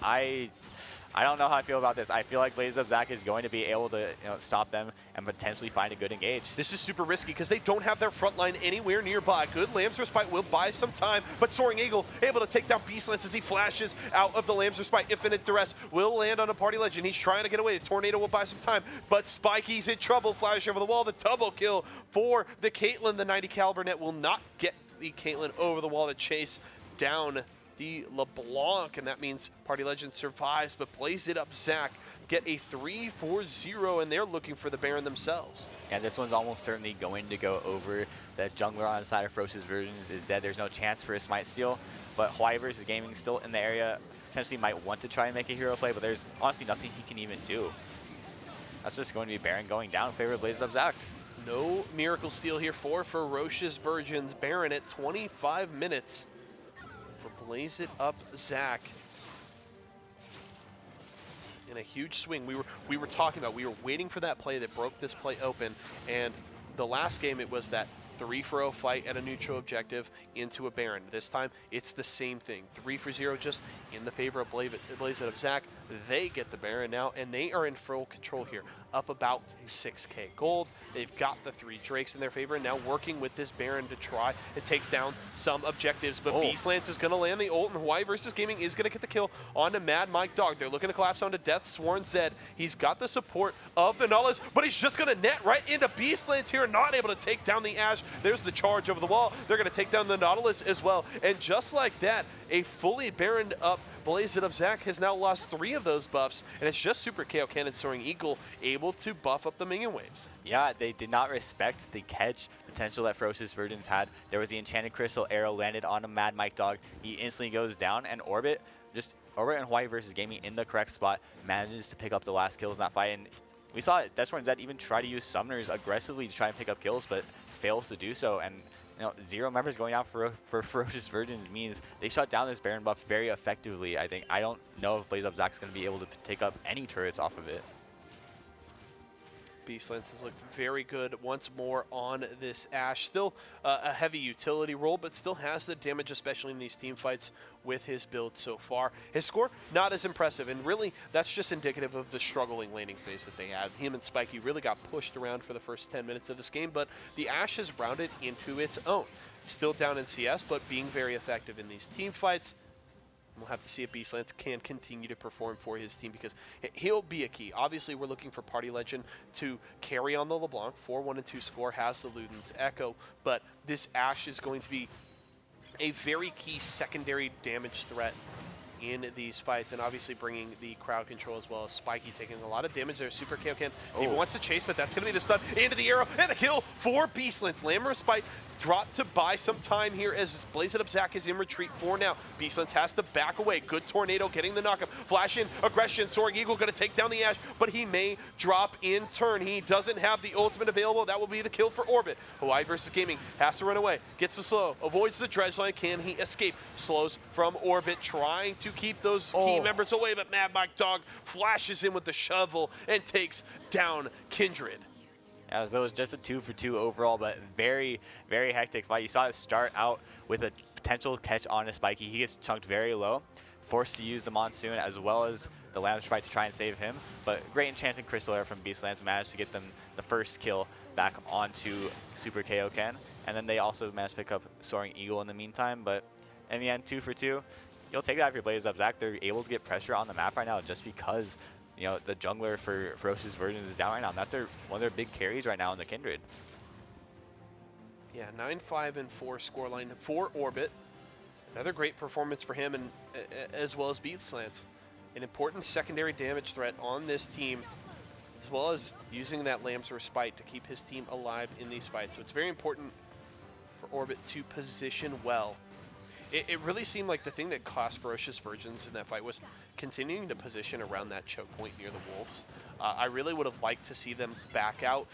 Speaker 2: I don't know how I feel about this. I feel like Blaze of Zach is going to be able to stop them and potentially find a good engage.
Speaker 1: This is super risky because they don't have their front line anywhere nearby. Good Lamb's Respite will buy some time, but Soaring Eagle able to take down Beastlance as he flashes out of the Lamb's Respite. Infinite Duress will land on a Party Legend. He's trying to get away. The Tornado will buy some time, but Spiky's in trouble. Flashing over the wall. The double kill for the Caitlyn. The 90 caliber net will not get the Caitlyn over the wall to chase down the LeBlanc, and that means Party Legend survives, but Blaze It Up Zach get a 3-4-0, and they're looking for the Baron themselves.
Speaker 2: Yeah, this one's almost certainly going to go over. The jungler on the side of Ferocious Virgins is dead. There's no chance for a Smite steal, but Hawaii versus Gaming still in the area. Potentially might want to try and make a hero play, but there's honestly nothing he can even do. That's just going to be Baron going down in favor of Blaze It Up Zach.
Speaker 1: No miracle steal here for Ferocious Virgins. Baron at 25 minutes. Blaze It Up Zach in a huge swing. We were talking about, we were waiting for that play that broke this play open, and the last game it was that 3-for-0 fight at a neutral objective into a Baron. This time it's the same thing. 3-for-0 just in the favor of Blaze It Up Zach. They get the Baron now, and they are in full control here, up about 6k gold. They've got the 3 Drakes in their favor, and now working with this Baron to try and takes down some objectives. But Beastlance is going to land the ult, and Hawaii versus Gaming is going to get the kill onto Mad Mike Dog. They're looking to collapse onto Death Sworn Zed. He's got the support of the Nautilus, but he's just going to net right into Beastlance here, not able to take down the Ashe. There's the charge over the wall. They're going to take down the Nautilus as well. And just like that, a fully Baroned up Blaze It Up Zach has now lost 3 of those buffs, and it's just Super KO Cannon Soaring Eagle able to buff up the minion waves.
Speaker 2: Yeah, they did not respect the catch potential that Ferocious Virgins had. There was the Enchanted Crystal arrow landed on a Mad Mike Dog. He instantly goes down, and Orbit and Hawaii versus Gaming in the correct spot manages to pick up the last kills in that fight. And we saw Deathsworn Zed even try to use Summoners aggressively to try and pick up kills, but fails to do so. And 0 members going out for Ferocious Virgins means they shut down this Baron buff very effectively. I don't know if Blaze Up Zach's going to be able to take up any turrets off of it.
Speaker 1: Beastlance has looked very good once more on this Ashe. Still a heavy utility role, but still has the damage, especially in these team fights with his build so far. His score, not as impressive, and really that's just indicative of the struggling laning phase that they had. Him and Spiky really got pushed around for the first 10 minutes of this game, but the Ashe has rounded into its own. Still down in CS, but being very effective in these team fights. We'll have to see if Beastlance can continue to perform for his team, because he'll be a key. Obviously, we're looking for Party Legend to carry on the LeBlanc. 4-1-2 score has the Luden's Echo, but this Ashe is going to be a very key secondary damage threat in these fights, and obviously bringing the crowd control as well as Spiky taking a lot of damage there. Super KO can. He wants to chase, but that's going to be the stun into the arrow, and a kill for Beastlance. Lammer Spite dropped to buy some time here as Blaze It Up Zach is in retreat for now. Beastlance has to back away. Good Tornado getting the knockup. Flash in, aggression. Soaring Eagle going to take down the Ashe, but he may drop in turn. He doesn't have the ultimate available. That will be the kill for Orbit. Hawaii versus Gaming has to run away. Gets the slow. Avoids the dredge line. Can he escape? Slows from Orbit, trying to keep those key members away, but Mad Mike Dog flashes in with the shovel and takes down Kindred.
Speaker 2: Yeah, so it was just a 2-for-2 overall, but very, very hectic fight. You saw it start out with a potential catch on a Spiky. He gets chunked very low, forced to use the Monsoon as well as the Lamb's Sprite to try and save him. But great Enchanted Crystal Air from Beastlance managed to get them the first kill back onto Super KO Ken. And then they also managed to pick up Soaring Eagle in the meantime. But in the end, 2-for-2. You'll take that if you're Blaze Up Zach. They're able to get pressure on the map right now just because the jungler for Ferocious Virgins is down right now. And that's one of their big carries right now in the Kindred.
Speaker 1: Yeah, 9-5-4 scoreline for Orbit. Another great performance for him, and as well as Beastlance. An important secondary damage threat on this team, as well as using that Lamb's Respite to keep his team alive in these fights. So it's very important for Orbit to position well. It really seemed like the thing that cost Ferocious Virgins in that fight was continuing to position around that choke point near the Wolves. I really would have liked to see them back out,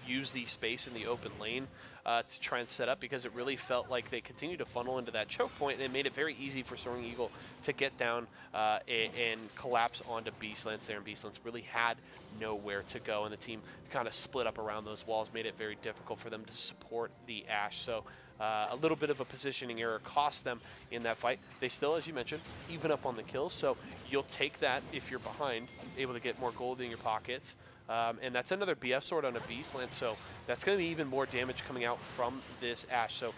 Speaker 1: use the space in the open lane to try and set up, because it really felt like they continued to funnel into that choke point, and it made it very easy for Soaring Eagle to get down and collapse onto Beastlance there, and Beastlance really had nowhere to go, and the team kind of split up around those walls, made it very difficult for them to support the Ashe. So a little bit of a positioning error cost them in that fight. They still, as you mentioned, even up on the kills, so you'll take that if you're behind, able to get more gold in your pockets. And that's another BF sword on a Beastland, so that's going to be even more damage coming out from this Ashe. So,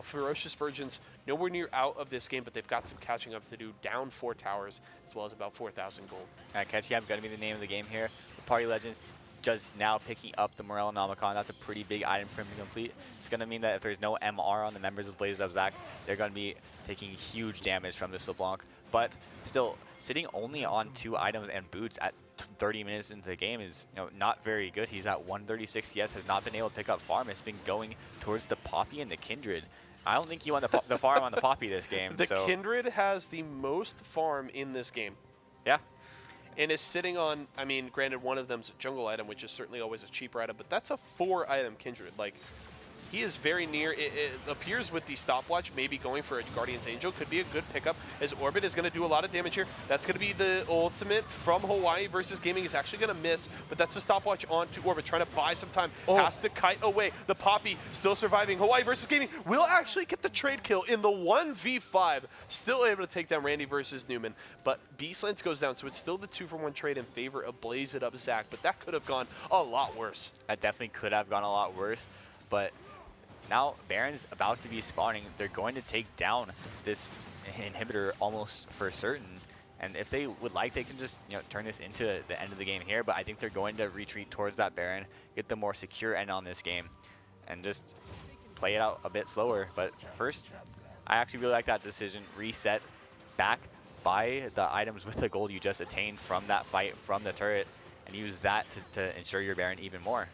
Speaker 1: Ferocious Virgins nowhere near out of this game, but they've got some catching up to do, down 4 towers, as well as about 4,000 gold.
Speaker 2: Catchy up going to be the name of the game here. The Party Legends just now picking up the Morellonomicon. That's a pretty big item for him to complete. It's going to mean that if there's no MR on the members of Blazes of Zac, they're going to be taking huge damage from this LeBlanc. But still, sitting only on 2 items and boots at 30 minutes into the game is not very good. He's at 136 CS, has not been able to pick up farm. It's been going towards the Poppy and the Kindred. I don't think you want the farm on the Poppy this game.
Speaker 1: The Kindred has the most farm in this game.
Speaker 2: Yeah.
Speaker 1: And is sitting on, I mean, granted, one of them's a jungle item, which is certainly always a cheaper item, but that's a 4-item Kindred. Like, he is very near. It appears with the stopwatch, maybe going for a Guardian's Angel could be a good pickup, as Orbit is going to do a lot of damage here. That's going to be the ultimate from Hawaii versus Gaming. Is actually going to miss, but that's the stopwatch onto Orbit, trying to buy some time. Has to kite away. The Poppy still surviving. Hawaii versus Gaming will actually get the trade kill in the 1v5. Still able to take down Randy versus Newman, but Beastlands goes down, so it's still the 2-for-1 trade in favor of Blaze It Up Zac, but that could have gone a lot worse.
Speaker 2: That definitely could have gone a lot worse, but now Baron's about to be spawning. They're going to take down this inhibitor almost for certain. And if they would like, they can just turn this into the end of the game here. But I think they're going to retreat towards that Baron, get the more secure end on this game, and just play it out a bit slower. But first, I actually really like that decision. Reset back, buy the items with the gold you just attained from that fight, from the turret, and use that to ensure your Baron even more.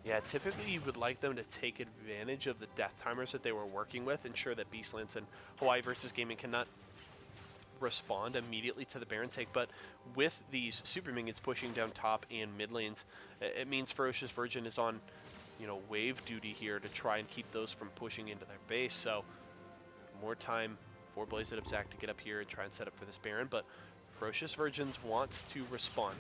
Speaker 1: Yeah, typically you would like them to take advantage of the death timers that they were working with, ensure that Beastlands and Hawaii versus Gaming cannot respond immediately to the Baron take, but with these super minions pushing down top and mid lanes, it means Ferocious Virgin is on, wave duty here to try and keep those from pushing into their base, so more time for Blaze It Up Zac to get up here and try and set up for this Baron, but Ferocious Virgins wants to respond.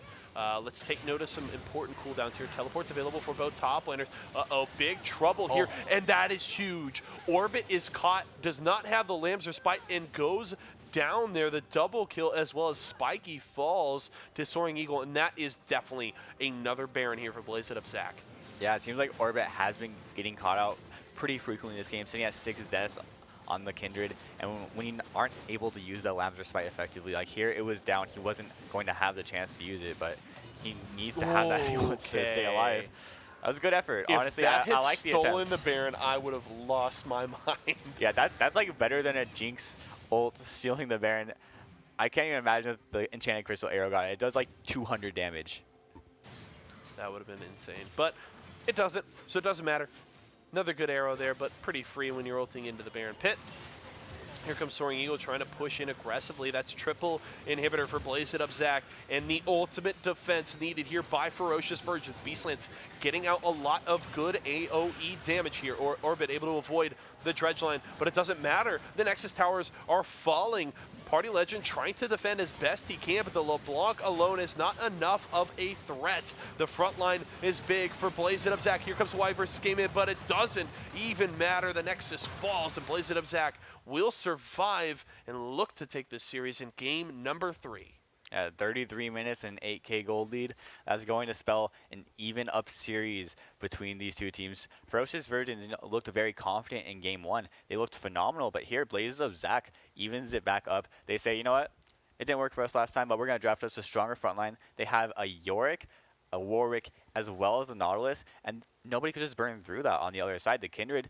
Speaker 1: Let's take note of some important cooldowns here. Teleports available for both top laners. Uh-oh, big trouble here, and that is huge. Orbit is caught, does not have the Lamb's Respite, and goes down there. The double kill, as well as Spiky falls to Soaring Eagle, and that is definitely another Baron here for Blaze It Up Zac.
Speaker 2: Yeah, it seems like Orbit has been getting caught out pretty frequently in this game, sitting at 6 deaths on the Kindred, and when you aren't able to use that Lamb's Respite effectively, like here it was down, he wasn't going to have the chance to use it, but he needs to have that if he wants to stay alive. That was a good effort.
Speaker 1: If
Speaker 2: honestly,
Speaker 1: that
Speaker 2: I like the attempt.
Speaker 1: stolen the Baron, I would have lost my mind.
Speaker 2: Yeah, that's like better than a Jinx ult stealing the Baron. I can't even imagine if the Enchanted Crystal Arrow got it. It does like 200 damage.
Speaker 1: That would have been insane, but it doesn't, so it doesn't matter. Another good arrow there, but pretty free when you're ulting into the Baron pit. Here comes Soaring Eagle trying to push in aggressively. That's triple inhibitor for Blaze It Up Zac, and the ultimate defense needed here by Ferocious Virgins. Beastlands getting out a lot of good AoE damage here. Orbit able to avoid the dredge line, but it doesn't matter. The Nexus towers are falling. Party Legend trying to defend as best he can, but the LeBlanc alone is not enough of a threat. The front line is big for Blaze It Up Zac. Here comes Hawaii versus Game In, but it doesn't even matter. The Nexus falls, and Blaze It Up Zac will survive and look to take this series in game number 3.
Speaker 2: At 33 minutes and 8k gold lead, that's going to spell an even up series between these two teams. Ferocious Virgins looked very confident in game 1. They looked phenomenal, but here Blazes of Zac evens it back up. They say, you know what? It didn't work for us last time, but we're going to draft us a stronger front line. They have a Yorick, a Warwick, as well as the Nautilus, and nobody could just burn through that on the other side. The Kindred,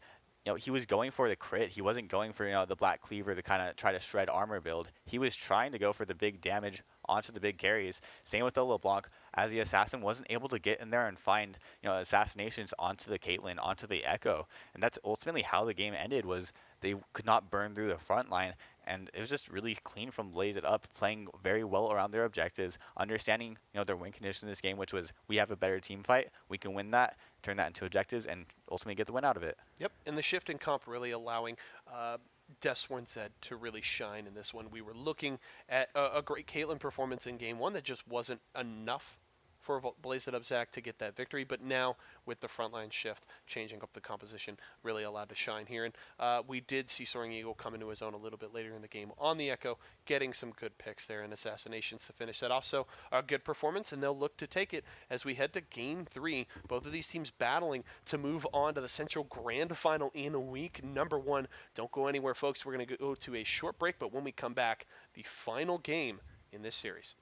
Speaker 2: he was going for the crit. He wasn't going for, the Black Cleaver to kind of try to shred armor build. He was trying to go for the big damage onto the big carries. Same with the LeBlanc, as the Assassin wasn't able to get in there and find, assassinations onto the Caitlyn, onto the Echo. And that's ultimately how the game ended, was they could not burn through the front line. And it was just really clean from Blaze It Up, playing very well around their objectives, understanding, their win condition in this game, which was, we have a better team fight, we can win that, turn that into objectives, and ultimately get the win out of it.
Speaker 1: Yep, and the shift in comp really allowing Deathsworn Zed to really shine in this one. We were looking at a great Caitlyn performance in game 1 that just wasn't enough for Blaze It Up Zach to get that victory, but now with the frontline shift, changing up the composition, really allowed to shine here. And we did see Soaring Eagle come into his own a little bit later in the game on the Echo, getting some good picks there and assassinations to finish that off. So a good performance, and they'll look to take it as we head to Game 3. Both of these teams battling to move on to the Central Grand Final in week number 1. Don't go anywhere, folks. We're going to go to a short break, but when we come back, the final game in this series.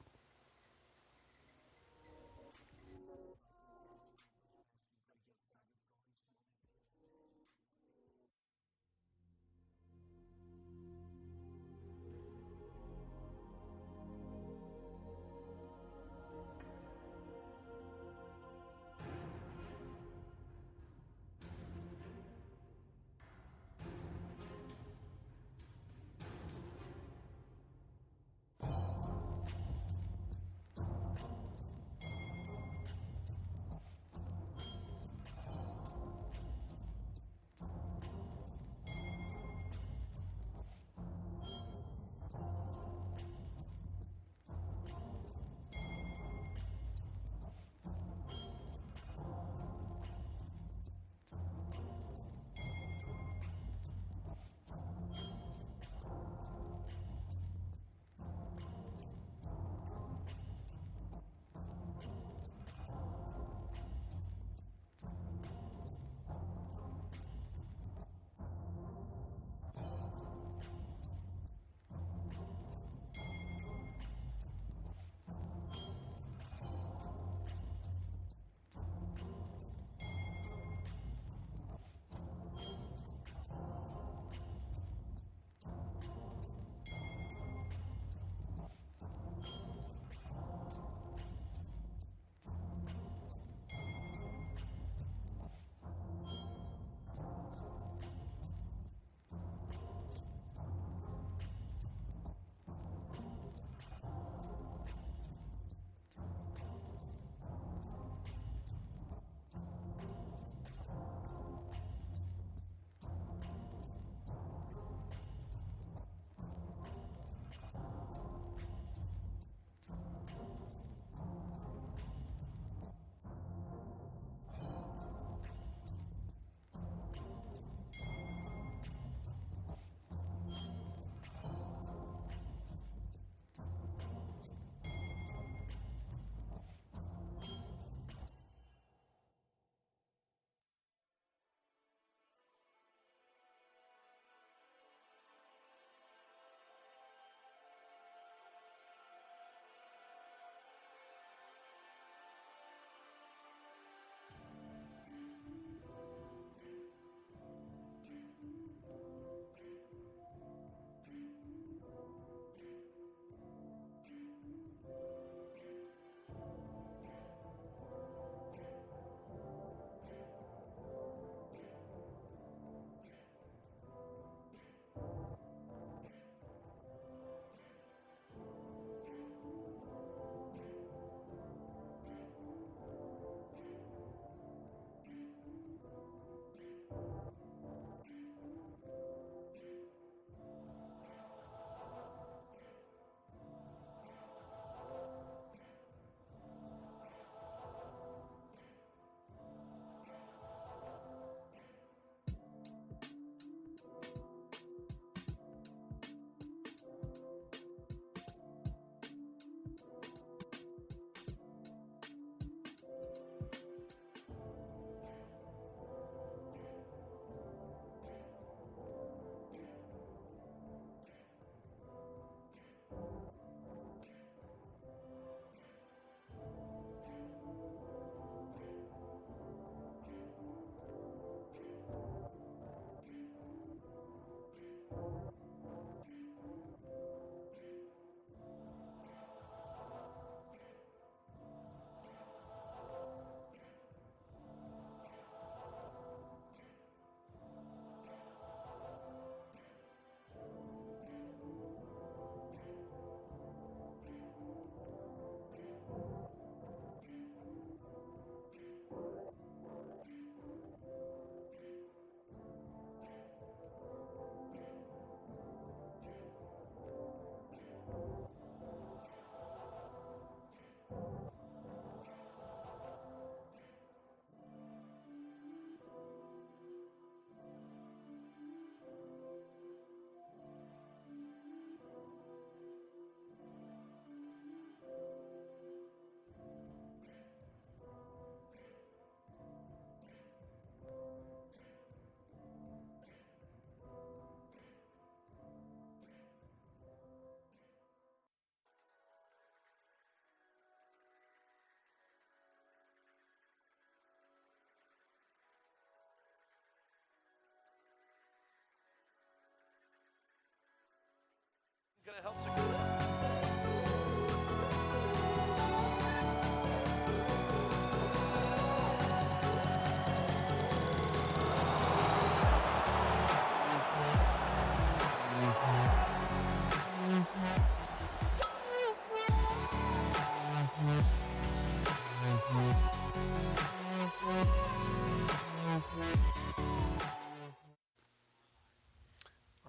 Speaker 1: Gonna help secure.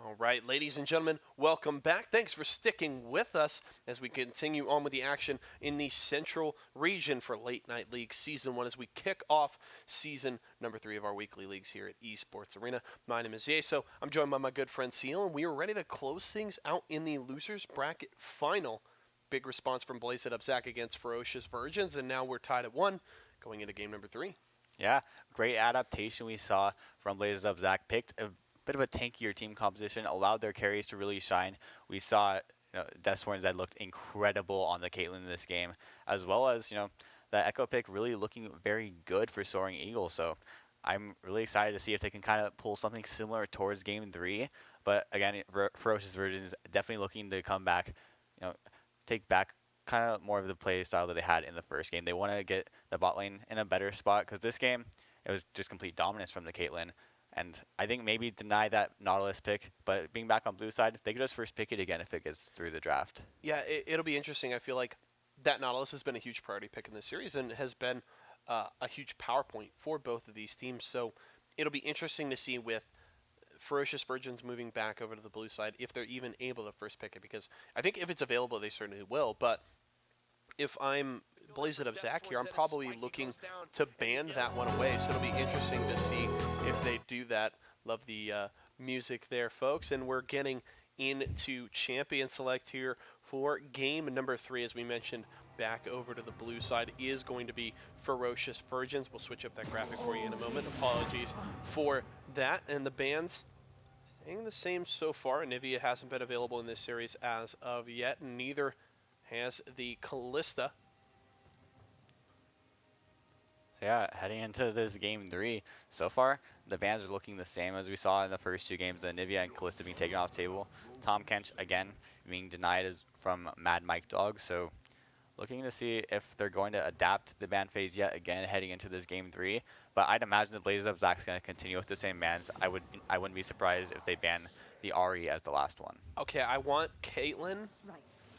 Speaker 1: All right, ladies and gentlemen, welcome back. Thanks for sticking with us as we continue on with the action in the Central region for Late Night League Season 1 as we kick off season number 3 of our weekly leagues here at Esports Arena. My name is Yeso. I'm joined by my good friend Seal, and we are ready to close things out in the Losers Bracket Final. Big response from Blaze It Up Zach against Ferocious Virgins, and now we're tied at 1 going into game number 3.
Speaker 2: Yeah, great adaptation we saw from Blazed Up. Zach picked a bit of a tankier team composition, allowed their carries to really shine. We saw Deathsworns that looked incredible on the Caitlyn in this game, as well as that Echo pick really looking very good for Soaring Eagle. So I'm really excited to see if they can kind of pull something similar towards game 3. But again, Ferocious Virgins definitely looking to come back, take back kind of more of the play style that they had in the first game. They want to get the bot lane in a better spot because this game, it was just complete dominance from the Caitlyn. And I think maybe deny that Nautilus pick, but being back on blue side, they could just first pick it again if it gets through the draft.
Speaker 1: Yeah, it'll be interesting. I feel like that Nautilus has been a huge priority pick in this series and has been a huge power point for both of these teams. So it'll be interesting to see with Ferocious Virgins moving back over to the blue side if they're even able to first pick it, because I think if it's available, they certainly will. But if I'm Blaze It Up Zach here, I'm probably looking to ban that one away. So it'll be interesting to see if they do that. Love the music there, folks. And we're getting into Champion Select here for game number 3. As we mentioned, back over to the blue side is going to be Ferocious Virgins. We'll switch up that graphic for you in a moment. Apologies for that. And the bans staying the same so far. Anivia hasn't been available in this series as of yet, and neither has the Callista.
Speaker 2: So yeah, heading into this game 3, so far the bans are looking the same as we saw in the first 2 games. The Nivea and Callista being taken off the table. Tom Kench again being denied as from Mad Mike Dog. So looking to see if they're going to adapt the ban phase yet again heading into this game 3. But I'd imagine the Blaze Up Zach's going to continue with the same bans. I wouldn't be surprised if they ban the Ari as the last one.
Speaker 1: Okay, I want Caitlyn.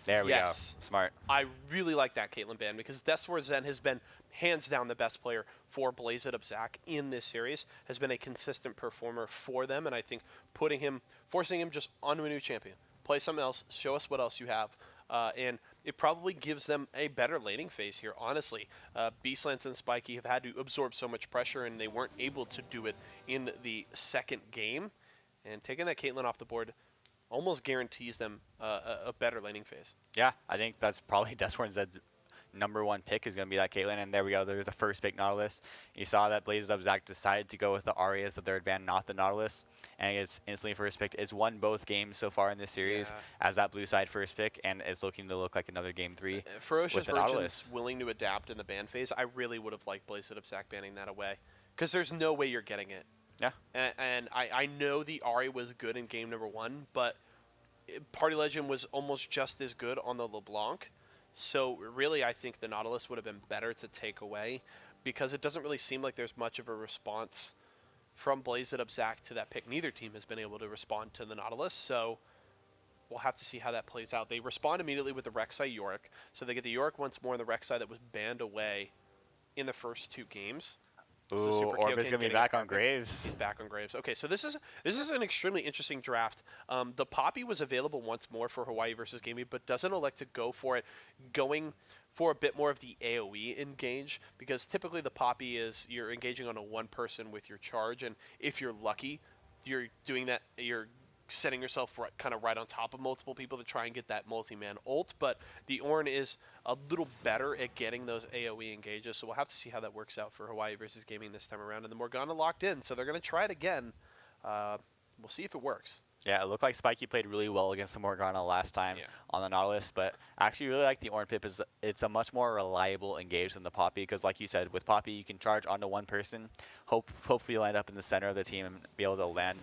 Speaker 2: There we go. Smart.
Speaker 1: I really like that Caitlyn ban because Deathswords Zen has been hands down the best player for Blaze It Up Zach in this series, has been a consistent performer for them, and I think forcing him just onto a new champion. Play something else, show us what else you have, and it probably gives them a better laning phase here, honestly. Beastlance and Spiky have had to absorb so much pressure, and they weren't able to do it in the second game, and taking that Caitlyn off the board almost guarantees them a better laning phase.
Speaker 2: Yeah, I think that's probably Deathsworn's number 1 pick is going to be that Caitlyn, and there we go. There's the first pick, Nautilus. You saw that Blazes Up Zach decided to go with the Ari as the third ban, not the Nautilus, and it's instantly first picked. It's won both games so far in this series as that blue side first pick, and it's looking to look like another game 3
Speaker 1: Ferocious
Speaker 2: with the
Speaker 1: Virgins
Speaker 2: Nautilus.
Speaker 1: Willing to adapt in the ban phase. I really would have liked Blaze It Up Zach banning that away because there's no way you're getting it.
Speaker 2: Yeah.
Speaker 1: And I know the Ari was good in game number 1, but Party Legend was almost just as good on the LeBlanc. So really, I think the Nautilus would have been better to take away because it doesn't really seem like there's much of a response from Blaze It Up Zach to that pick. Neither team has been able to respond to the Nautilus, so we'll have to see how that plays out. They respond immediately with the Rek'Sai Yorick, so they get the Yorick once more, and the Rek'Sai that was banned away in the first 2 games.
Speaker 2: Ooh,
Speaker 1: So
Speaker 2: Orb is going to be back on Graves.
Speaker 1: He's back on Graves. Okay, so this is an extremely interesting draft. The Poppy was available once more for Hawaii versus Gaming, but doesn't elect to go for it, going for a bit more of the AoE engage, because typically the Poppy is you're engaging on a one person with your charge, and if you're lucky, you're doing that, you're setting yourself kind of right on top of multiple people to try and get that multi-man ult, but the Ornn is a little better at getting those AoE engages, so we'll have to see how that works out for Hawaii versus Gaming this time around. And the Morgana locked in, so they're going to try it again. We'll see if it works.
Speaker 2: Yeah, it looked like Spiky played really well against the Morgana last time on the Nautilus, but I actually really like the Ornn Pip. It's a much more reliable engage than the Poppy, because like you said, with Poppy you can charge onto one person, hopefully you'll end up in the center of the team and be able to land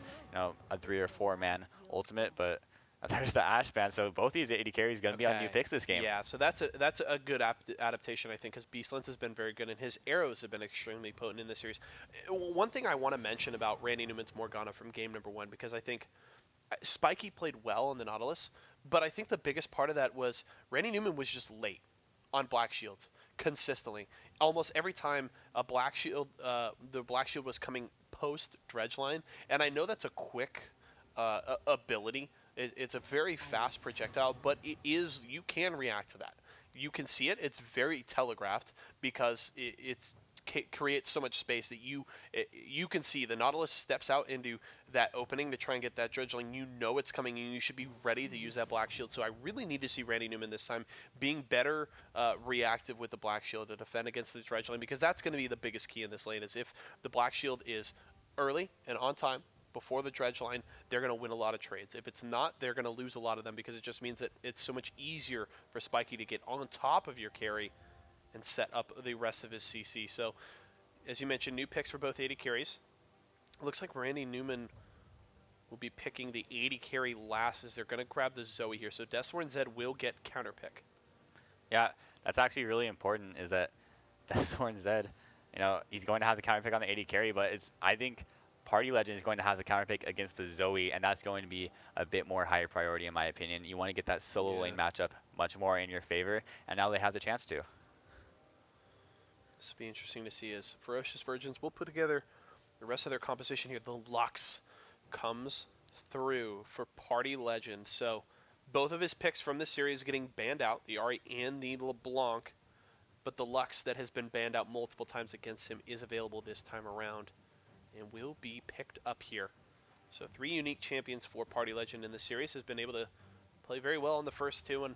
Speaker 2: a 3 or 4 man ultimate, but There's the Ash ban. So both these AD carries going to be on new
Speaker 1: Okay.
Speaker 2: picks this game.
Speaker 1: Yeah, so that's a good adaptation, I think, because Beastlands has been very good, and his arrows have been extremely potent in this series. One thing I want to mention about Randy Newman's Morgana from game number 1, because I think Spiky played well on the Nautilus, but I think the biggest part of that was Randy Newman was just late on Black Shields consistently. Almost every time a Black Shield, the Black Shield was coming post Dredge line, and I know that's a quick ability. It's a very fast projectile, but it is you can react to that. You can see it. It's very telegraphed because it's creates so much space that you can see the Nautilus steps out into that opening to try and get that dredge line. You know it's coming, and you should be ready to use that black shield. So I really need to see Randy Newman this time being better reactive with the black shield to defend against the dredge line, because that's going to be the biggest key in this lane. Is if the black shield is early and on time before the dredge line, they're going to win a lot of trades. If it's not, they're going to lose a lot of them, because it just means that it's so much easier for Spiky to get on top of your carry and set up the rest of his CC. So, as you mentioned, new picks for both 80 carries. It looks like Randy Newman will be picking the 80 carry last, as they're going to grab the Zoe here. So Deathsworn Zed will get counter pick.
Speaker 2: Yeah, that's actually really important, is that Deathsworn Zed, he's going to have the counter pick on the 80 carry, but I think Party Legend is going to have the counter pick against the Zoe, and that's going to be a bit more higher priority in my opinion. You want to get that solo lane matchup much more in your favor, and now they have the chance to.
Speaker 1: This will be interesting to see, as Ferocious Virgins will put together the rest of their composition here. The Lux comes through for Party Legend. So both of his picks from this series getting banned out, the Ari and the LeBlanc, but the Lux that has been banned out multiple times against him is available this time around and will be picked up here. So 3 unique champions for Party Legend in the series, has been able to play very well in the first 2, and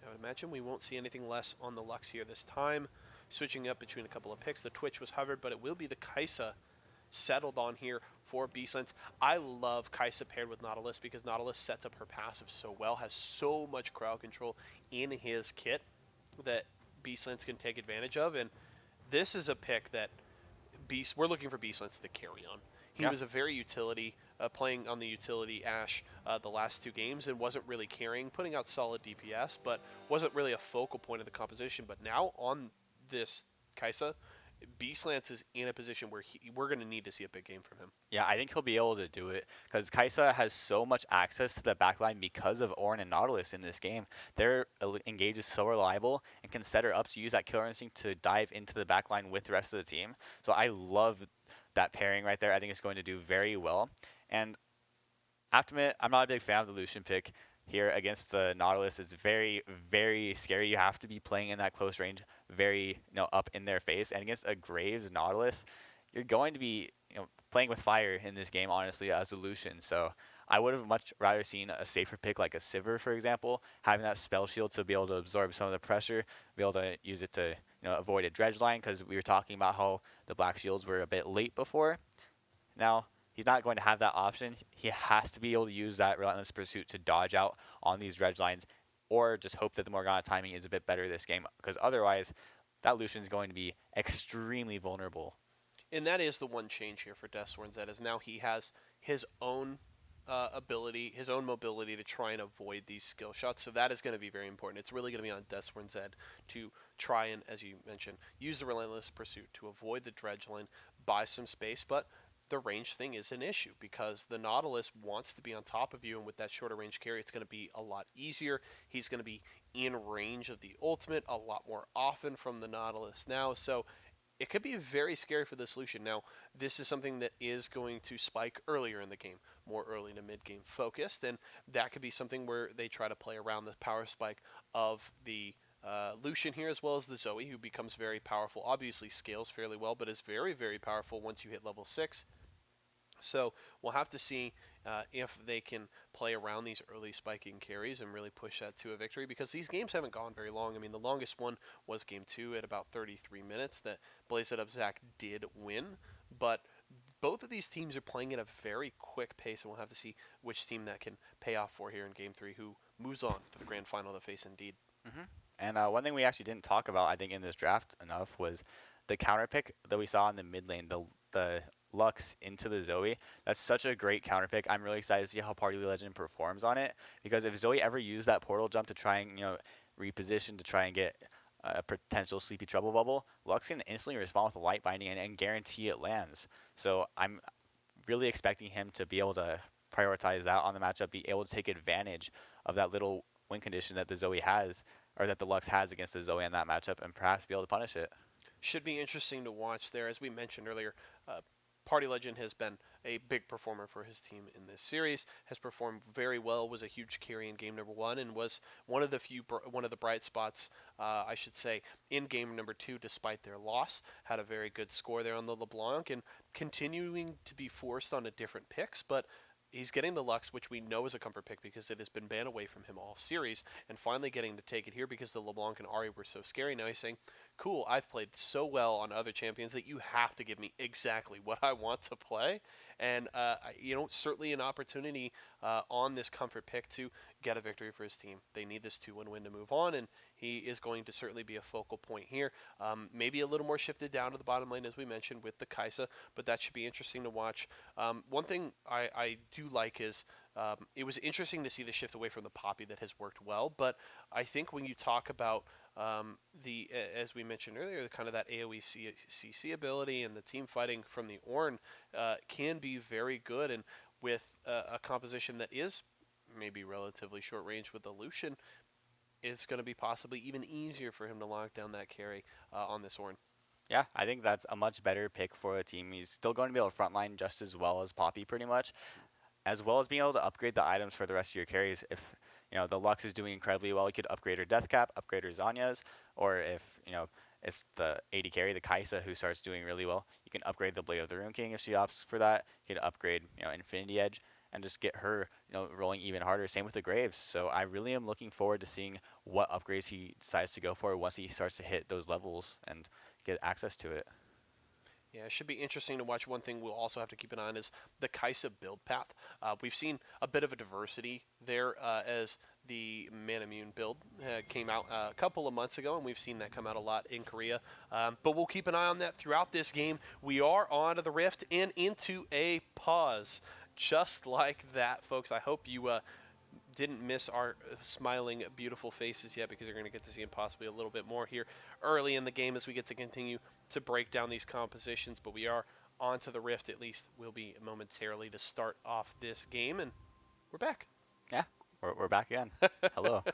Speaker 1: I would imagine we won't see anything less on the Lux here this time. Switching up between a couple of picks, the Twitch was hovered, but it will be the Kaisa settled on here for Beastlands. I love Kaisa paired with Nautilus, because Nautilus sets up her passive so well, has so much crowd control in his kit that Beastlands can take advantage of, and this is a pick that we're looking for Beastlands to carry on. He was a very utility, playing on the utility Ashe the last 2 games, and wasn't really carrying, putting out solid DPS, but wasn't really a focal point of the composition. But now on this Kaisa, Beastlands is in a position where we're going to need to see a big game from him.
Speaker 2: Yeah, I think he'll be able to do it, because Kaisa has so much access to the backline because of Ornn and Nautilus in this game. Their engage is so reliable and can set her up to use that killer instinct to dive into the backline with the rest of the team. So I love that pairing right there. I think it's going to do very well. And I have to admit, I'm not a big fan of the Lucian pick here against the Nautilus. It's very, very scary. You have to be playing in that close range, very up in their face. And against a Graves Nautilus, you're going to be playing with fire in this game, honestly, as a Lucian. So I would have much rather seen a safer pick like a Sivir, for example, having that spell shield to be able to absorb some of the pressure, be able to use it to avoid a dredge line, because we were talking about how the black shields were a bit late before. Now, he's not going to have that option. He has to be able to use that Relentless Pursuit to dodge out on these dredge lines, or just hope that the Morgana timing is a bit better this game, because otherwise that Lucian's going to be extremely vulnerable.
Speaker 1: And that is the one change here for Deathsworn Zed, is now he has his own ability, his own mobility to try and avoid these skill shots. So that is going to be very important. It's really going to be on Deathsworn Zed to try and, as you mentioned, use the Relentless Pursuit to avoid the dredge line, buy some space, but the range thing is an issue, because the Nautilus wants to be on top of you, and with that shorter range carry, it's going to be a lot easier. He's going to be in range of the ultimate a lot more often from the Nautilus now, so it could be very scary for the solution. Now, this is something that is going to spike earlier in the game, more early to mid-game focused, and that could be something where they try to play around the power spike of the Lucian here, as well as the Zoe, who becomes very powerful. Obviously scales fairly well, but is very, very powerful once you hit level 6. So we'll have to see if they can play around these early spiking carries and really push that to a victory, because these games haven't gone very long. I mean, the longest one was game 2 at about 33 minutes that Blaze It Up Zach did win, but both of these teams are playing at a very quick pace, and we'll have to see which team that can pay off for here in game 3, who moves on to the grand final to face Indeed.
Speaker 2: Mm-hmm. And one thing we actually didn't talk about, I think, in this draft enough was the counter pick that we saw in the mid lane, the Lux into the Zoe, that's such a great counter pick. I'm really excited to see how Party Legend performs on it, because if Zoe ever used that portal jump to try and reposition to try and get a potential sleepy trouble bubble, Lux can instantly respond with a light binding and guarantee it lands. So I'm really expecting him to be able to prioritize that on the matchup, be able to take advantage of that little win condition that the Zoe has, or that the Lux has against the Zoe in that matchup, and perhaps be able to punish it.
Speaker 1: Should be interesting to watch there. As we mentioned earlier, Party Legend has been a big performer for his team in this series. Has performed very well. Was a huge carry in game number 1, and was one of the bright spots, I should say, in game number 2. Despite their loss, had a very good score there on the LeBlanc, and continuing to be forced on a different picks, but. He's getting the Lux, which we know is a comfort pick because it has been banned away from him all series, and finally getting to take it here because the LeBlanc and Ari were so scary. Now he's saying, cool, I've played so well on other champions that you have to give me exactly what I want to play. And, certainly an opportunity on this comfort pick to get a victory for his team. They need this 2-1 win to move on, and he is going to certainly be a focal point here. Maybe a little more shifted down to the bottom lane, as we mentioned, with the Kaisa, but that should be interesting to watch. One thing I do like is it was interesting to see the shift away from the Poppy that has worked well, but I think when you talk about as we mentioned earlier, kind of that AoE CC ability and the team fighting from the Ornn can be very good, and with a composition that is maybe relatively short range with the Lucian, it's going to be possibly even easier for him to lock down that carry on this Ornn.
Speaker 2: Yeah, I think that's a much better pick for a team. He's still going to be able to frontline just as well as Poppy, pretty much, as well as being able to upgrade the items for the rest of your carries. If the Lux is doing incredibly well, you could upgrade her Death Cap, upgrade her Zanya's, or if it's the AD carry, the Kaisa, who starts doing really well, you can upgrade the Blade of the Rune King if she opts for that. You can upgrade Infinity Edge and just get her rolling even harder. Same with the Graves. So I really am looking forward to seeing what upgrades he decides to go for once he starts to hit those levels and get access to it.
Speaker 1: Yeah, it should be interesting to watch. One thing we'll also have to keep an eye on is the Kaisa build path. We've seen a bit of a diversity there as the Manamune build came out a couple of months ago, and we've seen that come out a lot in Korea. But we'll keep an eye on that throughout this game. We are on to the Rift and into a pause. Just like that, folks. I hope you didn't miss our smiling, beautiful faces yet, because you're going to get to see them possibly a little bit more here early in the game as we get to continue to break down these compositions. But we are on to the Rift, at least will be momentarily, to start off this game, and we're back.
Speaker 2: Yeah, we're back again. Hello.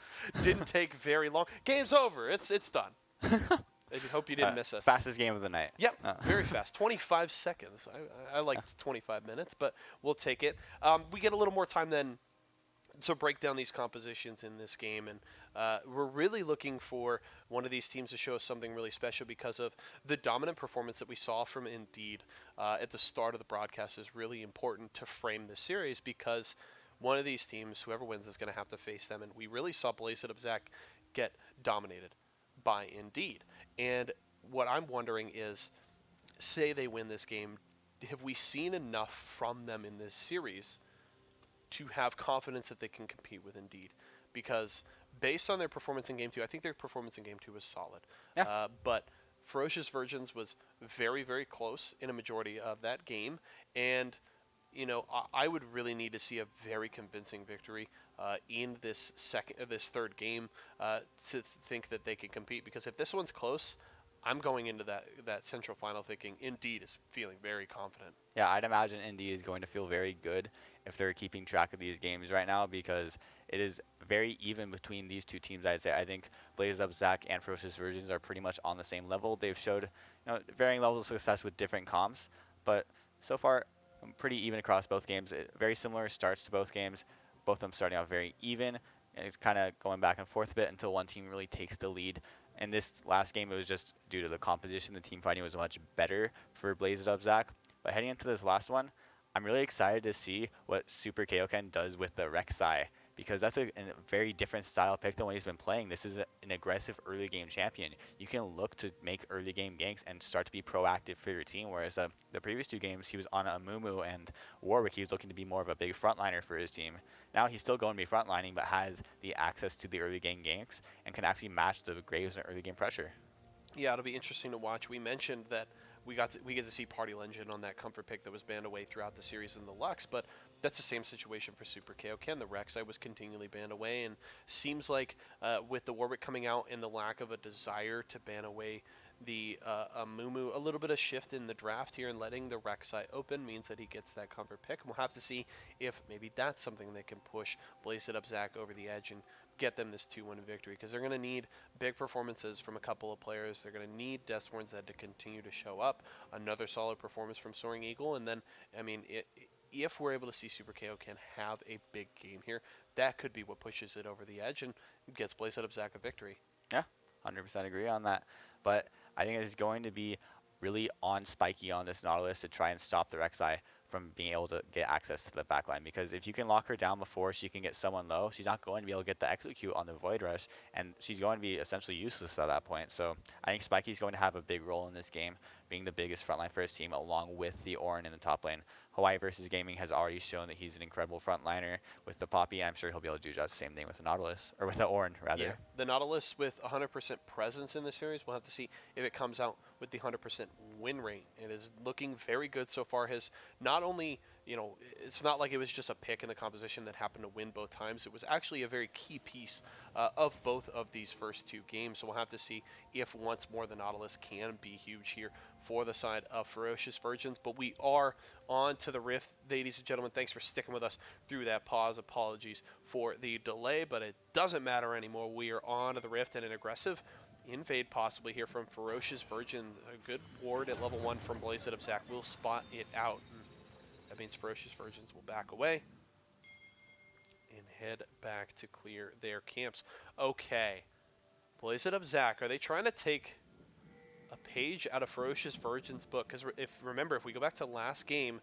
Speaker 1: Didn't take very long. Game's over. It's done. I hope you didn't miss us.
Speaker 2: Fastest game of the night.
Speaker 1: Yep, very fast. 25 seconds. I liked 25 minutes, but we'll take it. We get a little more time then to break down these compositions in this game, and we're really looking for one of these teams to show us something really special, because of the dominant performance that we saw from Indeed at the start of the broadcast is really important to frame this series, because one of these teams, whoever wins, is going to have to face them, and we really saw Blazed Up Zach get dominated by Indeed. And what I'm wondering is, say they win this game, have we seen enough from them in this series to have confidence that they can compete with Indeed? Because based on their performance in Game 2, I think their performance in Game 2 was solid.
Speaker 2: Yeah.
Speaker 1: But Ferocious Virgins was very, very close in a majority of that game. And, I would really need to see a very convincing victory in this third game to think that they can compete. Because if this one's close, I'm going into that central final thinking Indeed is feeling very confident.
Speaker 2: Yeah, I'd imagine Indy is going to feel very good if they're keeping track of these games right now, because it is very even between these two teams, I'd say. I think Blaze Up Zach and Ferocious Virgins are pretty much on the same level. They've showed varying levels of success with different comps, but so far pretty even across both games. Very similar starts to both games, both of them starting out very even, and it's kind of going back and forth a bit until one team really takes the lead. In this last game, it was just due to the composition. The team fighting was much better for Blaze Up Zach. But heading into this last one, I'm really excited to see what Super Kaioken does with the Rek'Sai, because that's a very different style pick than what he's been playing. This is an aggressive early game champion. You can look to make early game ganks and start to be proactive for your team, whereas the previous two games he was on Amumu and Warwick. He was looking to be more of a big frontliner for his team. Now he's still going to be frontlining, but has the access to the early game ganks and can actually match the Graves and early game pressure.
Speaker 1: Yeah, it'll be interesting to watch. We mentioned that we get to see Party Legend on that comfort pick that was banned away throughout the series in the Lux, but that's the same situation for Super Kaioken. The Rek'Sai was continually banned away, and seems like with the Warwick coming out and the lack of a desire to ban away the Mumu, a little bit of shift in the draft here and letting the Rek'Sai open means that he gets that comfort pick. And we'll have to see if maybe that's something that can push Blaze It Up Zach over the edge and get them this 2-1 victory, because they're going to need big performances from a couple of players. They're going to need Deathsworn Zed to continue to show up, another solid performance from Soaring Eagle, and then, I mean, if we're able to see Super Kaioken have a big game here, that could be what pushes it over the edge and gets Blaze It Up Zach a victory.
Speaker 2: Yeah, 100% agree on that. But I think it's going to be really on Spiky on this Nautilus to try and stop the Rek'Sai from being able to get access to the backline, because if you can lock her down before she can get someone low, she's not going to be able to get the execute on the Void Rush, and she's going to be essentially useless at that point. So I think Spiky's going to have a big role in this game, being the biggest frontline for his team along with the Ornn in the top lane. Hawaii versus Gaming has already shown that he's an incredible frontliner with the Poppy. I'm sure he'll be able to do just the same thing with the Nautilus, or with the Ornn rather.
Speaker 1: Yeah, the Nautilus with 100% presence in the series. We'll have to see if it comes out with the 100% win rate. It is looking very good so far. Has not only, you know, it's not like it was just a pick in the composition that happened to win both times. It was actually a very key piece of both of these first two games. So we'll have to see if once more the Nautilus can be huge here for the side of Ferocious Virgins. But we are on to the Rift, ladies and gentlemen. Thanks for sticking with us through that pause. Apologies for the delay, but it doesn't matter anymore. We are on to the Rift, and an aggressive invade possibly here from Ferocious Virgin. A good ward at level 1 from Blaze It Up Zach will spot it out. And that means Ferocious Virgins will back away and head back to clear their camps. Okay, Blaze It Up Zach, are they trying to take a page out of Ferocious Virgin's book? Because remember, if we go back to last game,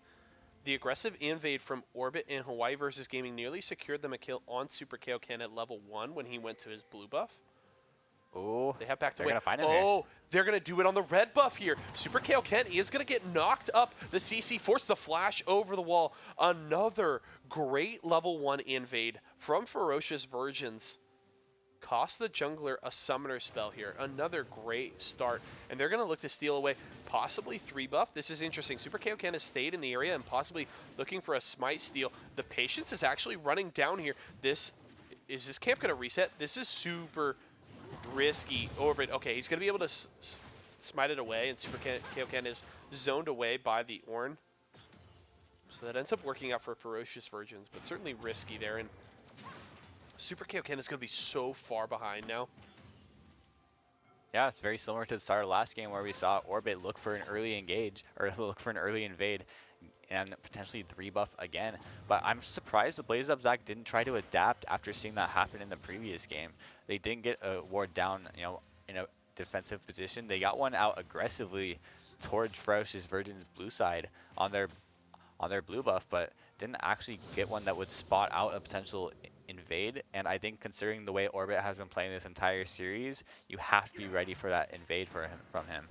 Speaker 1: the aggressive invade from Orbit and Hawaii versus Gaming nearly secured them a kill on Super Kaioken at level 1 when he went to his blue buff.
Speaker 2: Oh,
Speaker 1: they have back to
Speaker 2: they're
Speaker 1: win.
Speaker 2: Gonna find him
Speaker 1: here. They're going to do it on the red buff here. Super Kaioken is going to get knocked up. The CC forced the flash over the wall. Another great level 1 invade from Ferocious Virgins. Cost the jungler a summoner spell here. Another great start. And they're going to look to steal away possibly 3 buff. This is interesting. Super Kaioken has stayed in the area and possibly looking for a smite steal. The patience is actually running down here. Is this camp going to reset? This is super risky. Orbit, okay, he's going to be able to smite it away, and Super Kaioken is zoned away by the Ornn. So that ends up working out for Ferocious Virgins, but certainly risky there. And Super Kaioken is going to be so far behind now.
Speaker 2: Yeah, it's very similar to the start of last game where we saw Orbit look for an early engage, or look for an early invade, and potentially 3 buff again. But I'm surprised the Blaze Up Zach didn't try to adapt after seeing that happen in the previous game. They didn't get a ward down, you know, in a defensive position. They got one out aggressively towards Ferocious Virgin's blue side on their blue buff, but didn't actually get one that would spot out a potential invade. And I think considering the way Orbit has been playing this entire series, you have to be ready for that invade from him.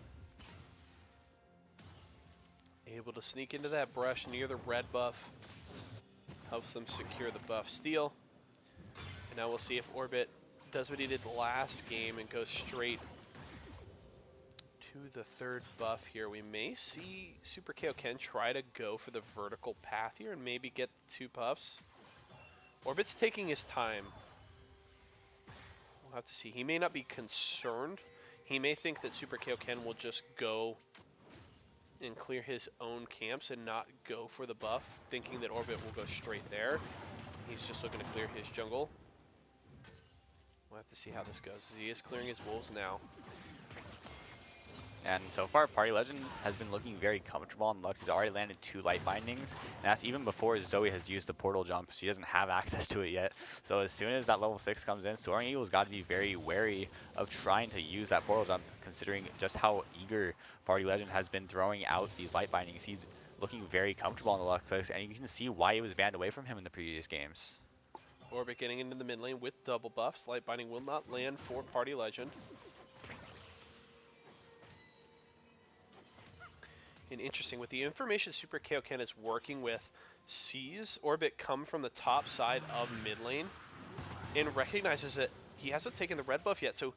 Speaker 1: Able to sneak into that brush near the red buff. Helps them secure the buff steal. And now we'll see if Orbit does what he did last game and goes straight to the 3rd buff here. We may see Super Kaioken try to go for the vertical path here and maybe get 2 buffs. Orbit's taking his time. We'll have to see. He may not be concerned. He may think that Super Kaioken will just go and clear his own camps and not go for the buff, thinking that Orbit will go straight there. He's just looking to clear his jungle. We'll have to see how this goes. He is clearing his wolves now.
Speaker 2: And so far, Party Legend has been looking very comfortable on Lux. He's already landed 2 light bindings, and that's even before Zoe has used the portal jump. She doesn't have access to it yet. So as soon as that level 6 comes in, Soaring Eagle's got to be very wary of trying to use that portal jump, considering just how eager Party Legend has been throwing out these light bindings. He's looking very comfortable on the Lux, and you can see why he was banned away from him in the previous games.
Speaker 1: Orbit getting into the mid lane with double buffs. Light binding will not land for Party Legend. And interesting, with the information Super Kaioken is working with, sees Orbit come from the top side of mid lane and recognizes that he hasn't taken the red buff yet. So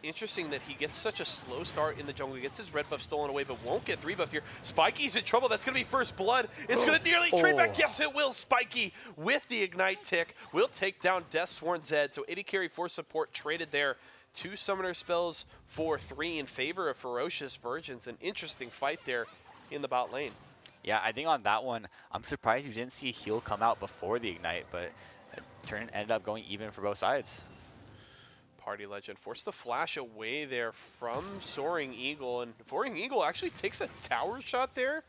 Speaker 1: interesting that he gets such a slow start in the jungle. He gets his red buff stolen away, but won't get 3 buff here. Spiky's in trouble. That's going to be first blood. It's going to nearly trade back. Yes, it will. Spiky with the ignite tick will take down Deathsworn Zed. So 80 carry for support traded there. 2 summoner spells for 3 in favor of Ferocious Virgins. An interesting fight there in the bot lane.
Speaker 2: Yeah, I think on that one, I'm surprised you didn't see heal come out before the ignite, but turn ended up going even for both sides.
Speaker 1: Party Legend forced the flash away there from Soaring Eagle, and Soaring Eagle actually takes a tower shot there.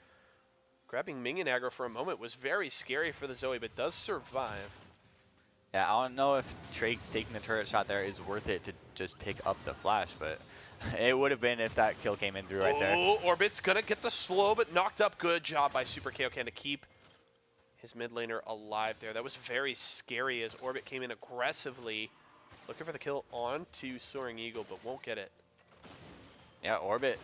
Speaker 1: Grabbing minion aggro for a moment was very scary for the Zoe, but does survive.
Speaker 2: Yeah, I don't know if Drake taking the turret shot there is worth it to just pick up the flash, but it would have been if that kill came in through right there.
Speaker 1: Oh, Orbit's gonna get the slow, but knocked up. Good job by Super Kaioken to keep his mid laner alive there. That was very scary as Orbit came in aggressively, looking for the kill onto Soaring Eagle, but won't get it.
Speaker 2: Yeah, Orbit,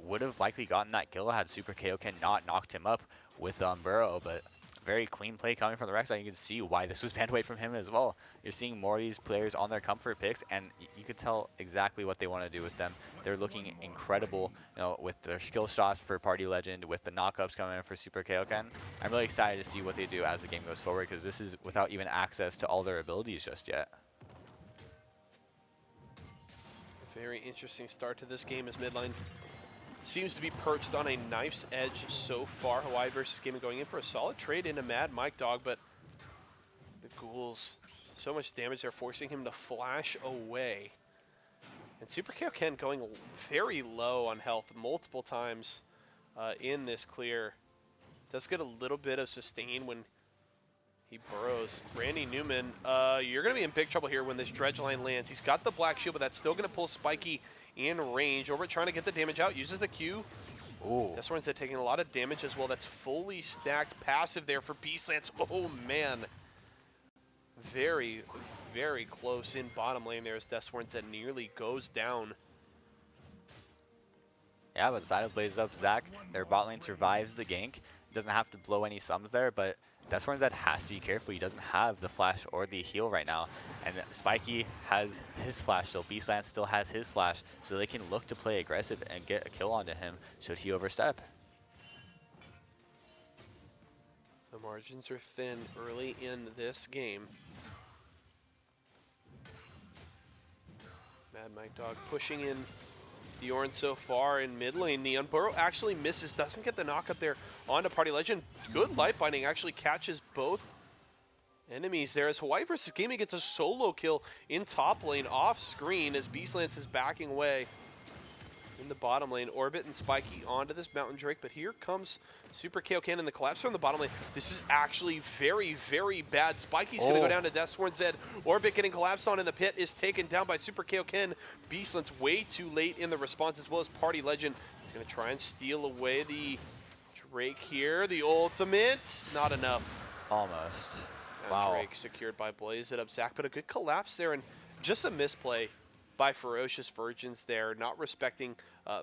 Speaker 2: would have likely gotten that kill had Super Kaioken not knocked him up with Burrow, but very clean play coming from the Rek'Sai. You can see why this was banned away from him as well. You're seeing more of these players on their comfort picks, and you could tell exactly what they want to do with them. They're looking incredible, with their skill shots for Party Legend, with the knockups coming in for Super Kaioken. I'm really excited to see what they do as the game goes forward, because this is without even access to all their abilities just yet.
Speaker 1: Very interesting start to this game as midline seems to be perched on a knife's edge so far. Hawaii versus Gaming going in for a solid trade into Mad Mike Dog, but the ghouls, so much damage, they're forcing him to flash away. And Super Kaioken going very low on health multiple times in this clear. Does get a little bit of sustain when he burrows. Randy Newman, you're going to be in big trouble here when this dredge line lands. He's got the black shield, but that's still going to pull Spiky in range. Orbit trying to get the damage out, uses the Q. Deathsworn Zed taking a lot of damage as well. That's fully stacked passive there for Beastlance. Oh, man. Very, very close in bottom lane there as Deathsworn Zed nearly goes down.
Speaker 2: Yeah, but side of Blaze Up Zach, their bot lane survives the gank. Doesn't have to blow any sums there, but Deathsworn Zed has to be careful. He doesn't have the flash or the heal right now. And Spiky has his flash, so Beastlance still has his flash, so they can look to play aggressive and get a kill onto him should he overstep.
Speaker 1: The margins are thin early in this game. Mad Mike Dog pushing in Bjorn so far in mid lane. Neon Burrow actually misses, doesn't get the knock up there onto Party Legend. Good light binding, actually catches both enemies there as Hawaii versus Gaming gets a solo kill in top lane off screen as Beastlance is backing away in the bottom lane. Orbit and Spiky onto this Mountain Drake, but here comes Super Kaioken and the collapse from the bottom lane. This is actually very, very bad. Spiky's going to go down to Deathsworn Zed. Orbit getting collapsed on in the pit is taken down by Super Kaioken. Beastlance way too late in the response, as well as Party Legend. He's going to try and steal away the Drake here. The ultimate, not enough.
Speaker 2: Almost.
Speaker 1: Wow. Drake secured by Blaze It Up Zach, but a good collapse there, and just a misplay by Ferocious Virgins there, not respecting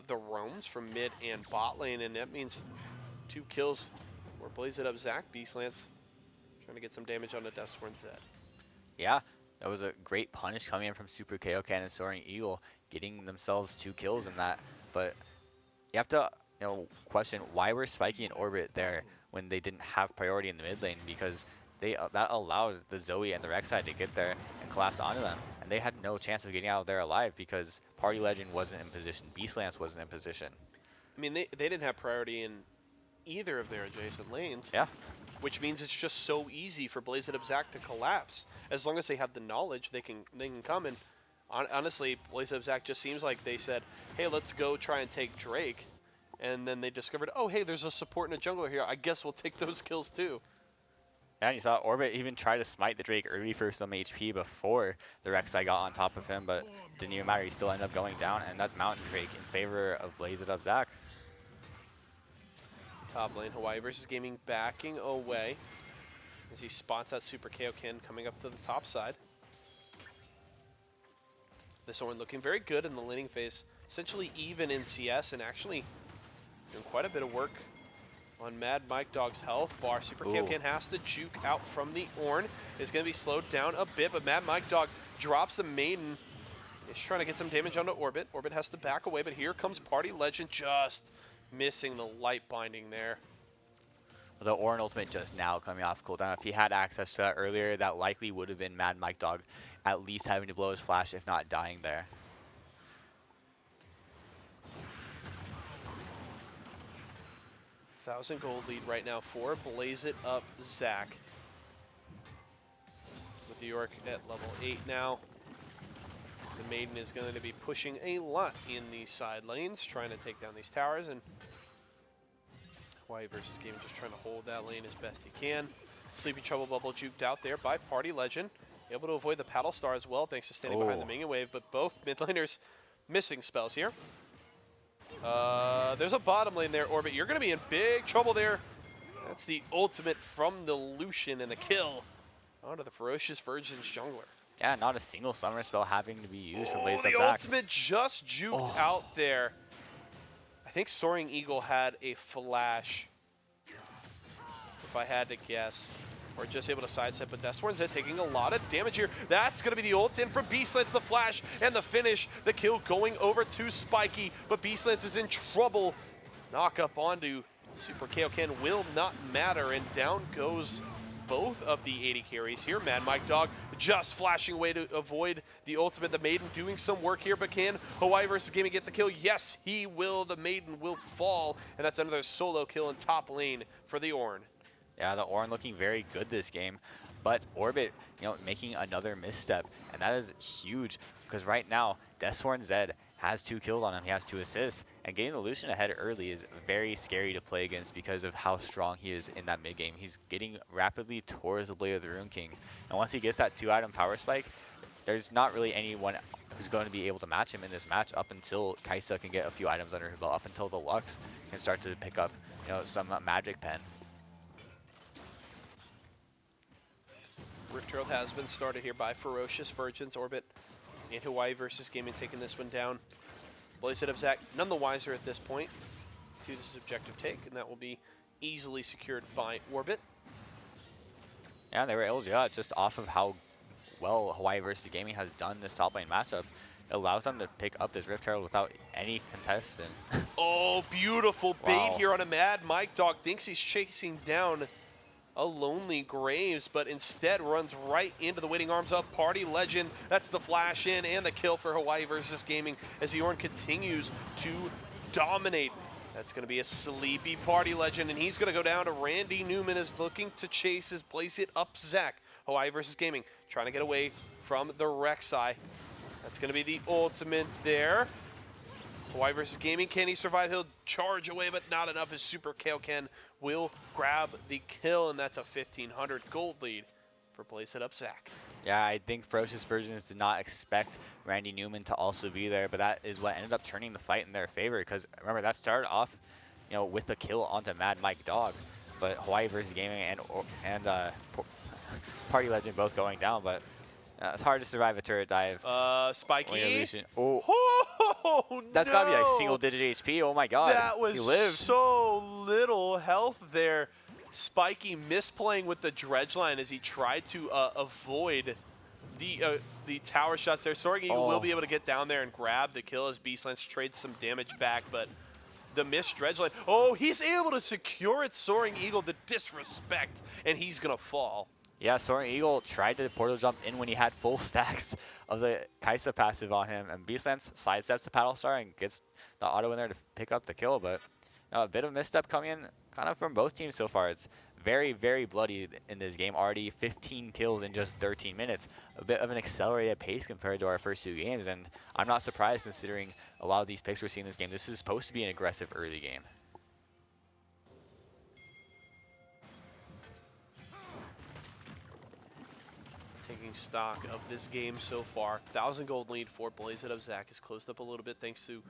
Speaker 1: the roams from mid and bot lane, and that means 2 kills for Blaze It Up Zach. Beastlance trying to get some damage on the Deathsworn Zed.
Speaker 2: Yeah, that was a great punish coming in from Super Kaioken and Soaring Eagle, getting themselves 2 kills in that, but you have to question why were Spiky and Orbit there when they didn't have priority in the mid lane, because that allowed the Zoe and the Rek'Sai to get there and collapse onto them. And they had no chance of getting out of there alive because Party Legend wasn't in position. Beastlance wasn't in position.
Speaker 1: I mean, they didn't have priority in either of their adjacent lanes.
Speaker 2: Yeah.
Speaker 1: Which means it's just so easy for Blaze It Up Zach to collapse. As long as they have the knowledge, they can come. And honestly, Blaze It Up Zach just seems like they said, hey, let's go try and take Drake. And then they discovered, oh, hey, there's a support and a jungler here. I guess we'll take those kills too.
Speaker 2: Yeah, and you saw Orbit even try to smite the Drake early for some HP before the Rek'Sai got on top of him, but didn't even matter. He still ended up going down, and that's Mountain Drake in favor of Blaze It Up Zach.
Speaker 1: Top lane, Hawaii versus Gaming backing away as he spots out Super Kaioken coming up to the top side. This one looking very good in the laning phase, essentially even in CS, and actually doing quite a bit of work on Mad Mike Dog's health bar. Super Kaioken has to juke out from the Ornn. Is going to be slowed down a bit, but Mad Mike Dog drops the maiden He's trying to get some damage onto Orbit. Orbit has to back away, but here comes Party Legend, just missing the light binding there.
Speaker 2: The Orin ultimate just now coming off cooldown. If he had access to that earlier, that likely would have been Mad Mike Dog at least having to blow his flash, if not dying there.
Speaker 1: $1,000 gold lead right now for Blaze It Up Zach. With the York at level 8 now. The Maiden is going to be pushing a lot in these side lanes, trying to take down these towers, and Hawaii versus Gaming just trying to hold that lane as best he can. Sleepy Trouble Bubble juked out there by Party Legend. Able to avoid the Paddle Star as well, thanks to standing behind the Minion Wave, but both mid laners missing spells here. There's a bottom lane there, Orbit. You're going to be in big trouble there. That's the ultimate from the Lucian and the kill onto the Ferocious Virgin's jungler.
Speaker 2: Yeah, not a single summoner spell having to be used for Blaze Up
Speaker 1: The
Speaker 2: Zach.
Speaker 1: ultimate just juked out there. I think Soaring Eagle had a flash, if I had to guess, or just able to sidestep, but Deathsworn Zed taking a lot of damage here. That's going to be the ult in from Beastlance, the flash, and the finish. The kill going over to Spiky, but Beastlance is in trouble. Knock up onto Super Kaioken will not matter, and down goes both of the 80 carries here. Mad Mike Dog just flashing away to avoid the ultimate. The Maiden doing some work here, but can Hawaii versus Gaming get the kill? Yes, he will. The Maiden will fall, and that's another solo kill in top lane for the Ornn.
Speaker 2: Yeah, the Ornn looking very good this game, but Orbit, making another misstep, and that is huge because right now Deathsworn Zed has 2 kills on him. He has 2 assists, and getting the Lucian ahead early is very scary to play against because of how strong he is in that mid game. He's getting rapidly towards the Blade of the Rune King, and once he gets that 2-item power spike, there's not really anyone who's going to be able to match him in this match up until Kai'Sa can get a few items under her belt, up until the Lux can start to pick up some magic pen.
Speaker 1: Rift Herald has been started here by Ferocious Virgins. Orbit and Hawaii versus Gaming taking this one down. Blaze It Up Zach none the wiser at this point to this objective take, and that will be easily secured by Orbit.
Speaker 2: Yeah, they were able to, just off of how well Hawaii versus Gaming has done this top lane matchup, it allows them to pick up this Rift Herald without any contest. And
Speaker 1: oh, beautiful bait
Speaker 2: Wow.
Speaker 1: here on a Mad Mike Dog. Thinks he's chasing down a Lonely Graves, but instead runs right into the waiting arms of Party Legend. That's the flash in and the kill for Hawaii versus Gaming as the Ornn continues to dominate. That's going to be a sleepy Party Legend, and he's going to go down to Randy Newman is looking to chase his Blaze It Up Zach. Hawaii versus Gaming trying to get away from the Rek'Sai. That's going to be the ultimate there. Hawaii versus Gaming, can he survive? He'll charge away, but not enough as Super Kaioken will grab the kill, and that's a 1,500 gold lead for Blaze It Up Zach.
Speaker 2: yeah, I think Ferocious Virgins did not expect Randy Newman to also be there, but that is what ended up turning the fight in their favor because remember, that started off with the kill onto Mad Mike Dog, but Hawaii versus Gaming and Party Legend both going down, but it's hard to survive a turret dive.
Speaker 1: Spiky.
Speaker 2: Oh, that's got to be like
Speaker 1: no.
Speaker 2: single-digit HP. Oh my God,
Speaker 1: That was
Speaker 2: he lived.
Speaker 1: so little health there. Spiky misplaying with the dredge line as he tried to avoid the tower shots there. Soaring Eagle will be able to get down there and grab the kill as Beastlance trades some damage back, but the missed dredge line. Oh, he's able to secure it, Soaring Eagle, the disrespect, and he's going to fall.
Speaker 2: Yeah, Soaring Eagle tried to portal jump in when he had full stacks of the Kai'Sa passive on him, and Beastlance sidesteps the Paddle Star and gets the auto in there to pick up the kill, but a bit of misstep coming in kind of from both teams so far. It's very, very bloody in this game. Already 15 kills in just 13 minutes. A bit of an accelerated pace compared to our first 2 games, and I'm not surprised considering a lot of these picks we're seeing in this game. This is supposed to be an aggressive early game.
Speaker 1: Taking stock of this game so far, 1,000 gold lead for Blaze It Up Zach is closed up a little bit thanks to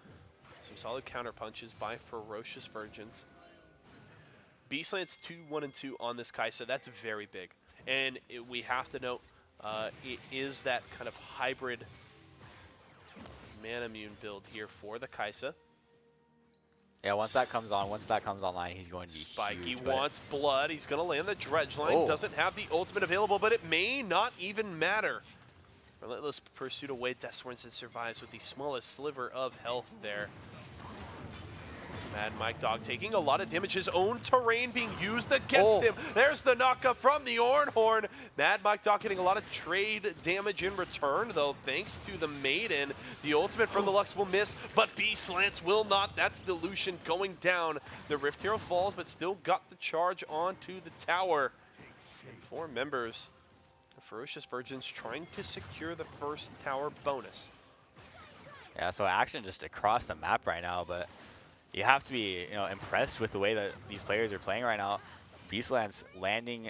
Speaker 1: some solid counter punches by Ferocious Virgins. Beastlance 2-1-2 on this Kai'Sa. That's very big, and we have to note it is that kind of hybrid mana immune build here for the Kai'Sa.
Speaker 2: Yeah, once that comes online, he's going to be
Speaker 1: Spiky
Speaker 2: huge,
Speaker 1: wants blood. He's going to land the dredge line.
Speaker 2: Oh.
Speaker 1: Doesn't have the ultimate available, but it may not even matter. Relentless pursuit away. Deathsworn survives with the smallest sliver of health there. Mad Mike Dog taking a lot of damage. His own terrain being used against him. There's the knockup from the Ornhorn. Mad Mike Dog getting a lot of trade damage in return, though, thanks to the Maiden. The ultimate from the Lux will miss, but Beast Lance will not. That's the Lucian going down. The Rift Hero falls, but still got the charge onto the tower. And 4 members of Ferocious Virgins trying to secure the first tower bonus.
Speaker 2: Yeah, so action just across the map right now, but you have to be, impressed with the way that these players are playing right now. Beastlands landing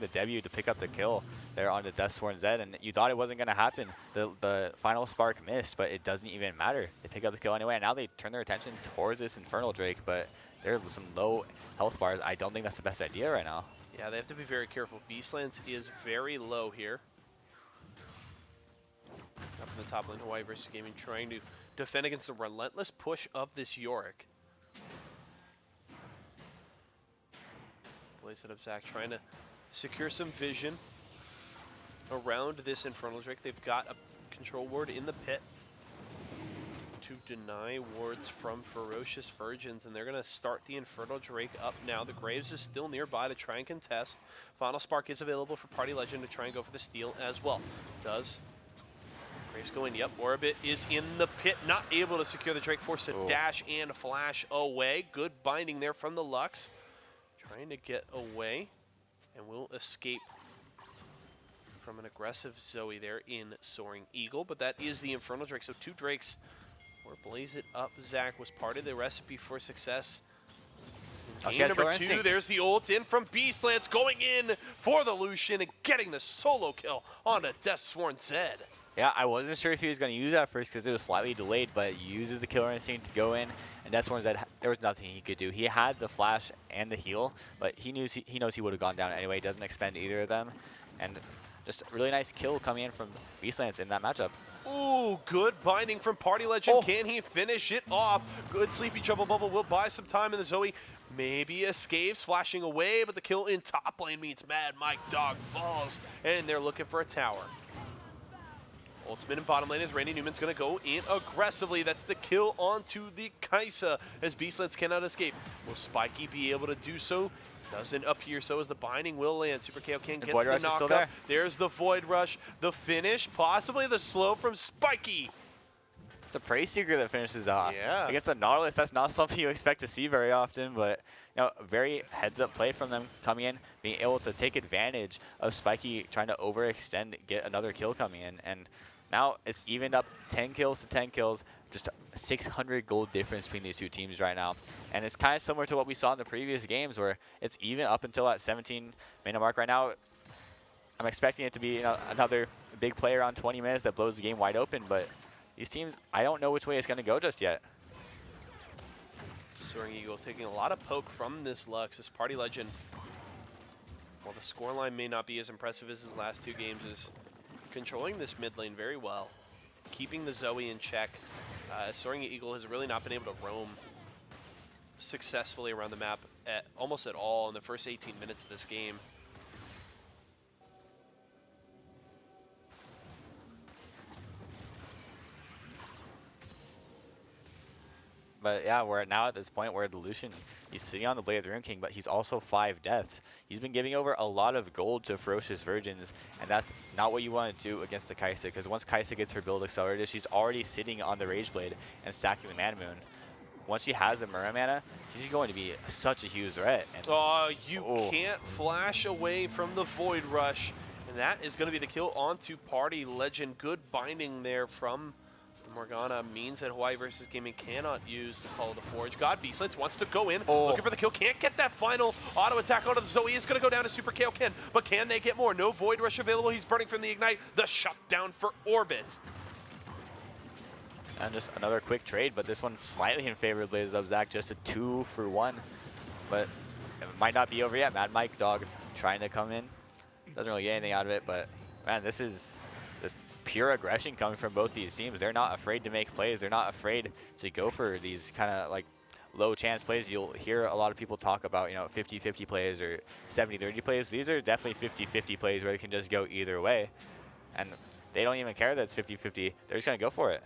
Speaker 2: the debut to pick up the kill there on the Deathsworn Zed, and you thought it wasn't going to happen. The final spark missed, but it doesn't even matter. They pick up the kill anyway, and now they turn their attention towards this Infernal Drake, but there's some low health bars. I don't think that's the best idea right now.
Speaker 1: Yeah, they have to be very careful. Beastlands is very low here. Up in the top lane, Hawaii versus Gaming trying to defend against the relentless push of this Yorick. Blaze it up, Zach, trying to secure some vision around this Infernal Drake. They've got a control ward in the pit to deny wards from Ferocious Virgins, and they're going to start the Infernal Drake up now. The Graves is still nearby to try and contest. Final Spark is available for Party Legend to try and go for the steal as well. Does. Graves going, yep, Orbit is in the pit, not able to secure the Drake, forced to dash and flash away. Good binding there from the Lux. Trying to get away, and will escape from an aggressive Zoe there in Soaring Eagle, but that is the Infernal Drake, so 2 Drakes, or Blaze It Up, Zach, was part of the recipe for success. Game number 2, there's the ult in from Beastlands, going in for the Lucian and getting the solo kill on a Deathsworn Zed.
Speaker 2: Yeah, I wasn't sure if he was going to use that first because it was slightly delayed, but he uses the Killer Instinct to go in, and Deathsworn Zed, there was nothing he could do. He had the flash and the heal, but he knows he would have gone down anyway. He doesn't expend either of them, and just a really nice kill coming in from Beastlands in that matchup.
Speaker 1: Ooh, good binding from Party Legend. Can he finish it off? Good Sleepy Trouble Bubble will buy some time in the Zoe. Maybe escapes, flashing away, but the kill in top lane means Mad Mike Dog falls, and they're looking for a tower. Ultimate in bottom lane as Randy Newman's going to go in aggressively. That's the kill onto the Kaisa as Beastlands cannot escape. Will Spiky be able to do so? Doesn't appear so as the binding will land. Super KO King gets the knockup. There's the Void Rush. The finish, possibly the slow from Spiky.
Speaker 2: It's the Prey Seeker that finishes off.
Speaker 1: Yeah.
Speaker 2: I guess the Nautilus, that's not something you expect to see very often, but very heads-up play from them coming in, being able to take advantage of Spiky trying to overextend, get another kill coming in, and now it's evened up 10 kills to 10 kills, just a 600 gold difference between these 2 teams right now. And it's kind of similar to what we saw in the previous games where it's even up until that 17-minute mark right now. I'm expecting it to be another big play around 20 minutes that blows the game wide open, but these teams, I don't know which way it's going to go just yet.
Speaker 1: Soaring Eagle taking a lot of poke from this Lux, this Party Legend. While the scoreline may not be as impressive as his last 2 games, is controlling this mid lane very well, keeping the Zoe in check. Soaring Eagle has really not been able to roam successfully around the map almost at all in the first 18 minutes of this game.
Speaker 2: But yeah, we're now at this point where the Lucian, he's sitting on the Blade of the Rune King, but he's also 5 deaths. He's been giving over a lot of gold to Ferocious Virgins, and that's not what you want to do against the Kaisa, because once Kaisa gets her build accelerated, she's already sitting on the Rage Blade and stacking the Mana Moon. Once she has a Mura Mana, she's going to be such a huge threat. And
Speaker 1: you can't flash away from the Void Rush, and that is going to be the kill onto Party Legend. Good binding there from Morgana means that Hawaii versus Gaming cannot use the Call of the Forge. God, Beastlands wants to go in, looking for the kill. Can't get that final auto attack onto the Zoe. Is going to go down to Super KO Ken, but can they get more? No Void Rush available. He's burning from the Ignite. The shutdown for Orbit.
Speaker 2: And just another quick trade, but this one slightly in favor of Blaze Up Zach, just a 2-for-1. But it might not be over yet. Mad Mike Dog trying to come in. Doesn't really get anything out of it, but man, this is just pure aggression coming from both these teams. They're not afraid to make plays. They're not afraid to go for these kind of like low chance plays. You'll hear a lot of people talk about, 50-50 plays or 70-30 plays. These are definitely 50-50 plays where they can just go either way. And they don't even care that it's 50-50. They're just going to go for it.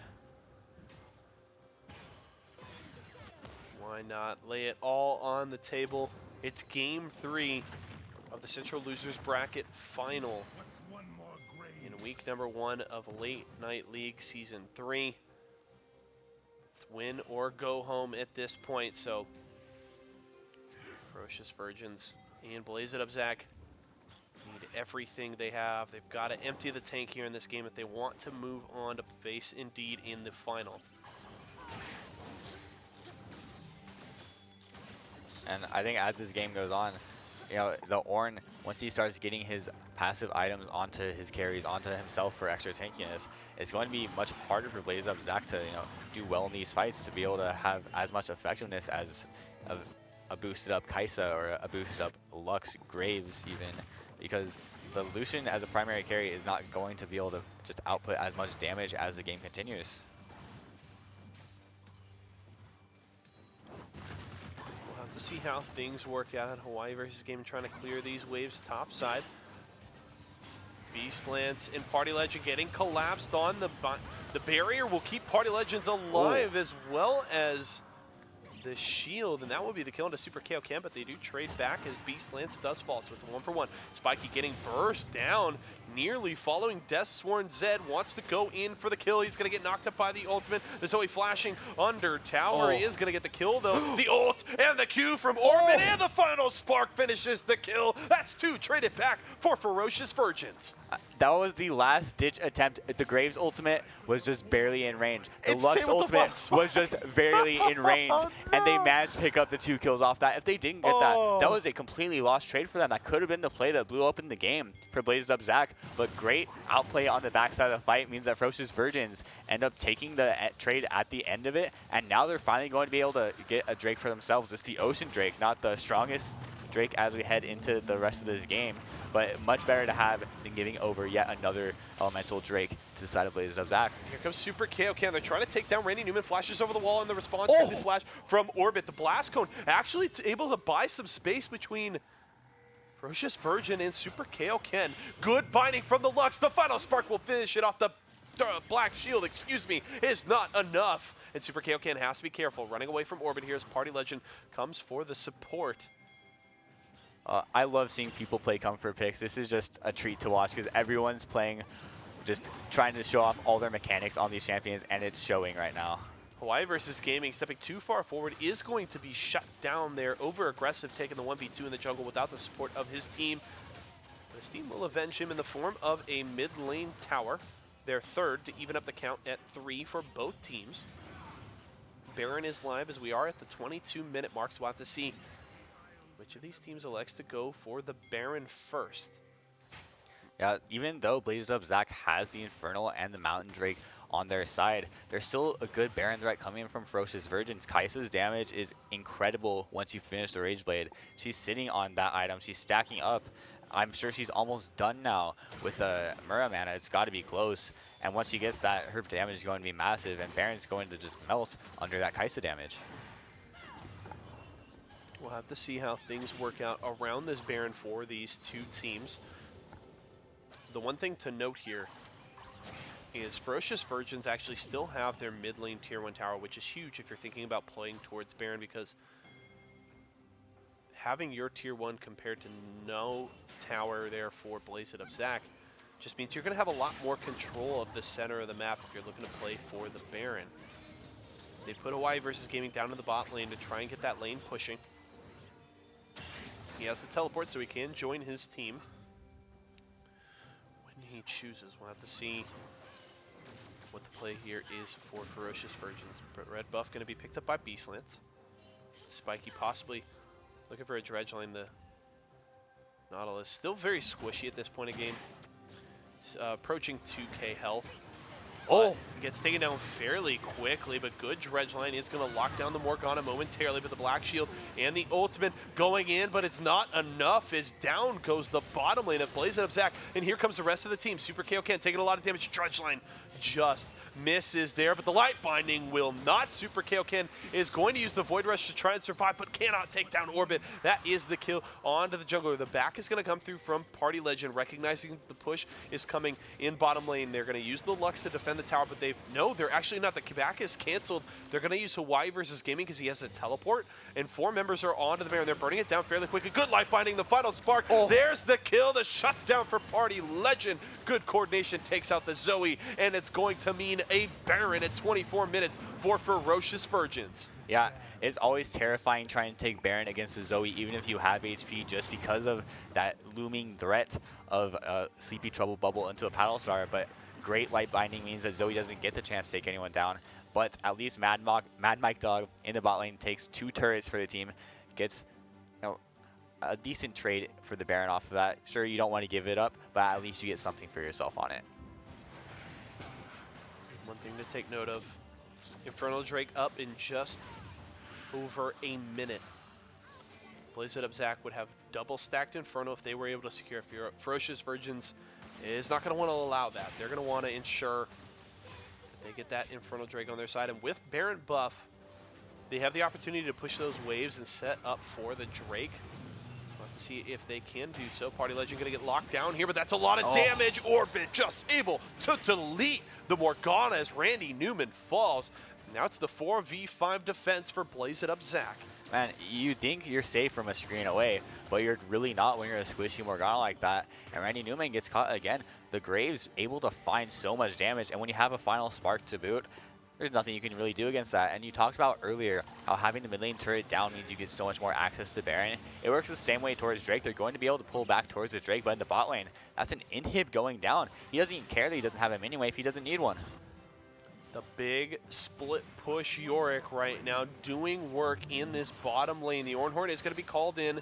Speaker 1: Why not lay it all on the table? It's game 3 of the Central Losers Bracket final in week number 1 of Late Night League Season 3. It's win or go home at this point, so Ferocious Virgins and Blaze It Up Zach need everything they have. They've got to empty the tank here in this game if they want to move on to face Indeed in the final.
Speaker 2: And I think as this game goes on, you know, the Ornn, once he starts getting his passive items onto his carries, onto himself for extra tankiness, it's going to be much harder for Blaze Up Zach to, you know, do well in these fights, to be able to have as much effectiveness as a boosted up Kaisa or a boosted up Lux Graves even, because the Lucian as a primary carry is not going to be able to just output as much damage as the game continues.
Speaker 1: To see how things work out in Hawaii versus Game, trying to clear these waves topside. Beastlance and Party Legend getting collapsed on. The barrier will keep Party Legends alive as well as the shield, and that will be the kill into Super KO Ken, but they do trade back as Beastlance does fall, so it's a 1-for-1. Spiky getting burst down, nearly following Deathsworn. Zed wants to go in for the kill. He's going to get knocked up by the ultimate. The Zoe flashing under tower. He is going to get the kill, though. The ult and the Q from Orbit, and the final spark finishes the kill. That's 2 traded back for Ferocious Virgins.
Speaker 2: That was the last-ditch attempt. The Graves ultimate was just barely in range. The Lux ultimate was just barely in range, and they managed to pick up the 2 kills off that. If they didn't get that was a completely lost trade for them. That could have been the play that blew open the game for Blazed Up Zach, but great outplay on the backside of the fight means that Ferocious Virgins end up taking the trade at the end of it, and now they're finally going to be able to get a Drake for themselves. It's the Ocean Drake, not the strongest Drake as we head into the rest of this game, but much better to have than giving over yet another elemental Drake to the side of Blazed Up Zach.
Speaker 1: Here comes Super KO Ken. They're trying to take down Randy Newman. Flashes over the wall in the response to the flash from Orbit. The Blast Cone actually able to buy some space between Ferocious Virgin and Super KO Ken. Good binding from the Lux. The final spark will finish it off. The Black Shield, is not enough. And Super KO Ken has to be careful. Running away from Orbit here as Party Legend comes for the support.
Speaker 2: I love seeing people play comfort picks. This is just a treat to watch because everyone's playing, just trying to show off all their mechanics on these champions, and it's showing right now.
Speaker 1: Hawaii versus Gaming stepping too far forward is going to be shut down there. Over-aggressive, taking the 1v2 in the jungle without the support of his team. This team will avenge him in the form of a mid-lane tower. Their third to even up the count at 3 for both teams. Baron is live as we are at the 22-minute mark, so we'll have to see which of these teams elects to go for the Baron first.
Speaker 2: Yeah, even though Blazed Up Zach has the Infernal and the Mountain Drake on their side, there's still a good Baron threat coming in from Ferocious Virgins. Kaisa's damage is incredible once you finish the Rage Blade. She's sitting on that item. She's stacking up. I'm sure she's almost done now with the Mura mana. It's got to be close. And once she gets that, her damage is going to be massive, and Baron's going to just melt under that Kaisa damage.
Speaker 1: We'll have to see how things work out around this Baron for these two teams. The one thing to note here is Ferocious Virgins actually still have their mid lane tier 1 tower, which is huge if you're thinking about playing towards Baron, because having your tier 1 compared to no tower there for Blaze It Up Zach just means you're going to have a lot more control of the center of the map if you're looking to play for the Baron. They put Hawaii versus Gaming down in the bot lane to try and get that lane pushing. He has the teleport so he can join his team when he chooses. We'll have to see what the play here is for Ferocious Virgins. Red buff going to be picked up by Beastlance. Spiky possibly looking for a dredge line. The Nautilus still very squishy at this point of game. Approaching 2k health. Gets taken down fairly quickly, but good dredge line is going to lock down the Morgana momentarily, but the Black Shield and the ultimate going in, but it's not enough as down goes the bottom lane of Blaze It Up Zach, and here comes the rest of the team. Super KO Ken taking a lot of damage. Dredge line just misses there, but the light binding will not. Super Kaoken is going to use the Void Rush to try and survive, but cannot take down Orbit. That is the kill onto the jungler. The back is going to come through from Party Legend, recognizing the push is coming in bottom lane. They're going to use the Lux to defend the tower, but they're actually not. The back is canceled. They're going to use Hawaii versus Gaming because he has a teleport, and 4 members are onto the Baron. They're burning it down fairly quickly. Good light binding, the final spark. There's the kill, the shutdown for Party Legend. Good coordination takes out the Zoe, and it's going to mean a Baron at 24 minutes for Ferocious Virgins.
Speaker 2: Yeah, it's always terrifying trying to take Baron against a Zoe, even if you have HP, just because of that looming threat of a Sleepy Trouble bubble into a Paddle Star. But great light binding means that Zoe doesn't get the chance to take anyone down. But at least Mad Mike Dog in the bot lane takes 2 turrets for the team, gets a decent trade for the Baron off of that. Sure, you don't want to give it up, but at least you get something for yourself on it.
Speaker 1: One thing to take note of, Infernal Drake up in just over a minute. Blaze It Up Zach would have double stacked Inferno if they were able to secure. Ferocious Virgins is not going to want to allow that. They're going to want to ensure that they get that Infernal Drake on their side. And with Baron buff, they have the opportunity to push those waves and set up for the Drake. We'll have to see if they can do so. Party Legend going to get locked down here, but that's a lot of damage. Orbit just able to delete the Morgana as Randy Newman falls. Now it's the 4v5 defense for Blaze It Up Zach.
Speaker 2: Man, you think you're safe from a screen away, but you're really not when you're a squishy Morgana like that. And Randy Newman gets caught again. The Graves able to find so much damage, and when you have a final spark to boot, there's nothing you can really do against that. And you talked about earlier how having the mid lane turret down means you get so much more access to Baron. It works the same way towards Drake. They're going to be able to pull back towards the Drake, but in the bot lane, that's an inhib going down. He doesn't even care that he doesn't have him anyway if he doesn't need one.
Speaker 1: The big split push Yorick right now doing work in this bottom lane. The Ornhorn is going to be called in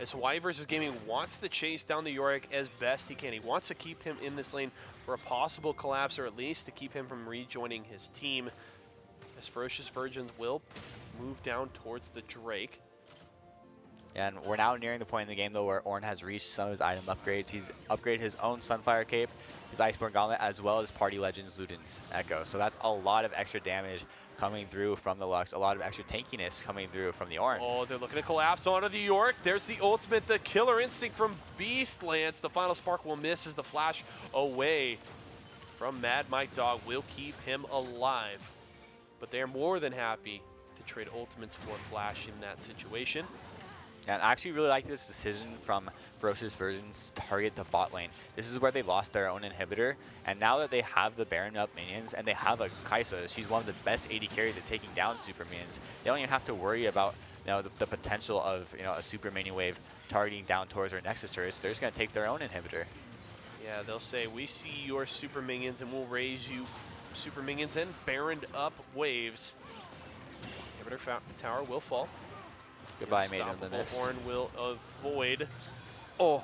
Speaker 1: as Hawaii versus Gaming wants to chase down the Yorick as best he can. He wants to keep him in this lane for a possible collapse, or at least to keep him from rejoining his team. As Ferocious Virgins will move down towards the Drake.
Speaker 2: And we're now nearing the point in the game, though, where Ornn has reached some of his item upgrades. He's upgraded his own Sunfire Cape, his Iceborne Gauntlet, as well as Party Legends Luden's Echo. So that's a lot of extra damage coming through from the Lux, a lot of extra tankiness coming through from the Ornn.
Speaker 1: Oh, they're looking to collapse onto the Yorick. There's the ultimate, the killer instinct from Beastlance. The final spark will miss as the flash away from Mad Mike Dog will keep him alive. But they're more than happy to trade ultimates for flash in that situation.
Speaker 2: And I actually really like this decision from Ferocious Virgins to target the bot lane. This is where they lost their own inhibitor, and now that they have the Baron up minions, and they have a Kaisa, she's one of the best AD carries at taking down super minions. They don't even have to worry about the potential of a super minion wave targeting down towards their Nexus turrets. They're just going to take their own inhibitor.
Speaker 1: Yeah, they'll say, we see your super minions, and we'll raise you super minions and Baroned up waves. Inhibitor tower will fall.
Speaker 2: Goodbye, Maiden of the Mist.
Speaker 1: Ornn will avoid. Oh,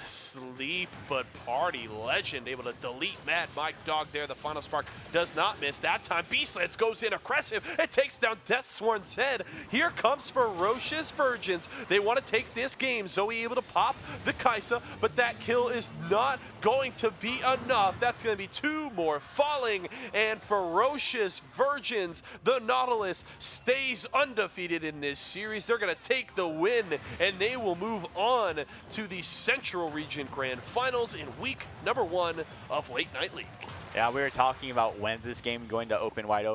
Speaker 1: sleep, but Party Legend able to delete Mad Mike Dog there. The final spark does not miss that time. Beastlance goes in aggressive and takes down Deathsworn's head. Here comes Ferocious Virgins. They want to take this game. Zoe able to pop the Kaisa, but that kill is not going to be enough. That's going to be 2 more falling, and Ferocious Virgins, the Nautilus, stays undefeated in this series. They're going to take the win, and they will move on to the Central Region Grand Finals in week number 1 of Late Night League.
Speaker 2: Yeah, we were talking about when's this game going to open wide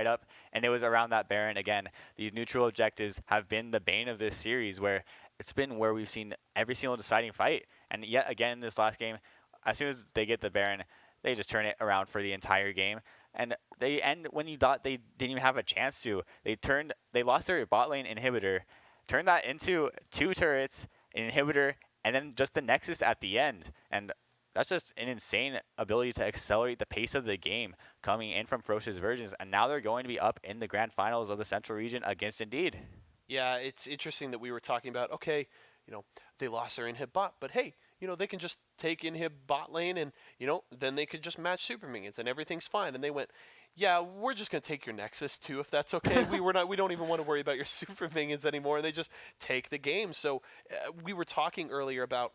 Speaker 2: up, and it was around that Baron again. These neutral objectives have been the bane of this series, where it's been where we've seen every single deciding fight. And yet again, this last game, as soon as they get the Baron, they just turn it around for the entire game. And they end when you thought they didn't even have a chance to. They lost their bot lane inhibitor, turned that into 2 turrets, an inhibitor, and then just the Nexus at the end. And that's just an insane ability to accelerate the pace of the game coming in from Ferocious Virgins. And now they're going to be up in the grand finals of the Central Region against Indeed.
Speaker 1: Yeah, it's interesting that we were talking about, okay, they lost their inhib bot, but hey, they can just take inhib bot lane and, then they could just match super minions and everything's fine. And they went, yeah, we're just going to take your Nexus too, if that's okay. We don't even want to worry about your super minions anymore. And they just take the game. So we were talking earlier about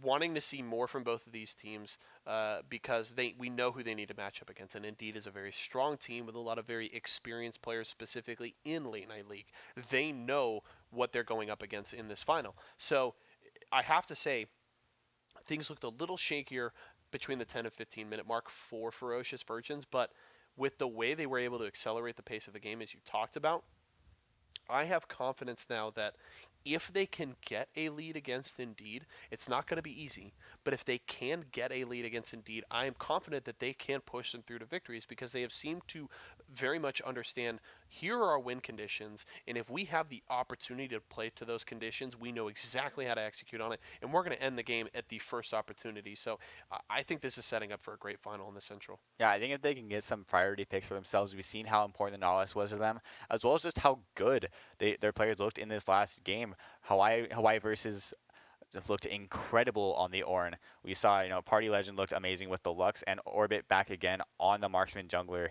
Speaker 1: wanting to see more from both of these teams because we know who they need to match up against. And Indeed is a very strong team with a lot of very experienced players, specifically in Late Night League. They know what they're going up against in this final. So I have to say, things looked a little shakier between the 10 and 15 minute mark for Ferocious Virgins, but with the way they were able to accelerate the pace of the game, as you talked about, I have confidence now that if they can get a lead against Indeed, it's not going to be easy, but if they can get a lead against Indeed, I am confident that they can push them through to victories because they have seemed to very much understand here are our win conditions, and if we have the opportunity to play to those conditions, we know exactly how to execute on it, and we're going to end the game at the first opportunity. So I think this is setting up for a great final in the Central.
Speaker 2: Yeah, I think if they can get some priority picks for themselves, we've seen how important the Nautilus was to them, as well as just how good their players looked in this last game. Hawaii versus looked incredible on the Ornn. We saw, Party Legend looked amazing with the Lux, and Orbit back again on the Marksman Jungler.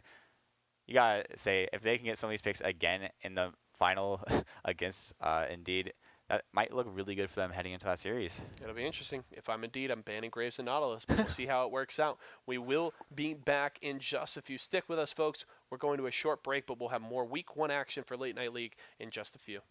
Speaker 2: You gotta say, if they can get some of these picks again in the final against Indeed, that might look really good for them heading into that series.
Speaker 1: It'll be interesting. If I'm Indeed, I'm banning Graves and Nautilus, but we'll see how it works out. We will be back in just a few. Stick with us, folks. We're going to a short break, but we'll have more Week 1 action for Late Night League in just a few.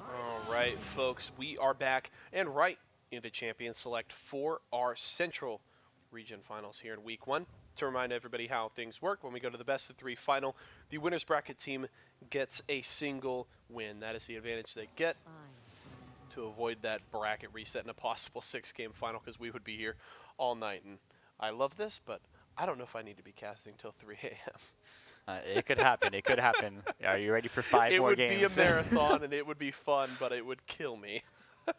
Speaker 1: All right, folks, we are back and right into Champion Select for our Central Region Finals here in Week 1. To remind everybody how things work, when we go to the best of 3 final, the winner's bracket team gets a single win. That is the advantage they get to avoid that bracket reset in a possible 6-game final, because we would be here all night. And I love this, but I don't know if I need to be casting till 3 a.m.
Speaker 2: It could happen. It could happen. Are you ready for 5 more games?
Speaker 1: It would be a marathon, and it would be fun, but it would kill me.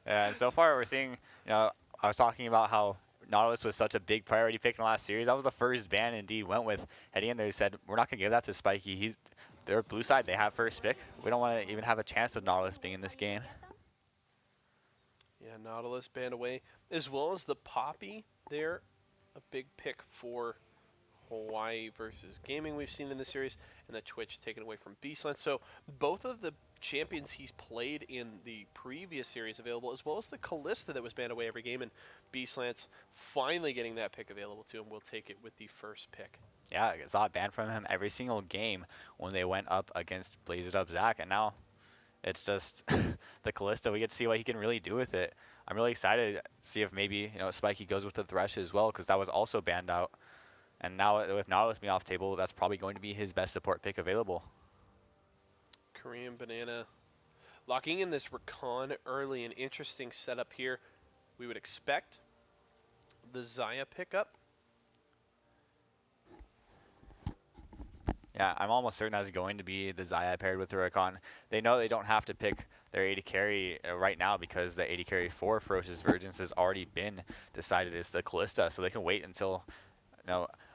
Speaker 2: Yeah, and so far we're seeing, I was talking about how Nautilus was such a big priority pick in the last series. That was the first ban Indeed went with. Heading in there, they said, we're not going to give that to Spiky. They're blue side. They have first pick. We don't want to even have a chance of Nautilus being in this game.
Speaker 1: Yeah, Nautilus banned away, as well as the Poppy there, a big pick for Hawaii versus Gaming we've seen in the series, and the Twitch taken away from Beastland. So both of the champions he's played in the previous series available, as well as the Callista that was banned away every game, and Beastland's finally getting that pick available to him. We'll take it with the first pick.
Speaker 2: Yeah, I saw it banned from him every single game when they went up against Blaze It Up Zach, and now it's just the Callista. We get to see what he can really do with it. I'm really excited to see if maybe Spiky goes with the Thresh as well, because that was also banned out. And now with Nautilus being off table, that's probably going to be his best support pick available.
Speaker 1: Korean Banana locking in this Rakan early. An interesting setup here. We would expect the Xayah pickup.
Speaker 2: Yeah, I'm almost certain that's going to be the Xayah paired with the Rakan. They know they don't have to pick their AD carry right now, because the AD carry for Ferocious Virgins has already been decided. It's the Callista, so they can wait until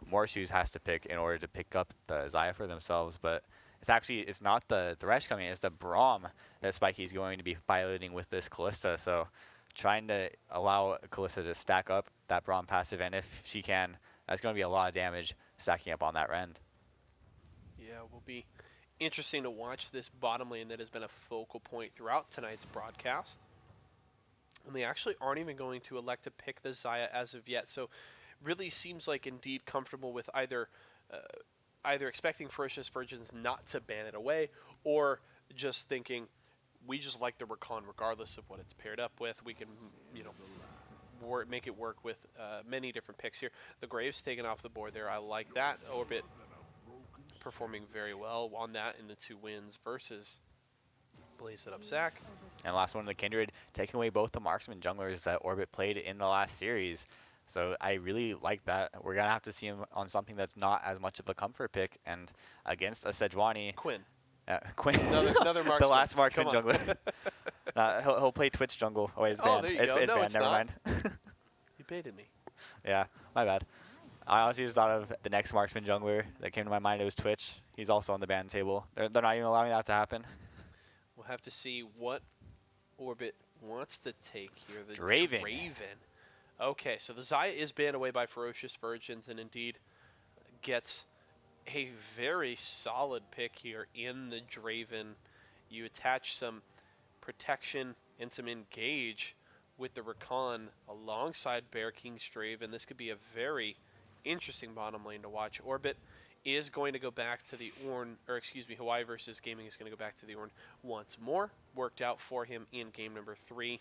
Speaker 2: more shoes has to pick in order to pick up the Xayah for themselves. But it's not the Thresh coming in, it's the Braum that Spiky's going to be piloting with this Callista. So trying to allow Kalista to stack up that Braum passive, and if she can, that's going to be a lot of damage stacking up on that Rend.
Speaker 1: Yeah, will be interesting to watch this bottom lane that has been a focal point throughout tonight's broadcast. And they actually aren't even going to elect to pick the Xayah as of yet. So really seems like Indeed comfortable with either expecting Ferocious Virgins not to ban it away, or just thinking we just like the Rakan regardless of what it's paired up with. We can, make it work with many different picks here. The Graves taken off the board there. I like that. Orbit performing very well on that in the 2 wins versus Blaze It Up Zach.
Speaker 2: And last one, the Kindred, taking away both the marksman junglers that Orbit played in the last series. So I really like that. We're going to have to see him on something that's not as much of a comfort pick. And against a Sejuani...
Speaker 1: Quinn.
Speaker 2: Quinn.
Speaker 1: Another marksman.
Speaker 2: The last marksman jungler. He'll play Twitch jungle. Oh, it's banned.
Speaker 1: There you go.
Speaker 2: It's
Speaker 1: No,
Speaker 2: banned.
Speaker 1: it's
Speaker 2: Never
Speaker 1: not.
Speaker 2: mind.
Speaker 1: You baited me.
Speaker 2: Yeah, my bad. I honestly just thought of the next marksman jungler that came to my mind. It was Twitch. He's also on the ban table. They're not even allowing that to happen.
Speaker 1: We'll have to see what Orbit wants to take here. The
Speaker 2: Draven.
Speaker 1: Okay, so the Xayah is banned away by Ferocious Virgins, and Indeed gets a very solid pick here in the Draven. You attach some protection and some engage with the Rakan alongside Bear King's Draven. This could be a very interesting bottom lane to watch. Orbit is going to go back to the Ornn, Hawaii versus Gaming is going to go back to the Ornn once more. Worked out for him in game number 3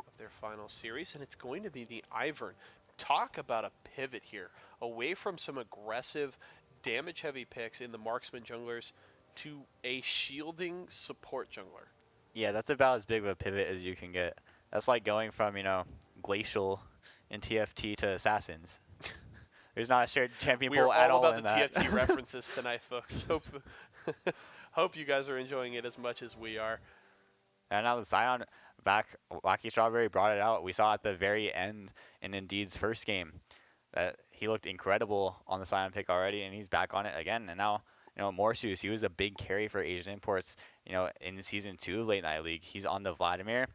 Speaker 1: of their final series, and it's going to be the Ivern. Talk about a pivot here, away from some aggressive, damage-heavy picks in the marksman junglers to a shielding support jungler.
Speaker 2: Yeah, that's about as big of a pivot as you can get. That's like going from, Glacial in TFT to Assassins. There's not a shared champion
Speaker 1: We're
Speaker 2: pool at all
Speaker 1: about
Speaker 2: in
Speaker 1: the
Speaker 2: that.
Speaker 1: TFT references tonight, folks. Hope you guys are enjoying it as much as we are.
Speaker 2: And now the Sion back, Lucky Strawberry brought it out. We saw at the very end in Indeed's first game that he looked incredible on the Sion pick already, and he's back on it again. And now, Morsus, he was a big carry for Asian Imports, in Season 2 of Late Night League. He's on the Vladimir.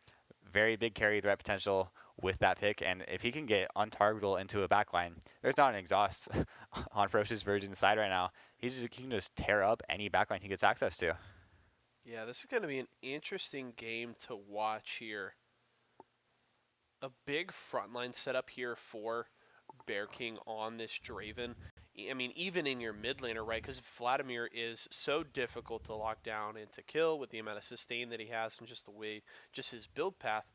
Speaker 2: Very big carry threat potential with that pick, and if he can get untargetable into a backline, there's not an exhaust on Ferocious Virgin's side right now. He can just tear up any backline he gets access to.
Speaker 1: Yeah, this is going to be an interesting game to watch here. A big frontline setup here for Bear King on this Draven. I mean, even in your mid laner, right? Because Vladimir is so difficult to lock down and to kill with the amount of sustain that he has and just his build path,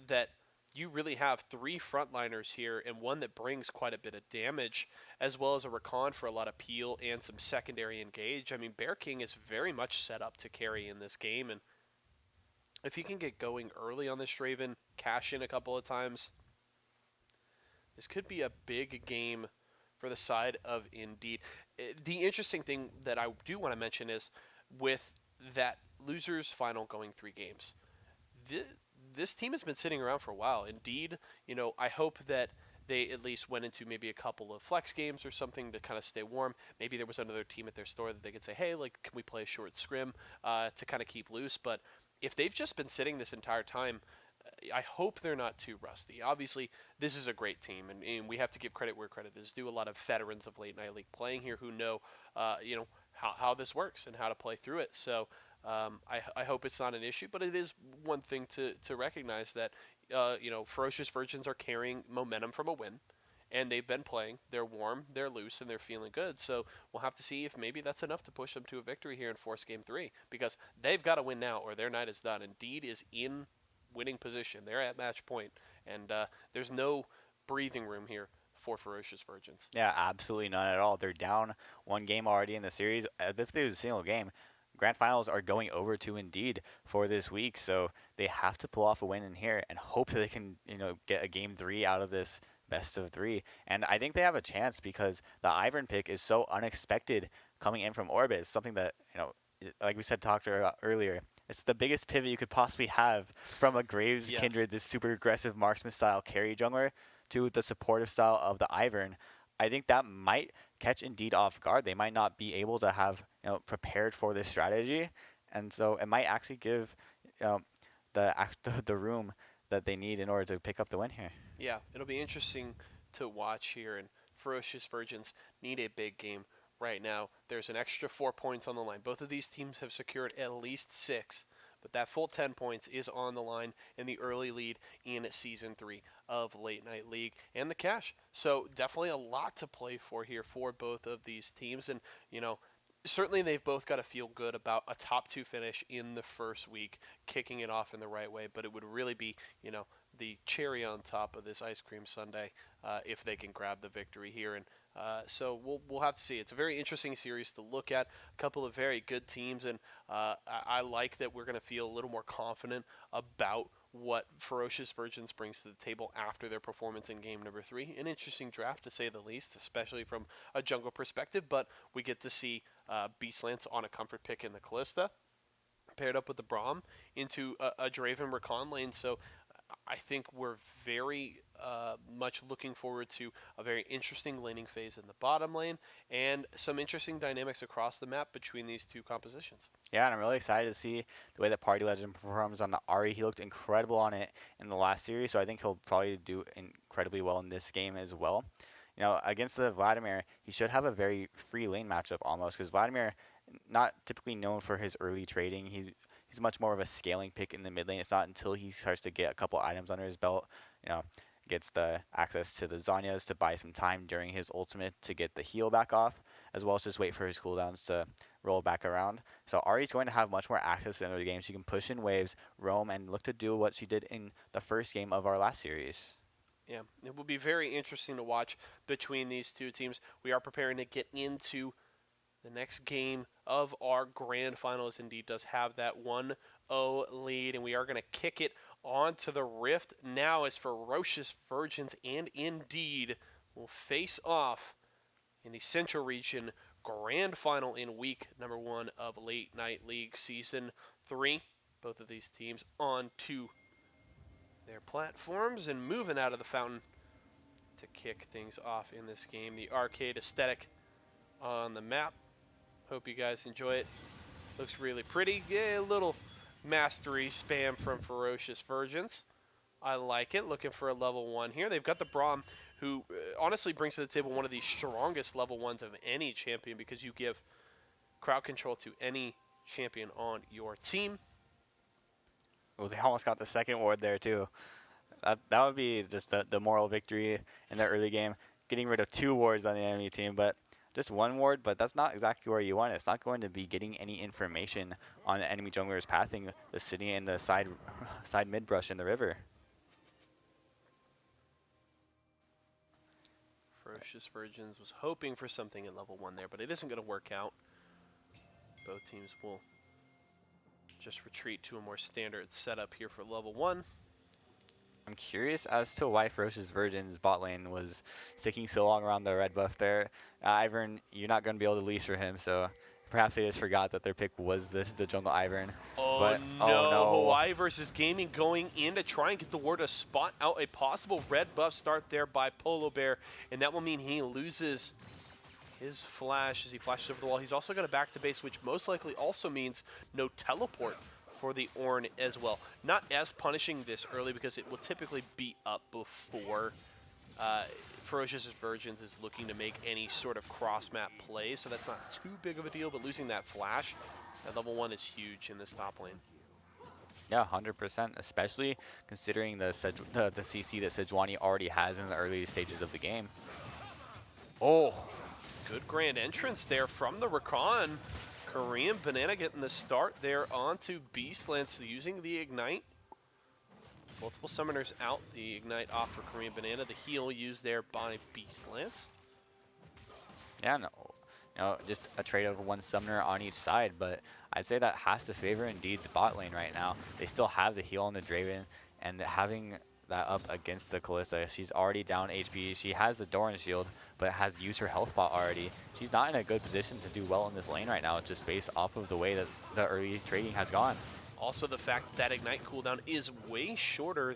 Speaker 1: that you really have 3 frontliners here and one that brings quite a bit of damage, as well as a Rakan for a lot of peel and some secondary engage. I mean, Bear King is very much set up to carry in this game, and if he can get going early on this Draven, cash in a couple of times, this could be a big game for the side of Indeed. The interesting thing that I do want to mention is with that losers final going 3 games, this team has been sitting around for a while. Indeed, I hope that they at least went into maybe a couple of flex games or something to kind of stay warm. Maybe there was another team at their store that they could say, hey, can we play a short scrim to kind of keep loose? But if they've just been sitting this entire time, I hope they're not too rusty. Obviously, this is a great team, and we have to give credit where credit is due. A lot of veterans of Late Night League playing here who know, how this works and how to play through it. So I hope it's not an issue, but it is one thing to recognize that, Ferocious Virgins are carrying momentum from a win, and they've been playing. They're warm, they're loose, and they're feeling good. So we'll have to see if maybe that's enough to push them to a victory here in Force Game 3, because they've got to win now or their night is done. Indeed is in winning position. They're at match point, and there's no breathing room here for Ferocious Virgins.
Speaker 2: Yeah, absolutely none at all. They're down 1 game already in the series. As if it was a single game. Grand Finals are going over to Indeed for this week, so they have to pull off a win in here and hope that they can, get a game 3 out of this best of 3. And I think they have a chance because the Ivern pick is so unexpected coming in from Orbit. It's something that, like we talked about earlier, it's the biggest pivot you could possibly have from a Graves
Speaker 1: Yes.
Speaker 2: Kindred, this super aggressive marksman style carry jungler, to the supportive style of the Ivern. I think that might catch Indeed off guard. They might not be able to have prepared for this strategy, and so it might actually give the room that they need in order to pick up the win here.
Speaker 1: Yeah, it'll be interesting to watch here, and Ferocious Virgins need a big game right now. There's an extra 4 points on the line. Both of these teams have secured at least 6, but that full 10 points is on the line in the early lead in Season 3 of Late Night League and the cash. So definitely a lot to play for here for both of these teams, and certainly they've both got to feel good about a top 2 finish in the first week, kicking it off in the right way, but it would really be, the cherry on top of this ice cream sundae if they can grab the victory here. And so we'll have to see. It's a very interesting series to look at. A couple of very good teams, and I like that we're going to feel a little more confident about what Ferocious Virgins brings to the table after their performance in game number 3. An interesting draft, to say the least, especially from a jungle perspective, but we get to see Beastlance on a comfort pick in the Callista, paired up with the Braum into a Draven Recon lane. So I think we're very much looking forward to a very interesting laning phase in the bottom lane and some interesting dynamics across the map between these two compositions.
Speaker 2: Yeah, and I'm really excited to see the way that Party Legend performs on the Ari. He looked incredible on it in the last series, so I think he'll probably do incredibly well in this game as well. Against the Vladimir, he should have a very free lane matchup almost, because Vladimir, not typically known for his early trading, he's much more of a scaling pick in the mid lane. It's not until he starts to get a couple items under his belt, gets the access to the Zanyas to buy some time during his ultimate to get the heal back off, as well as just wait for his cooldowns to roll back around. So Ari's going to have much more access to the game. She can push in waves, roam, and look to do what she did in the first game of our last series.
Speaker 1: Yeah, it will be very interesting to watch between these two teams. We are preparing to get into the next game of our grand finals. Indeed does have that 1-0 lead, and we are going to kick it onto the Rift now as Ferocious Virgins and Indeed will face off in the Central Region Grand Final in week number 1 of Late Night League Season 3. Both of these teams on to their platforms and moving out of the fountain to kick things off in this game. The arcade aesthetic on the map. Hope you guys enjoy it. Looks really pretty. Yeah, a little mastery spam from Ferocious Virgins. I like it. Looking for a level 1 here. They've got the Braum, who honestly brings to the table one of the strongest level 1s of any champion, because you give crowd control to any champion on your team.
Speaker 2: Oh, they almost got the second ward there too. That would be just the moral victory in the early game, getting rid of 2 wards on the enemy team, but just 1 ward, but that's not exactly where you want it. It's not going to be getting any information on the enemy junglers pathing the city in the side mid brush in the river.
Speaker 1: Ferocious Virgins was hoping for something at level 1 there, but it isn't going to work out. Both teams will just retreat to a more standard setup here for level 1.
Speaker 2: I'm curious as to why Ferocious Virgin's bot lane was sticking so long around the red buff there. Ivern, you're not going to be able to leash for him, so perhaps they just forgot that their pick was the jungle Ivern.
Speaker 1: Oh,
Speaker 2: but,
Speaker 1: no.
Speaker 2: Oh, no.
Speaker 1: Hawaii versus Gaming going in to try and get the ward to spot out a possible red buff start there by Polo Bear, and that will mean he loses his flash as he flashes over the wall. He's also got a back to base, which most likely also means no teleport for the Ornn as well. Not as punishing this early, because it will typically be up before Ferocious Virgins is looking to make any sort of cross-map play, so that's not too big of a deal, but losing that flash at level 1 is huge in this top lane.
Speaker 2: Yeah, 100%, especially considering the CC that Sejuani already has in the early stages of the game.
Speaker 1: Oh, good grand entrance there from the Recon. Korean Banana getting the start there onto Beastlance using the Ignite. Multiple summoners out. The Ignite off for Korean Banana. The heal used there by Beastlance.
Speaker 2: Yeah, no, just a trade of 1 summoner on each side, but I'd say that has to favor Indeed's bot lane right now. They still have the heal on the Draven, and having that up against the Callista, she's already down HP. She has the Doran shield, but has used her health bot already. She's not in a good position to do well in this lane right now, just based off of the way that the early trading has gone.
Speaker 1: Also, the fact that Ignite cooldown is way shorter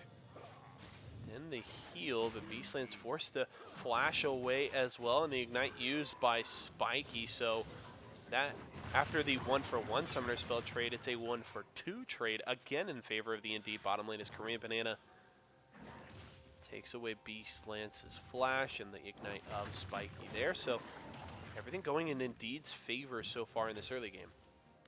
Speaker 1: than the heal, but Beastland's forced to flash away as well, and the Ignite used by Spiky. So that, after the 1-for-1 summoner spell trade, it's a 1-for-2 trade, again in favor of the Indeed bottom lane, as Korean Banana Takes away Beast Lance's flash and the ignite of Spiky there. So everything going in Indeed's favor so far in this early game.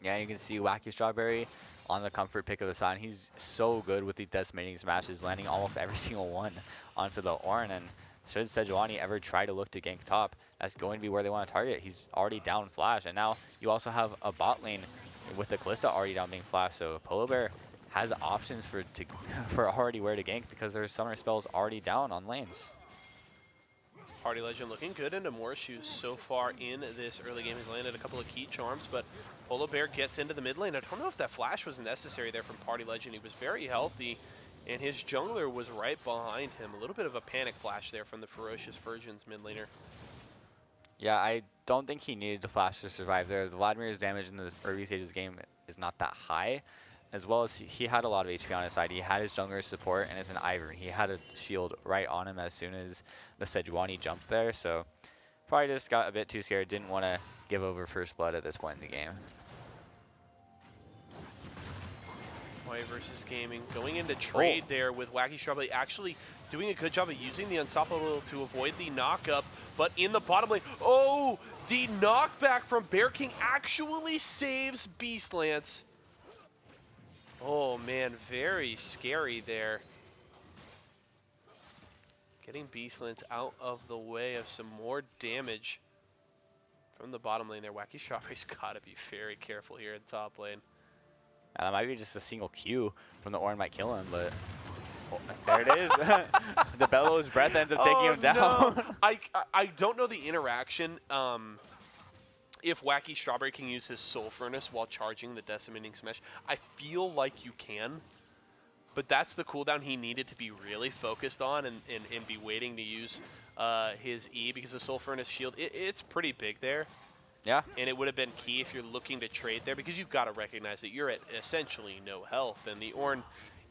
Speaker 2: Yeah, you can see Wacky Strawberry on the comfort pick of the side. He's so good with the decimating smashes, landing almost every single one onto the Ornn. And should Sejuani ever try to look to gank top, that's going to be where they want to target. He's already down flash. And now you also have a bot lane with the Kalista already down being flash. So Polar Bear has options for already where to gank because their summer spell's already down on lanes.
Speaker 1: Party Legend looking good into more shoes so far in this early game. He's landed a couple of key charms, but Polar Bear gets into the mid lane. I don't know if that flash was necessary there from Party Legend. He was very healthy, and his jungler was right behind him. A little bit of a panic flash there from the Ferocious Virgins mid laner.
Speaker 2: Yeah, I don't think he needed the flash to survive there. Vladimir's damage in the early stages of the game is not that high, as well as he had a lot of HP on his side. He had his jungler support, and it's an Ivern. He had a shield right on him as soon as the Sejuani jumped there, so probably just got a bit too scared, didn't want to give over first blood at this point in the game.
Speaker 1: White versus Gaming going into trade there with Wacky Strawberry actually doing a good job of using the Unstoppable to avoid the knockup, but in the bottom lane, oh, the knockback from Bear King actually saves Beast Lance. Oh man, very scary there. Getting Beast Lance out of the way of some more damage from the bottom lane there. Wacky Strawberry's got to be very careful here in top lane.
Speaker 2: That might be just a single Q from the Ornn might kill him, but there it is. The Bellows breath ends up taking him down.
Speaker 1: No. I don't know the interaction. If Wacky Strawberry can use his Soul Furnace while charging the Decimating Smash, I feel like you can. But that's the cooldown he needed to be really focused on and be waiting to use his E, because the Soul Furnace shield, it's pretty big there.
Speaker 2: Yeah.
Speaker 1: And it would have been key if you're looking to trade there, because you've got to recognize that you're at essentially no health. And the Ornn,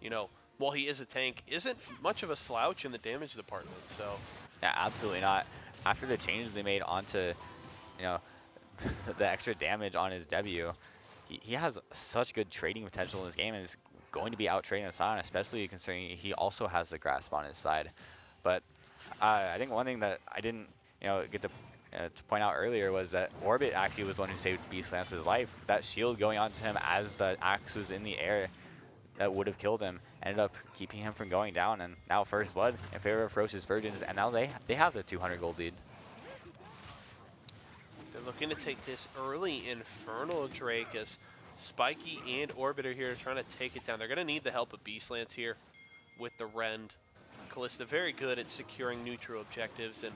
Speaker 1: you know, while he is a tank, isn't much of a slouch in the damage department. So
Speaker 2: Yeah, absolutely not. After the changes they made onto, you know, the extra damage on his W, he has such good trading potential in this game and is going to be out trading Sion, especially considering he also has the grasp on his side. But I think one thing that I didn't, get to point out earlier was that Orbit actually was the one who saved Beast Lance's life. That shield going onto him as the axe was in the air that would have killed him ended up keeping him from going down. And now first blood in favor of Ferocious Virgins, and now they have the 200 gold lead.
Speaker 1: they're looking to take this early Infernal Drake as Spiky and Orbit are here trying to take it down. They're going to need the help of Beast Lance here with the Rend. Kalista very good at securing neutral objectives, and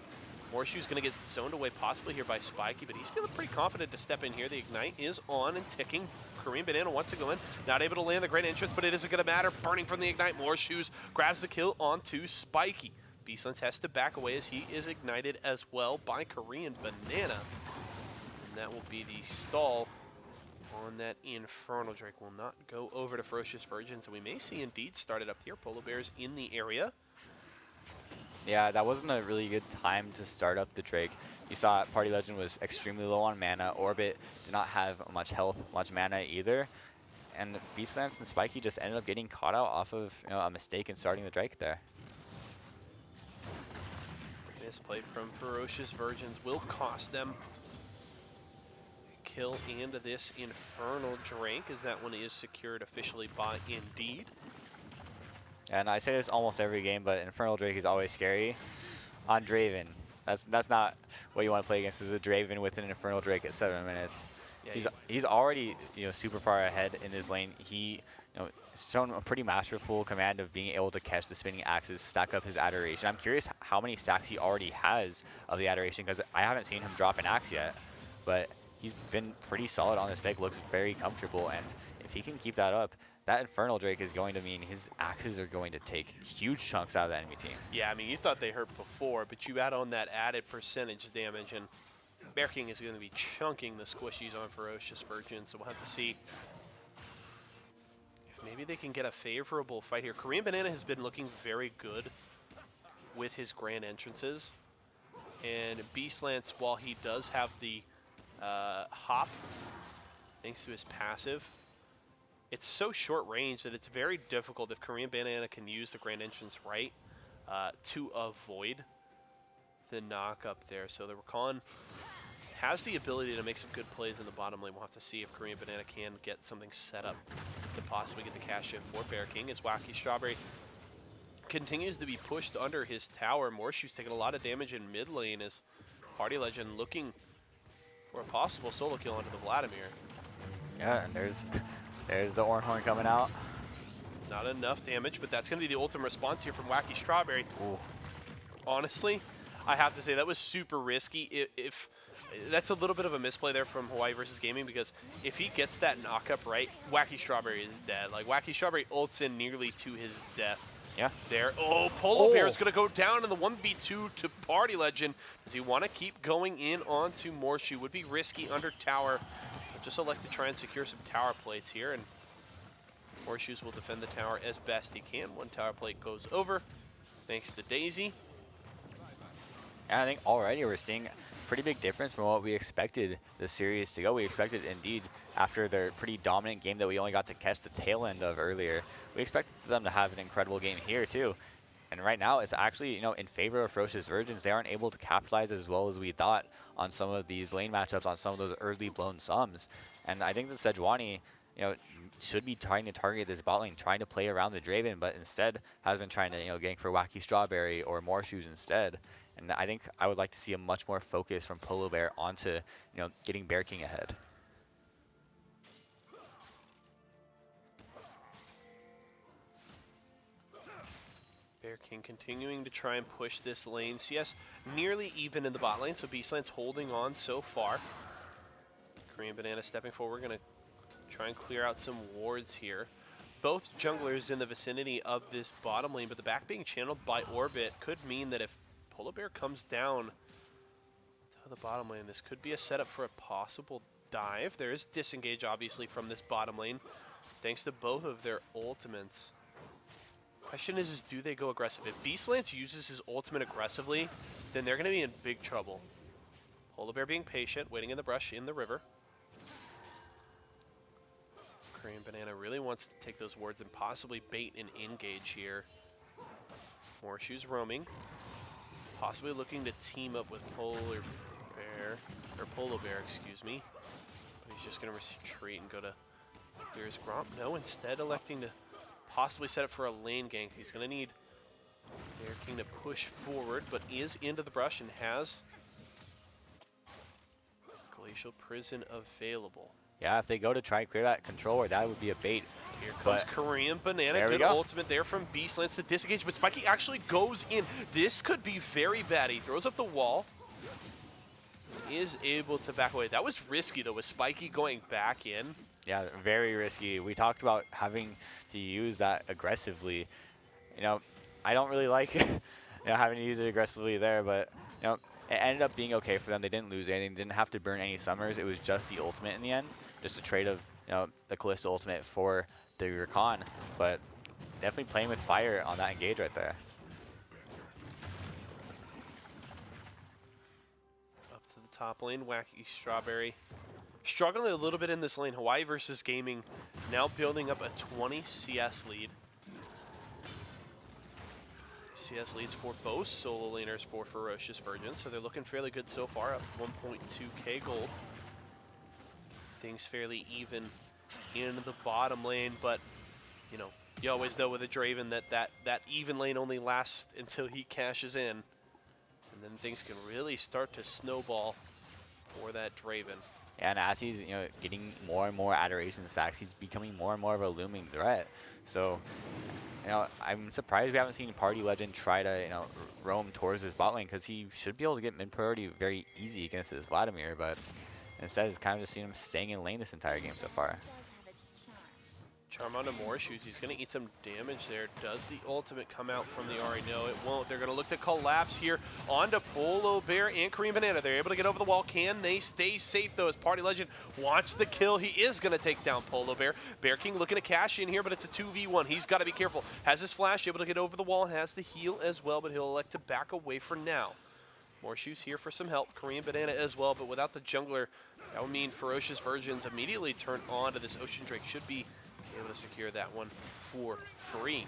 Speaker 1: Morshu's going to get zoned away possibly here by Spiky, but he's feeling pretty confident to step in here. The Ignite is on and ticking. Korean Banana wants to go in. Not able to land the great entrance, but it isn't going to matter. Burning from the Ignite. Morshu's grabs the kill onto Spiky. Beast Lance has to back away as he is ignited as well by Korean Banana. And that will be the stall on that Infernal Drake. Will not go over to Ferocious Virgin, so we may see Indeed started up here. Polar Bears in the area.
Speaker 2: Yeah, that wasn't a really good time to start up the Drake. You saw Party Legend was extremely low on mana. Orbit did not have much health, much mana either. And Beast Lance and Spiky just ended up getting caught out off of a mistake in starting the Drake there.
Speaker 1: Misplay from Ferocious Virgins will cost them kill and this Infernal Drake, as that one is secured officially by Indeed.
Speaker 2: And I say this almost every game, but Infernal Drake is always scary. On Draven, that's not what you want to play against, is a Draven with an Infernal Drake at 7 minutes. Yeah, he's already super far ahead in his lane. He has shown a pretty masterful command of being able to catch the spinning axes, stack up his Adoration. I'm curious how many stacks he already has of the Adoration, because I haven't seen him drop an axe yet. But he's been pretty solid on this pick, looks very comfortable, and if he can keep that up, that Infernal Drake is going to mean his axes are going to take huge chunks out of the enemy team.
Speaker 1: Yeah, I mean, you thought they hurt before, but you add on that added percentage damage, and Bear King is going to be chunking the squishies on Ferocious Virgin, so we'll have to see if maybe they can get a favorable fight here. Korean Banana has been looking very good with his grand entrances, and Beast Lance, while he does have the hop, thanks to his passive, it's so short range that it's very difficult if Korean Banana can use the grand entrance right to avoid the knock up there. So the Rakan has the ability to make some good plays in the bottom lane. We'll have to see if Korean Banana can get something set up to possibly get the cash in for Bear King, as Wacky Strawberry continues to be pushed under his tower. Morshu's taking a lot of damage in mid lane as Party Legend looking for a possible solo kill onto the Vladimir.
Speaker 2: Yeah, and there's the Ornhorn coming out.
Speaker 1: Not enough damage, but that's going to be the ultimate response here from Wacky Strawberry.
Speaker 2: Ooh.
Speaker 1: Honestly, I have to say that was super risky. If that's a little bit of a misplay there from Hawaii versus Gaming, because if he gets that knock-up right, Wacky Strawberry is dead. Like, Wacky Strawberry ults in nearly to his death.
Speaker 2: Yeah.
Speaker 1: There. Oh, Polo Bear is going to go down in the 1v2 to Party Legend. Does he want to keep going in onto Morshu? Would be risky under tower. But just elect to try and secure some tower plates here, and Morshu's will defend the tower as best he can. One tower plate goes over, thanks to Daisy.
Speaker 2: And I think already we're seeing a pretty big difference from what we expected the series to go. We expected, indeed, after their pretty dominant game that we only got to catch the tail end of earlier, we expected them to have an incredible game here too. And right now it's actually, in favor of Ferocious Virgins. They aren't able to capitalize as well as we thought on some of these lane matchups, on some of those early blown sums. And I think the Sejuani, should be trying to target this bot lane, trying to play around the Draven, but instead has been trying to, gank for Wacky Strawberry or Morshu's instead. And I think I would like to see a much more focus from Polo Bear onto, getting Bear King ahead.
Speaker 1: Bear King continuing to try and push this lane. CS nearly even in the bot lane, so Beastland's holding on so far. Korean Banana stepping forward. We're going to try and clear out some wards here. Both junglers in the vicinity of this bottom lane, but the back being channeled by Orbit could mean that if Polo Bear comes down to the bottom lane, this could be a setup for a possible dive. There is disengage, obviously, from this bottom lane, thanks to both of their ultimates. Question is do they go aggressive? If Beastlands uses his ultimate aggressively, then they're going to be in big trouble. Polo Bear being patient, waiting in the brush in the river. Korean Banana really wants to take those wards and possibly bait an engage here. Morshu's roaming. Possibly looking to team up with Polo Bear, excuse me. But he's just going to retreat and go to clear his Gromp. No, instead electing to possibly set up for a lane gank. He's going to need Bear King to push forward, but is into the brush and has Glacial Prison available.
Speaker 2: Yeah, if they go to try and clear that controller, that would be a bait.
Speaker 1: Here comes Korean Banana.
Speaker 2: There we
Speaker 1: Good
Speaker 2: go.
Speaker 1: ultimate there from Beastlands to disengage, but Spiky actually goes in. This could be very bad. He throws up the wall. Is able to back away. That was risky, though, with Spiky going back in.
Speaker 2: Yeah, very risky. We talked about having to use that aggressively. I don't really like having to use it aggressively there, but it ended up being okay for them. They didn't lose anything, didn't have to burn any summers. It was just the ultimate in the end, just a trade of the Callisto ultimate for the Rakan, but definitely playing with fire on that engage right there.
Speaker 1: Up to the top lane, Wacky Strawberry. Struggling a little bit in this lane. Hawaii versus Gaming now building up a 20 CS lead. CS leads for both solo laners for Ferocious Virgins, so they're looking fairly good so far, up 1.2k gold. Things fairly even in the bottom lane, but you always know with a Draven that even lane only lasts until he cashes in, and then things can really start to snowball for that Draven.
Speaker 2: And as he's getting more and more adoration stacks, he's becoming more and more of a looming threat. So I'm surprised we haven't seen Party Legend try to roam towards his bot lane, because he should be able to get mid priority very easy against this Vladimir, but instead it's kind of just seen him staying in lane this entire game so far.
Speaker 1: Charm onto Morshu's. He's going to eat some damage there. Does the ultimate come out from the Ahri? No, it won't. They're going to look to collapse here onto Polo Bear and Korean Banana. They're able to get over the wall. Can they stay safe, though, as Party Legend wants the kill? He is going to take down Polo Bear. Bear King looking to cash in here, but it's a 2v1. He's got to be careful. Has his flash, able to get over the wall, and has the heal as well, but he'll elect to back away for now. Morshu's here for some help. Korean Banana as well, but without the jungler, that would mean Ferocious Virgins immediately turn on to this Ocean Drake. Should be able to secure that one for free.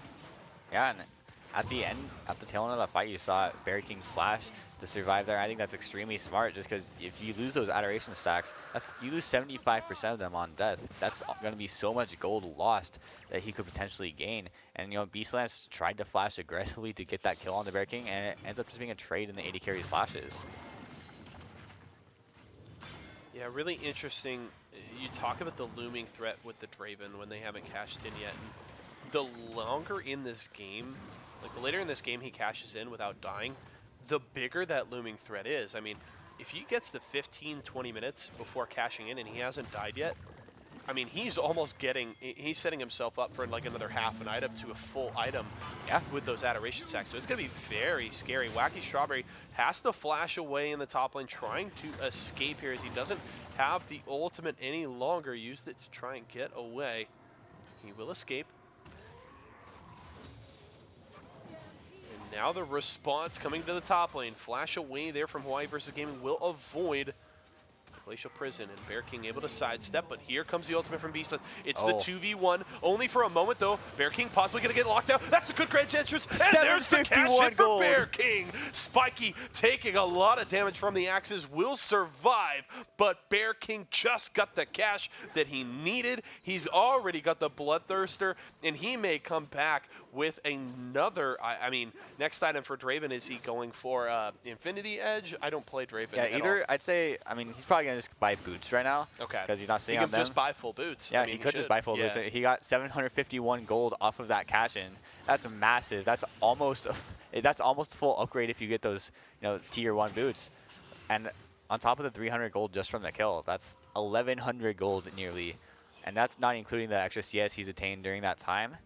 Speaker 2: Yeah, and at the end, at the tail end of the fight, you saw Bear King flash to survive there. I think that's extremely smart, just because if you lose those adoration stacks, you lose 75% of them on death. That's going to be so much gold lost that he could potentially gain. And Beastlance tried to flash aggressively to get that kill on the Bear King, and it ends up just being a trade in the AD carries flashes.
Speaker 1: Yeah, really interesting. You talk about the looming threat with the Draven when they haven't cashed in yet. And the longer in this game, like the later in this game he cashes in without dying, the bigger that looming threat is. I mean, if he gets to 15, 20 minutes before cashing in and he hasn't died yet, I mean, he's almost he's setting himself up for like another half an item to a full item with those adoration stacks. So it's going to be very scary. Wacky Strawberry has to flash away in the top lane, trying to escape here as he doesn't have the ultimate any longer. Used it to try and get away. He will escape. And now the response coming to the top lane. Flash away there from Hawaii versus Gaming will avoid Glacial Prison, and Bear King able to sidestep, but here comes the ultimate from Beastland. It's the 2v1, only for a moment though. Bear King possibly going to get locked out. That's a good grand entrance, and there's the cash in for Bear King. Spiky taking a lot of damage from the axes, will survive, but Bear King just got the cash that he needed. He's already got the Bloodthirster, and he may come back with another, I mean, next item for Draven, is he going for Infinity Edge? I don't play Draven at all.
Speaker 2: I'd say, I mean, he's probably going to just buy boots right now.
Speaker 1: Okay.
Speaker 2: Because he's not seeing
Speaker 1: on
Speaker 2: them.
Speaker 1: He could just buy full boots.
Speaker 2: Yeah,
Speaker 1: I mean,
Speaker 2: he could just buy full boots. He got 751 gold off of that cash-in. That's massive. That's almost a full upgrade if you get those, tier 1 boots. And on top of the 300 gold just from the kill, that's 1,100 gold nearly. And that's not including the extra CS he's attained during that time.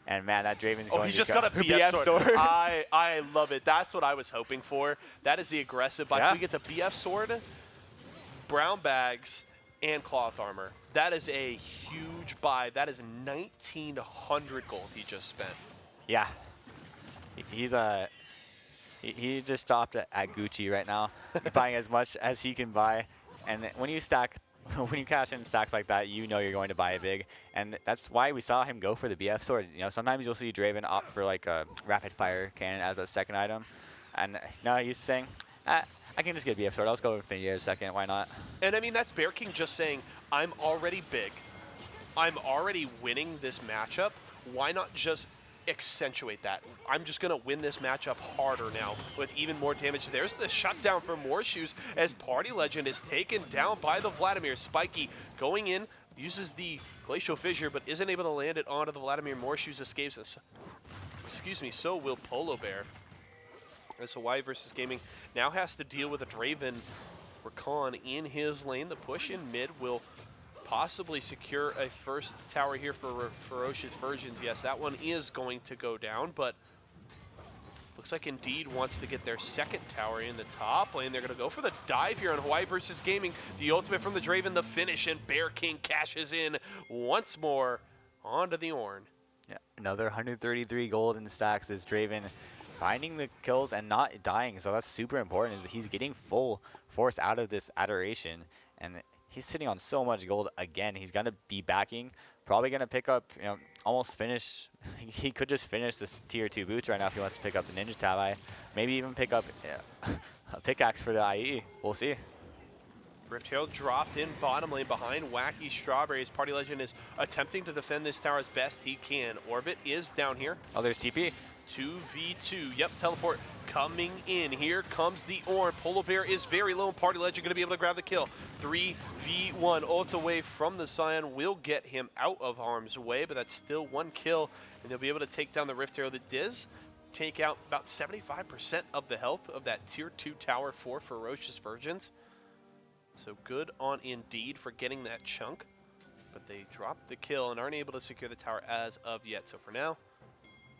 Speaker 2: And man, that Draven's going
Speaker 1: he just got a BF sword. I love it. That's what I was hoping for. That is the aggressive buy. So he gets a BF sword, brown bags, and cloth armor. That is a huge buy. That is 1,900 gold he just spent.
Speaker 2: Yeah. He just stopped at Gucci right now, buying as much as he can buy. And when you cash in stacks like that, you're going to buy a big. And that's why we saw him go for the BF sword. Sometimes you'll see Draven opt for like a rapid fire cannon as a second item. And now he's saying, I can just get a BF sword. I'll just go with Infinity Edge second. Why not?
Speaker 1: And I mean, that's Bear King just saying, I'm already big. I'm already winning this matchup. Why not just accentuate that? I'm just going to win this matchup harder now with even more damage. There's the shutdown for Morshoes as Party Legend is taken down by the Vladimir. Spiky going in, uses the Glacial Fissure, but isn't able to land it onto the Vladimir. Morshoes escapes us. Excuse me, so will Polo Bear. As Hawaii versus Gaming now has to deal with a Draven Rakan in his lane. The push in mid will possibly secure a first tower here for Ferocious Virgins. Yes, that one is going to go down, but looks like Indeed wants to get their second tower in the top lane. They're going to go for the dive here on Hawaii versus Gaming. The ultimate from the Draven, the finish, and Bear King cashes in once more onto the Ornn.
Speaker 2: Yeah, another 133 gold in the stacks is Draven finding the kills and not dying. So that's super important, is he's getting full force out of this adoration. And he's sitting on so much gold again. He's going to be backing, probably going to pick up, almost finish. He could just finish this tier 2 boots right now if he wants to pick up the Ninja Tabi. Maybe even pick up a pickaxe for the IE. We'll see.
Speaker 1: Rift Herald dropped in bottom lane behind Wacky Strawberries. Party Legend is attempting to defend this tower as best he can. Orbit is down here.
Speaker 2: Oh, there's TP.
Speaker 1: 2v2. Yep, teleport coming in. Here comes the Ornn. Polo Bear is very low, and Party Legend going to be able to grab the kill. 3v1. Ult away from the Scion will get him out of harm's way, but that's still one kill, and they'll be able to take down the Rift Herald. It does take out about 75% of the health of that tier 2 tower for Ferocious Virgins. So good on Indeed for getting that chunk, but they dropped the kill and aren't able to secure the tower as of yet. So for now,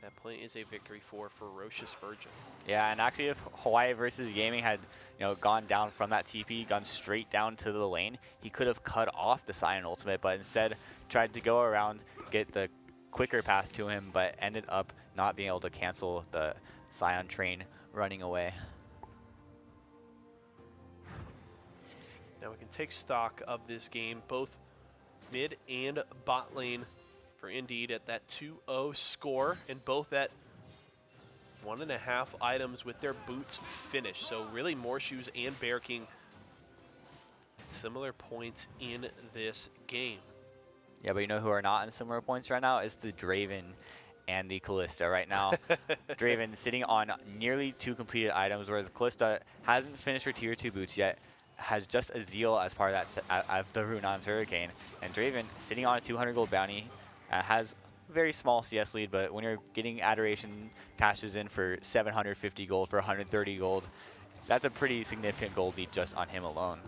Speaker 1: that play is a victory for Ferocious Virgins.
Speaker 2: Yeah, and actually if Hawaii versus Gaming had gone down from that TP, gone straight down to the lane, he could have cut off the Scion ultimate, but instead tried to go around, get the quicker path to him, but ended up not being able to cancel the Scion train running away.
Speaker 1: Now we can take stock of this game, both mid and bot lane for Indeed at that 2-0 score, and both at 1.5 items with their boots finished. So really Morshoes and Bear King at similar points in this game.
Speaker 2: Yeah, but you know who are not in similar points right now? It's the Draven and the Callista right now. Draven sitting on nearly 2 completed items, whereas Callista hasn't finished her tier 2 boots yet, has just a Zeal as part of that of the Runon's Hurricane. And Draven sitting on a 200 gold bounty, has very small CS lead, but when you're getting Adoration cashes in for 750 gold for 130 gold, that's a pretty significant gold lead just on him alone.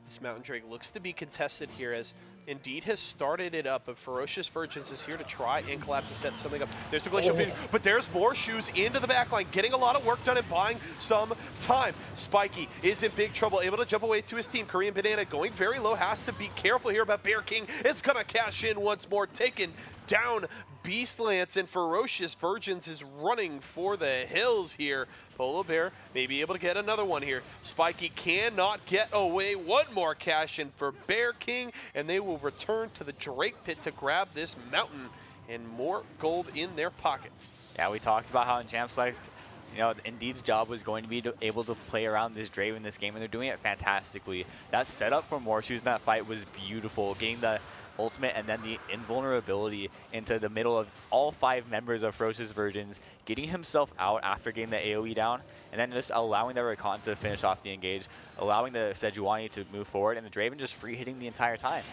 Speaker 1: This Mountain Drake looks to be contested here as Indeed has started it up, but Ferocious Virgins is here to try and collapse to set something up. There's a Glacial Fusion, but there's Morshoes into the backline, getting a lot of work done and buying some time. Spiky is in big trouble, able to jump away to his team. Korean Banana going very low, has to be careful here, but Bear King is going to cash in once more, taken down Beast Lance, and Ferocious Virgins is running for the hills here. Polo Bear may be able to get another one here. Spiky cannot get away. One more cash in for Bear King, and they will return to the Drake Pit to grab this mountain and more gold in their pockets.
Speaker 2: Yeah, we talked about how in Champ Select, you know, Indeed's job was going to be able to play around this Draven in this game, and they're doing it fantastically. That setup for Morshoes in that fight was beautiful, getting the ultimate and then the invulnerability into the middle of all 5 members of Ferocious Virgins, getting himself out after getting the AoE down, and then just allowing the Rakan to finish off the engage, allowing the Sejuani to move forward, and the Draven just free hitting the entire time.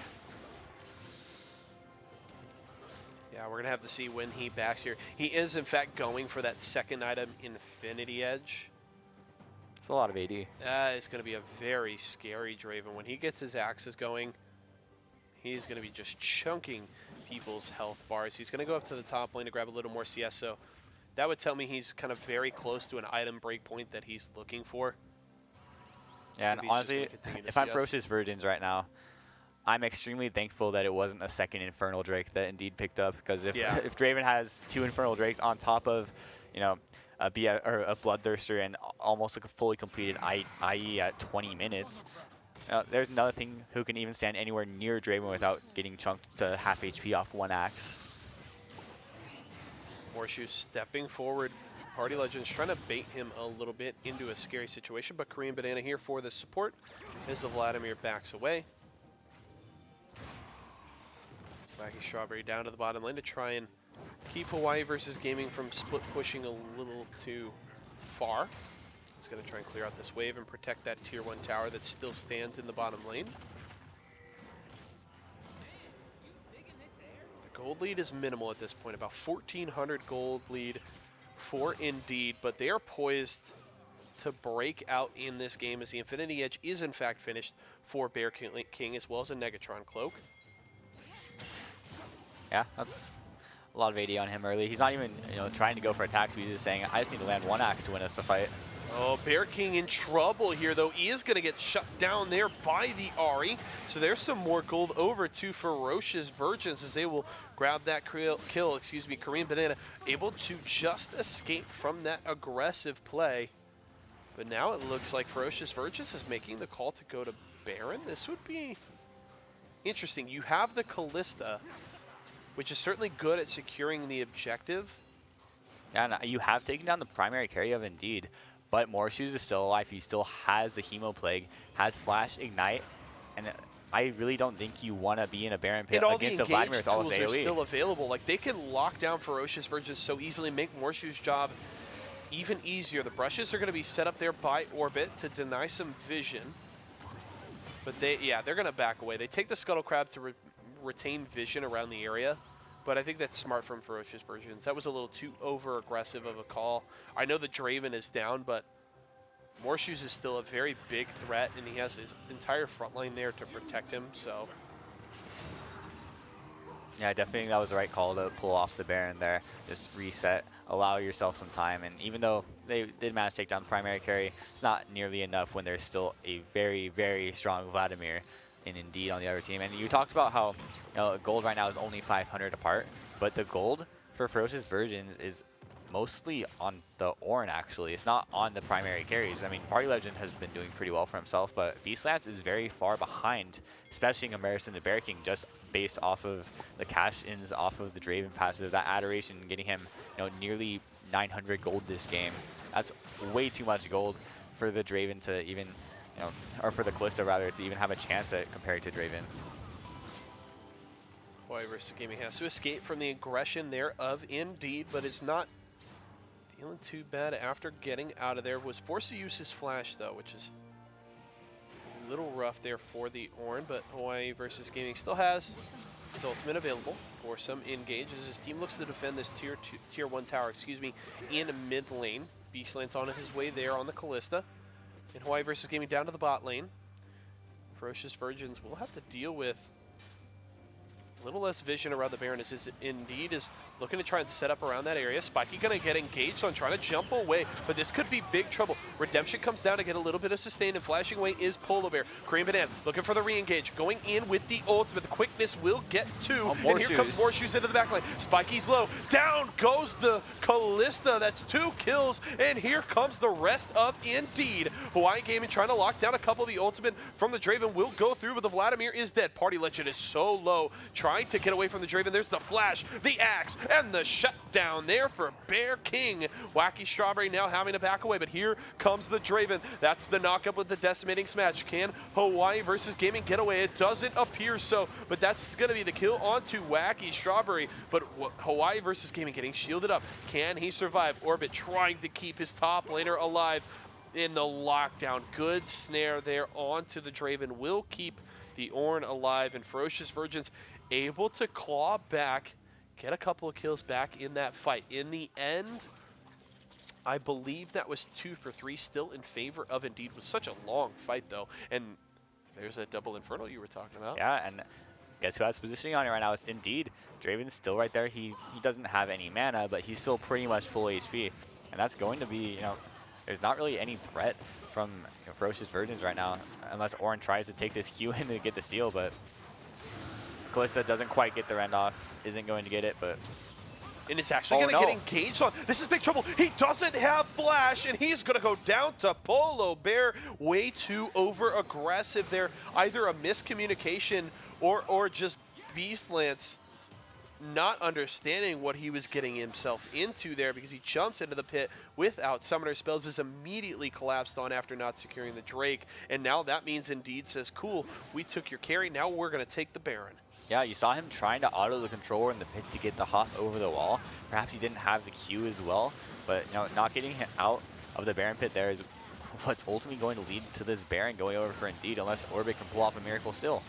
Speaker 1: Yeah, we're going to have to see when he backs here. He is, in fact, going for that second item, Infinity Edge.
Speaker 2: It's a lot of AD.
Speaker 1: That is going to be a very scary Draven. When he gets his axes going, he's going to be just chunking people's health bars. He's going to go up to the top lane to grab a little more CS, so that would tell me he's kind of very close to an item breakpoint that he's looking for.
Speaker 2: Yeah, and honestly, if I'm Ferocious Virgins right now, I'm extremely thankful that it wasn't a second Infernal Drake that Indeed picked up, because if Draven has 2 Infernal Drakes on top of, you know, a Bloodthirster and almost like a fully completed IE at 20 minutes, there's nothing who can even stand anywhere near Draven without getting chunked to half HP off 1 axe.
Speaker 1: Morshoes stepping forward. Party Legends trying to bait him a little bit into a scary situation, but Korean Banana here for the support as the Vladimir backs away. Wacky Strawberry down to the bottom lane to try and keep Hawaii versus Gaming from split pushing a little too far. He's going to try and clear out this wave and protect that tier 1 tower that still stands in the bottom lane. The gold lead is minimal at this point, about 1,400 gold lead for Indeed, but they are poised to break out in this game as the Infinity Edge is in fact finished for Bear King as well as a Negatron Cloak.
Speaker 2: Yeah, that's a lot of AD on him early. He's not even, you know, trying to go for attacks. He's just saying, I just need to land 1 axe to win us a fight.
Speaker 1: Oh, Bear King in trouble here, though. He is going to get shut down there by the Ahri. So there's some more gold over to Ferocious Virgins as they will grab that kill. Excuse me, Korean Banana able to just escape from that aggressive play. But now it looks like Ferocious Virgins is making the call to go to Baron. This would be interesting. You have the Callista, which is certainly good at securing the objective.
Speaker 2: Yeah, and you have taken down the primary carry of Indeed. But Morshoes is still alive. He still has the Hemo Plague, has Flash Ignite, and I really don't think you want to be in a Baron pit against the Vladimir with all his AoE.
Speaker 1: Are still available. Like, they can lock down Ferocious Virgins so easily, make Morshoes' job even easier. The brushes are going to be set up there by Orbit to deny some vision. But they're going to back away. They take the Scuttle Crab to retain vision around the area. But I think that's smart from Ferocious Virgins. That was a little too over-aggressive of a call. I know the Draven is down, but Morshoes is still a very big threat, and he has his entire front line there to protect him, so.
Speaker 2: Yeah, I definitely think that was the right call to pull off the Baron there. Just reset, allow yourself some time. And even though they did manage to take down the primary carry, it's not nearly enough when there's still a very, very strong Vladimir and Indeed on the other team. And you talked about how, you know, gold right now is only 500 apart, but the gold for Ferocious Virgins is mostly on the Ornn, actually. It's not on the primary carries. I mean, Party Legend has been doing pretty well for himself, but Beastlance is very far behind, especially in comparison to Bear King, just based off of the cash-ins off of the Draven passive, that Adoration getting him, nearly 900 gold this game. That's way too much gold for the Draven to even, or for the Kalista rather, to even have a chance at compared to Draven.
Speaker 1: Hawaii versus Gaming has to escape from the aggression there of Indeed, but is not feeling too bad after getting out of there. Was forced to use his flash, though, which is a little rough there for the Ornn, but Hawaii versus Gaming still has his ultimate available for some engage as his team looks to defend this tier 1 tower, in mid lane. Beastlands on his way there on the Kalista. And Hawaii versus Gaming down to the bot lane. Ferocious Virgins will have to deal with a little less vision around the Baron as Indeed is looking to try and set up around that area. Spiky going to get engaged on trying to jump away, but this could be big trouble. Redemption comes down to get a little bit of sustain, and flashing away is Polar Bear. Korean Banana looking for the re-engage, going in with the ultimate. The quickness will get two, and here comes Morshoes into the backline. Spiky's low. Down goes the Kalista. That's 2 kills, and here comes the rest of Indeed. Hawaii Gaming trying to lock down a couple of the ultimate from the Draven will go through, but the Vladimir is dead. Party Legend is so low, trying to get away from the Draven. There's the flash, the axe, and the shutdown there for Bear King. Wacky Strawberry now having to back away, but here comes the Draven. That's the knockup with the decimating smash. Can Hawaii versus Gaming get away? It doesn't appear so, but that's going to be the kill onto Wacky Strawberry. But Hawaii versus Gaming getting shielded up. Can he survive? Orbit trying to keep his top laner alive in the lockdown. Good snare there onto the Draven. Will keep the Ornn alive, and Ferocious Virgins able to claw back, get a couple of kills back in that fight. In the end, I believe that was 2 for 3, still in favor of Indeed. It was such a long fight, though. And there's a double Infernal you were talking about.
Speaker 2: Yeah, and guess who has positioning on it right now? It's Indeed. Draven's still right there. He doesn't have any mana, but he's still pretty much full HP. And that's going to be, there's not really any threat from Ferocious Virgins right now, unless Ornn tries to take this Q in to get the steal, but Kalista doesn't quite get the rend off, isn't going to get it, but...
Speaker 1: And it's actually going to get engaged on. This is big trouble. He doesn't have flash, and he's going to go down to Polo Bear. Way too over-aggressive there. Either a miscommunication or just Beastlance not understanding what he was getting himself into there, because he jumps into the pit without summoner spells, is immediately collapsed on after not securing the Drake. And now that means Indeed says, cool, we took your carry, now we're going to take the Baron.
Speaker 2: Yeah, you saw him trying to auto the controller in the pit to get the hop over the wall. Perhaps he didn't have the Q as well, but not getting him out of the Baron pit there is what's ultimately going to lead to this Baron going over for Indeed, unless Orbit can pull off a miracle still.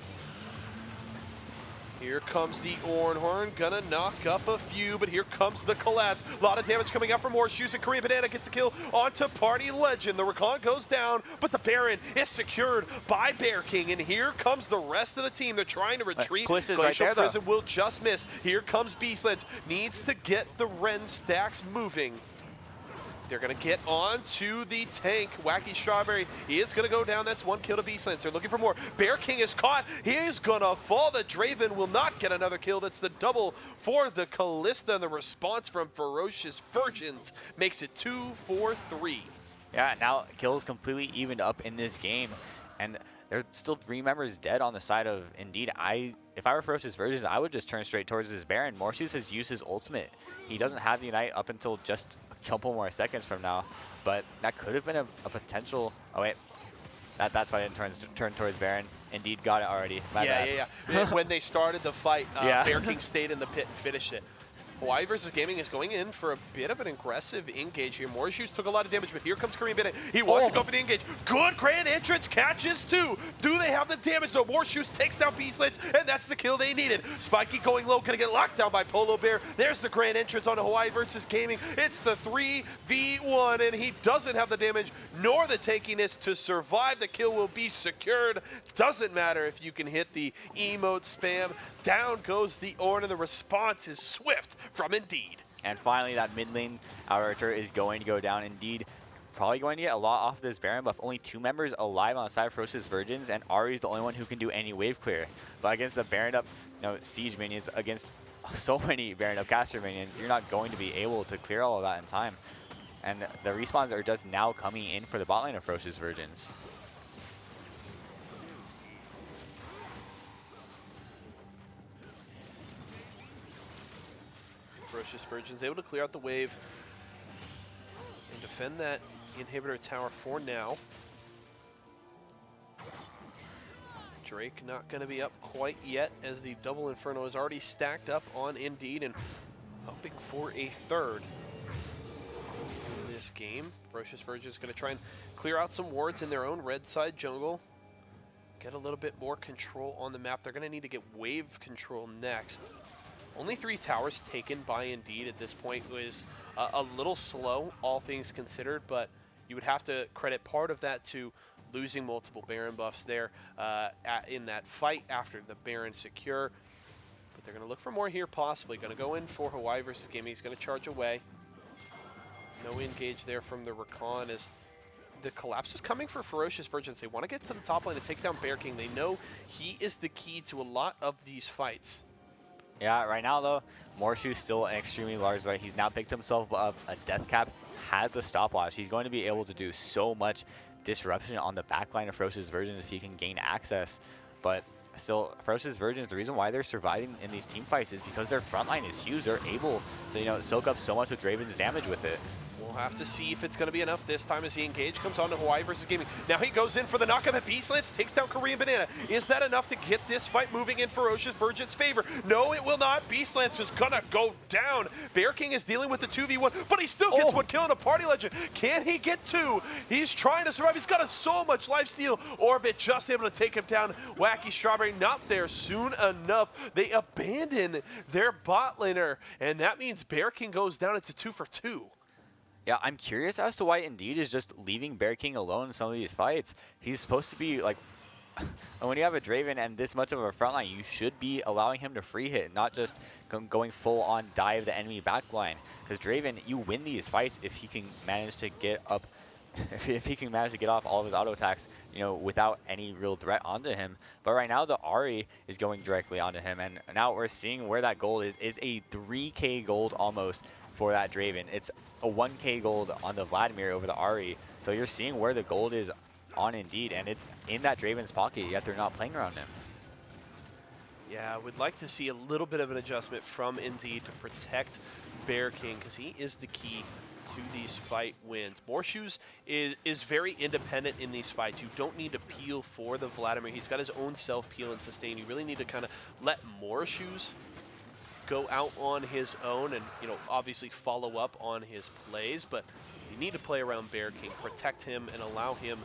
Speaker 1: Here comes the Ornhorn, gonna knock up a few, but here comes the collapse. A lot of damage coming out from Horseshoes, and Korean Banana gets the kill onto Party Legend. The Recon goes down, but the Baron is secured by Bear King, and here comes the rest of the team. They're trying to retreat. Glacial Prison will just miss. Here comes Beastlands, needs to get the Ren stacks moving. They're going to get on to the tank. Wacky Strawberry is going to go down. That's 1 kill to Beastlands. They're looking for more. Bear King is caught. He is going to fall. The Draven will not get another kill. That's the double for the Kalista. And the response from Ferocious Virgins makes it 2 for 3.
Speaker 2: Yeah, now kills completely evened up in this game. And there's still 3 members dead on the side of Indeed. If I were Ferocious Virgins, I would just turn straight towards his Baron. Morshoes has used his ultimate. He doesn't have the Ignite up until just a couple more seconds from now, but that could have been a potential. Oh wait, that's why I didn't turn towards Baron. Indeed got it already.
Speaker 1: Yeah. When they started the fight, Bear King stayed in the pit and finished it. Hawaii versus Gaming is going in for a bit of an aggressive engage here. Morshoes took a lot of damage, but here comes Korean Banana. He wants to go for the engage. Good grand entrance, catches 2. Do they have the damage? So Morshoes takes down Beastlands, and that's the kill they needed. Spiky going low, gonna get locked down by Polo Bear. There's the grand entrance on Hawaii versus Gaming. It's the 3v1, and he doesn't have the damage nor the tankiness to survive. The kill will be secured. Doesn't matter if you can hit the emote spam. Down goes the Ornn, and the response is swift from Indeed.
Speaker 2: And finally, that mid lane outer is going to go down. Indeed, probably going to get a lot off this Baron buff. Only 2 members alive on the side of Ferocious Virgins, and Ari's the only one who can do any wave clear. But against the Baron up, Siege minions, against so many Baron Upcaster minions, you're not going to be able to clear all of that in time. And the respawns are just now coming in for the bot lane of Ferocious Virgins.
Speaker 1: Ferocious Virgins able to clear out the wave and defend that inhibitor tower for now. Drake not going to be up quite yet, as the double Inferno is already stacked up on Indeed and hoping for a third in this game. Ferocious Virgins going to try and clear out some wards in their own red side jungle. Get a little bit more control on the map. They're going to need to get wave control next. Only 3 towers taken by Indeed at this point was a little slow, all things considered, but you would have to credit part of that to losing multiple Baron buffs there in that fight after the Baron secure. But they're going to look for more here, possibly. Going to go in for Hawaii versus Gimme. He's going to charge away. No engage there from the Rakan as the collapse is coming for Ferocious Virgins. They want to get to the top lane and take down Bear King. They know he is the key to a lot of these fights.
Speaker 2: Yeah, right now though, Morshu's still an extremely large threat. He's now picked himself up a death cap, has a stopwatch. He's going to be able to do so much disruption on the backline of Ferocious Virgins if he can gain access. But still, Ferocious Virgins, the reason why they're surviving in these team fights is because their front line is huge. They're able to, soak up so much of Draven's damage with it.
Speaker 1: We'll have to see if it's going to be enough this time as the engage comes on to Hawaii versus Gaming. Now he goes in for the knockup at Beastlance, takes down Korean Banana. Is that enough to get this fight moving in Ferocious Virgins' favor? No, it will not. Beastlance is going to go down. Bear King is dealing with the 2v1, but he still gets one killing a party legend. Can he get 2? He's trying to survive. He's got so much lifesteal. Orbit just able to take him down. Wacky Strawberry not there soon enough. They abandon their bot laner, and that means Bear King goes down into 2 for 2.
Speaker 2: Yeah, I'm curious as to why Indeed is just leaving Bear King alone in some of these fights. He's supposed to be like, when you have a Draven and this much of a frontline, you should be allowing him to free hit, not just going full on dive the enemy backline. Because Draven, you win these fights if he can manage to get up, if he can manage to get off all of his auto attacks, without any real threat onto him. But right now the Ahri is going directly onto him, and now we're seeing where that gold is a 3k gold almost for that Draven. It's a 1k gold on the Vladimir over the Ahri. So you're seeing where the gold is on Indeed, and it's in that Draven's pocket, yet they're not playing around him.
Speaker 1: Yeah, I would like to see a little bit of an adjustment from Indeed to protect Bear King, because he is the key to these fight wins. Morshoes is very independent in these fights. You don't need to peel for the Vladimir. He's got his own self-peel and sustain. You really need to kind of let Morshoes go out on his own and, obviously follow up on his plays, but you need to play around Bear King, protect him, and allow him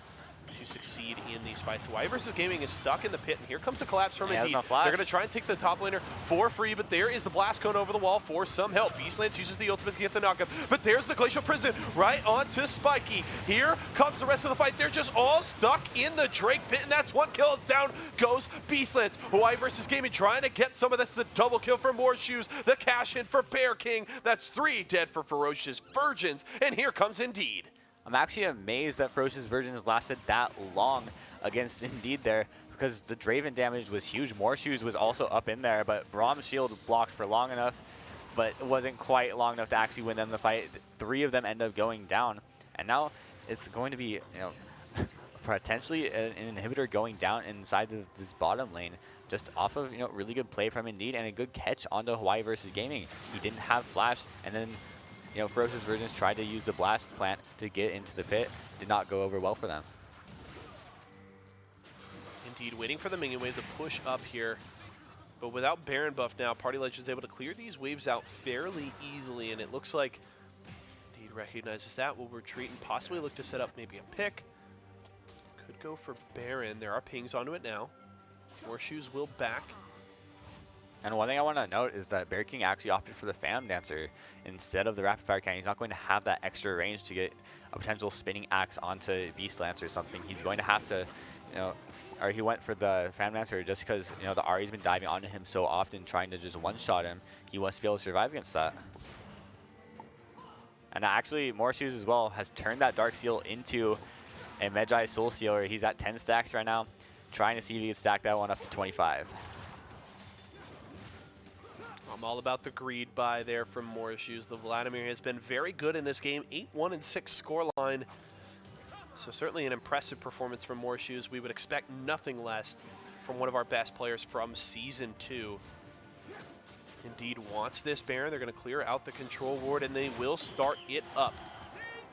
Speaker 1: to succeed in these fights. Hawaii versus Gaming is stuck in the pit, and here comes a collapse from Indeed. They're going to try and take the top laner for free, but there is the blast cone over the wall for some help. Beastlands uses the ultimate to get the knockup, but there's the Glacial Prison right onto Spiky. Here comes the rest of the fight. They're just all stuck in the Drake pit, and that's 1 kill. Down goes Beastlands. Hawaii versus Gaming trying to get some of that's the double kill for Morshoes. The cash in for Bear King. That's 3 dead for Ferocious Virgins, and here comes Indeed.
Speaker 2: I'm actually amazed that Ferocious Virgins lasted that long against Indeed there, because the Draven damage was huge. Morshoes was also up in there, but Brahm's shield blocked for long enough, but it wasn't quite long enough to actually win them the fight. 3 of them end up going down, and now it's going to be, potentially an inhibitor going down inside this bottom lane, just off of, really good play from Indeed and a good catch onto Hawaii versus Gaming. He didn't have flash, and then Ferocious Virgins tried to use the blast plant to get into the pit. Did not go over well for them.
Speaker 1: Indeed, waiting for the minion wave to push up here. But without Baron buff now, Party Legend's able to clear these waves out fairly easily, and it looks like Indeed recognizes that, will retreat and possibly look to set up maybe a pick. Could go for Baron. There are pings onto it now. Morshoes will back.
Speaker 2: And one thing I want to note is that Bear King actually opted for the Phantom Dancer instead of the Rapid Fire Cannon. He's not going to have that extra range to get a potential spinning axe onto Beast Lance or something. He's going to have to, or he went for the Phantom Dancer just because, the Ahri's been diving onto him so often, trying to just one-shot him. He wants to be able to survive against that. And actually, Morshoes as well has turned that Dark Seal into a Magi Soul Sealer. He's at 10 stacks right now, trying to see if he can stack that one up to 25.
Speaker 1: all about the greed buy there from Morishoes. The Vladimir has been very good in this game, 8-1 and 6 scoreline. So certainly an impressive performance from Morishoes. We would expect nothing less from one of our best players from Season 2. Indeed wants this Baron. They're going to clear out the control ward, and they will start it up.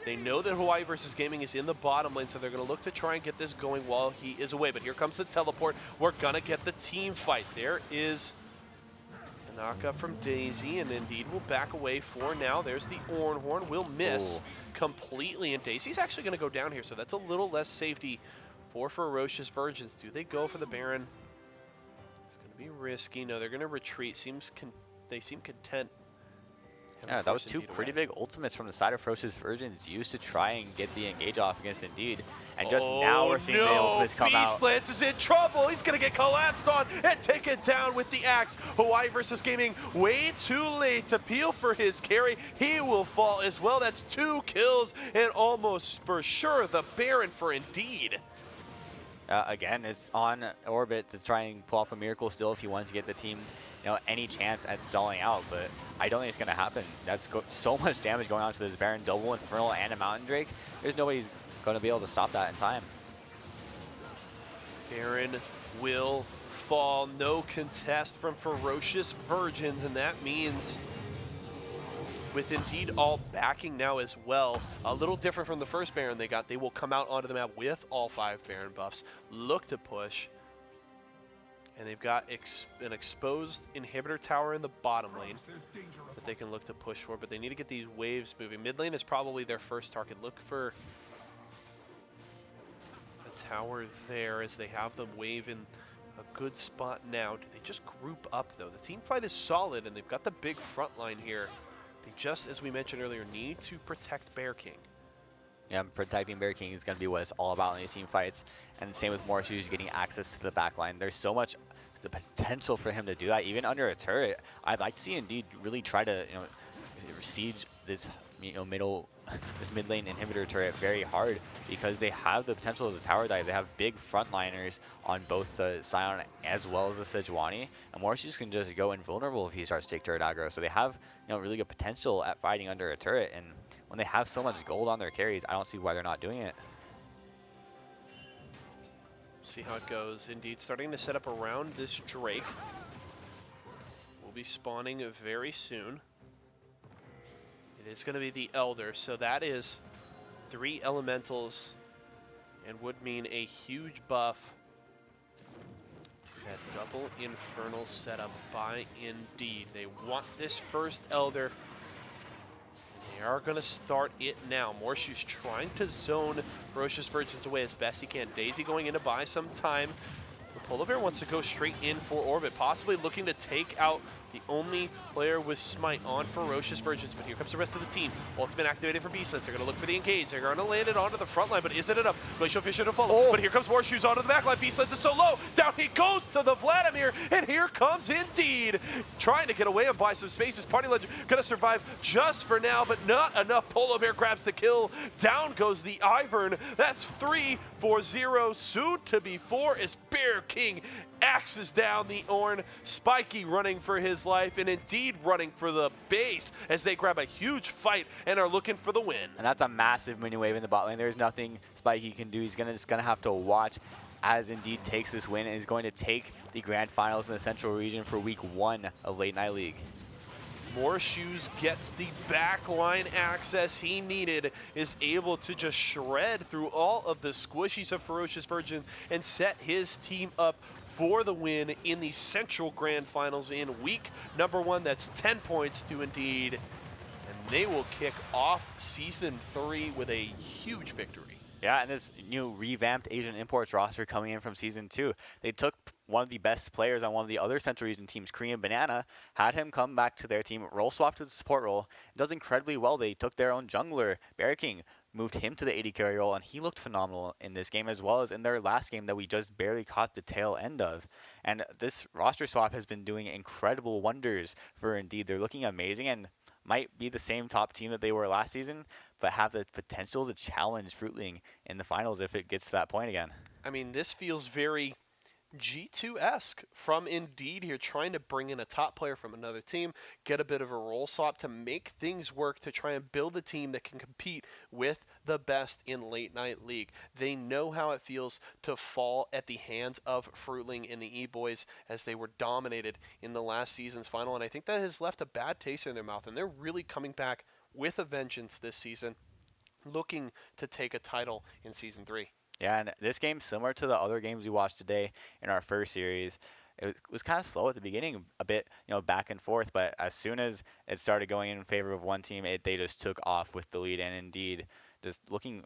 Speaker 1: They know that Hawaii versus Gaming is in the bottom lane, so they're going to look to try and get this going while he is away. But here comes the teleport. We're going to get the team fight. There is a knockup from Daisy, and Indeed will back away for now. There's the Ornhorn. Will miss completely, and Daisy's actually going to go down here, so that's a little less safety for Ferocious Virgins. Do they go for the Baron? It's going to be risky. No, they're going to retreat. They seem content.
Speaker 2: Yeah, that was two pretty big ultimates from the side of Ferocious Virgins used to try and get the engage off against Indeed. And just now we're seeing the ultimates come out.
Speaker 1: Beastlance is in trouble. He's going to get collapsed on and taken down with the axe. Hawaii versus Gaming way too late to peel for his carry. He will fall as well. That's 2 kills and almost for sure the Baron for Indeed.
Speaker 2: Again, it's on orbit to try and pull off a miracle still if he wants to get the team, any chance at stalling out, but I don't think it's going to happen. That's so much damage going on to this Baron, double Infernal and a Mountain Drake. There's nobody's going to be able to stop that in time.
Speaker 1: Baron will fall. No contest from Ferocious Virgins, and that means with Indeed all backing now as well, a little different from the first Baron they got. They will come out onto the map with all 5 Baron buffs, look to push. And they've got an exposed inhibitor tower in the bottom lane that they can look to push for, but they need to get these waves moving. Mid lane is probably their first target. Look for a tower there as they have them wave in a good spot now. Do they just group up, though? The team fight is solid, and they've got the big front line here. They just, as we mentioned earlier, need to protect Bear King.
Speaker 2: Yeah, protecting Bear King is going to be what it's all about in these team fights. And same with Morishoes getting access to the back line. There's so much the potential for him to do that, even under a turret. I'd like to see Indeed really try to, siege this, this mid lane inhibitor turret very hard because they have the potential of the tower dive. They have big frontliners on both the Scion as well as the Sejuani, and Morishoes can just go invulnerable if he starts to take turret aggro. So they have, really good potential at fighting under a turret, and when they have so much gold on their carries, I don't see why they're not doing it.
Speaker 1: See how it goes. Indeed, starting to set up around this Drake. Will be spawning very soon. It is going to be the Elder, so that is 3 elementals and would mean a huge buff. That double Infernal setup by Indeed. They want this first Elder. They are going to start it now. Morishoes trying to zone Ferocious Virgins away as best he can. Daisy going in to buy some time. The Polar Bear wants to go straight in for orbit, possibly looking to take out the only player with Smite on Ferocious Virgins, but here comes the rest of the team. Ultimate activated for Beastlance. They're going to look for the engage. They're going to land it onto the front line, but is it enough? Glacial Fisher to follow, but here comes Morishoes onto the back line. Beastlance is so low. Down he goes to the Vladimir, and here comes Indeed. Trying to get away and buy some spaces. Party Legend going to survive just for now, but not enough. Polar Bear grabs the kill. Down goes the Ivern. That's 3 for 0. Soon to be 4 as Bear King axes down the Ornn. Spiky running for his life, and Indeed running for the base as they grab a huge fight and are looking for the win.
Speaker 2: And that's a massive mini wave in the bot lane. There's nothing Spiky can do. He's just gonna have to watch as Indeed takes this win and is going to take the grand finals in the Central region for week 1 of Late Night League.
Speaker 1: Morishoes gets the backline access he needed, is able to just shred through all of the squishies of Ferocious Virgin and set his team up for the win in the Central Grand Finals in week number 1. That's 10 points to Indeed. And they will kick off Season 3 with a huge victory.
Speaker 2: Yeah, and this new revamped Asian Imports roster coming in from Season 2. They took one of the best players on one of the other Central Region teams, Korean Banana, had him come back to their team, role swap to the support role, does incredibly well. They took their own jungler, Bear King, moved him to the AD carry role, and he looked phenomenal in this game as well as in their last game that we just barely caught the tail end of. And this roster swap has been doing incredible wonders for Indeed. They're looking amazing and might be the same top team that they were last season, but have the potential to challenge Fruitling in the finals if it gets to that point again.
Speaker 1: I mean, this feels very G2-esque from Indeed here, trying to bring in a top player from another team, get a bit of a role swap to make things work to try and build a team that can compete with the best in late night league. They know how it feels to fall at the hands of Fruitling and the E-Boys as they were dominated in the last season's final, and I think that has left a bad taste in their mouth, and they're really coming back with a vengeance this season, looking to take a title in Season 3.
Speaker 2: Yeah, and this game, similar to the other games we watched today in our first series, it was kind of slow at the beginning, a bit, back and forth. But as soon as it started going in favor of one team, they just took off with the lead, and indeed, just looking,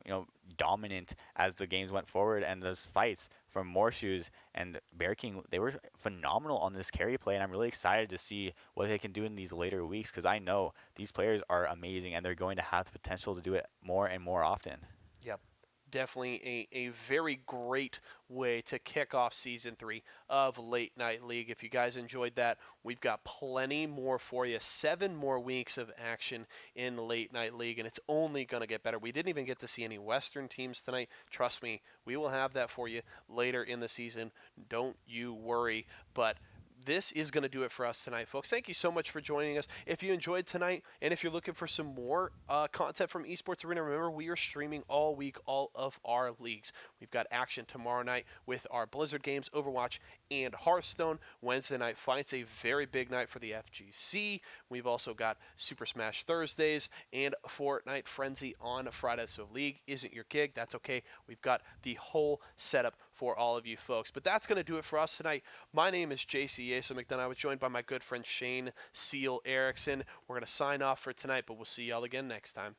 Speaker 2: dominant as the games went forward. And those fights from Morshoes and Bear King, they were phenomenal on this carry play, and I'm really excited to see what they can do in these later weeks because I know these players are amazing, and they're going to have the potential to do it more and more often.
Speaker 1: Yep. Definitely a very great way to kick off Season 3 of Late Night League. If you guys enjoyed that, we've got plenty more for you. 7 more weeks of action in Late Night League, and it's only going to get better. We didn't even get to see any Western teams tonight. Trust me, we will have that for you later in the season. Don't you worry. But this is going to do it for us tonight, folks. Thank you so much for joining us. If you enjoyed tonight, and if you're looking for some more content from Esports Arena, remember we are streaming all week all of our leagues. We've got action tomorrow night with our Blizzard games, Overwatch, and Hearthstone. Wednesday night fights, a very big night for the FGC. We've also got Super Smash Thursdays and Fortnite Frenzy on Friday. So if League isn't your gig, that's okay. We've got the whole setup for all of you folks. But that's going to do it for us tonight. My name is JC Asa McDonough. I was joined by my good friend Shane Seal Erickson. We're going to sign off for tonight, but we'll see y'all again next time.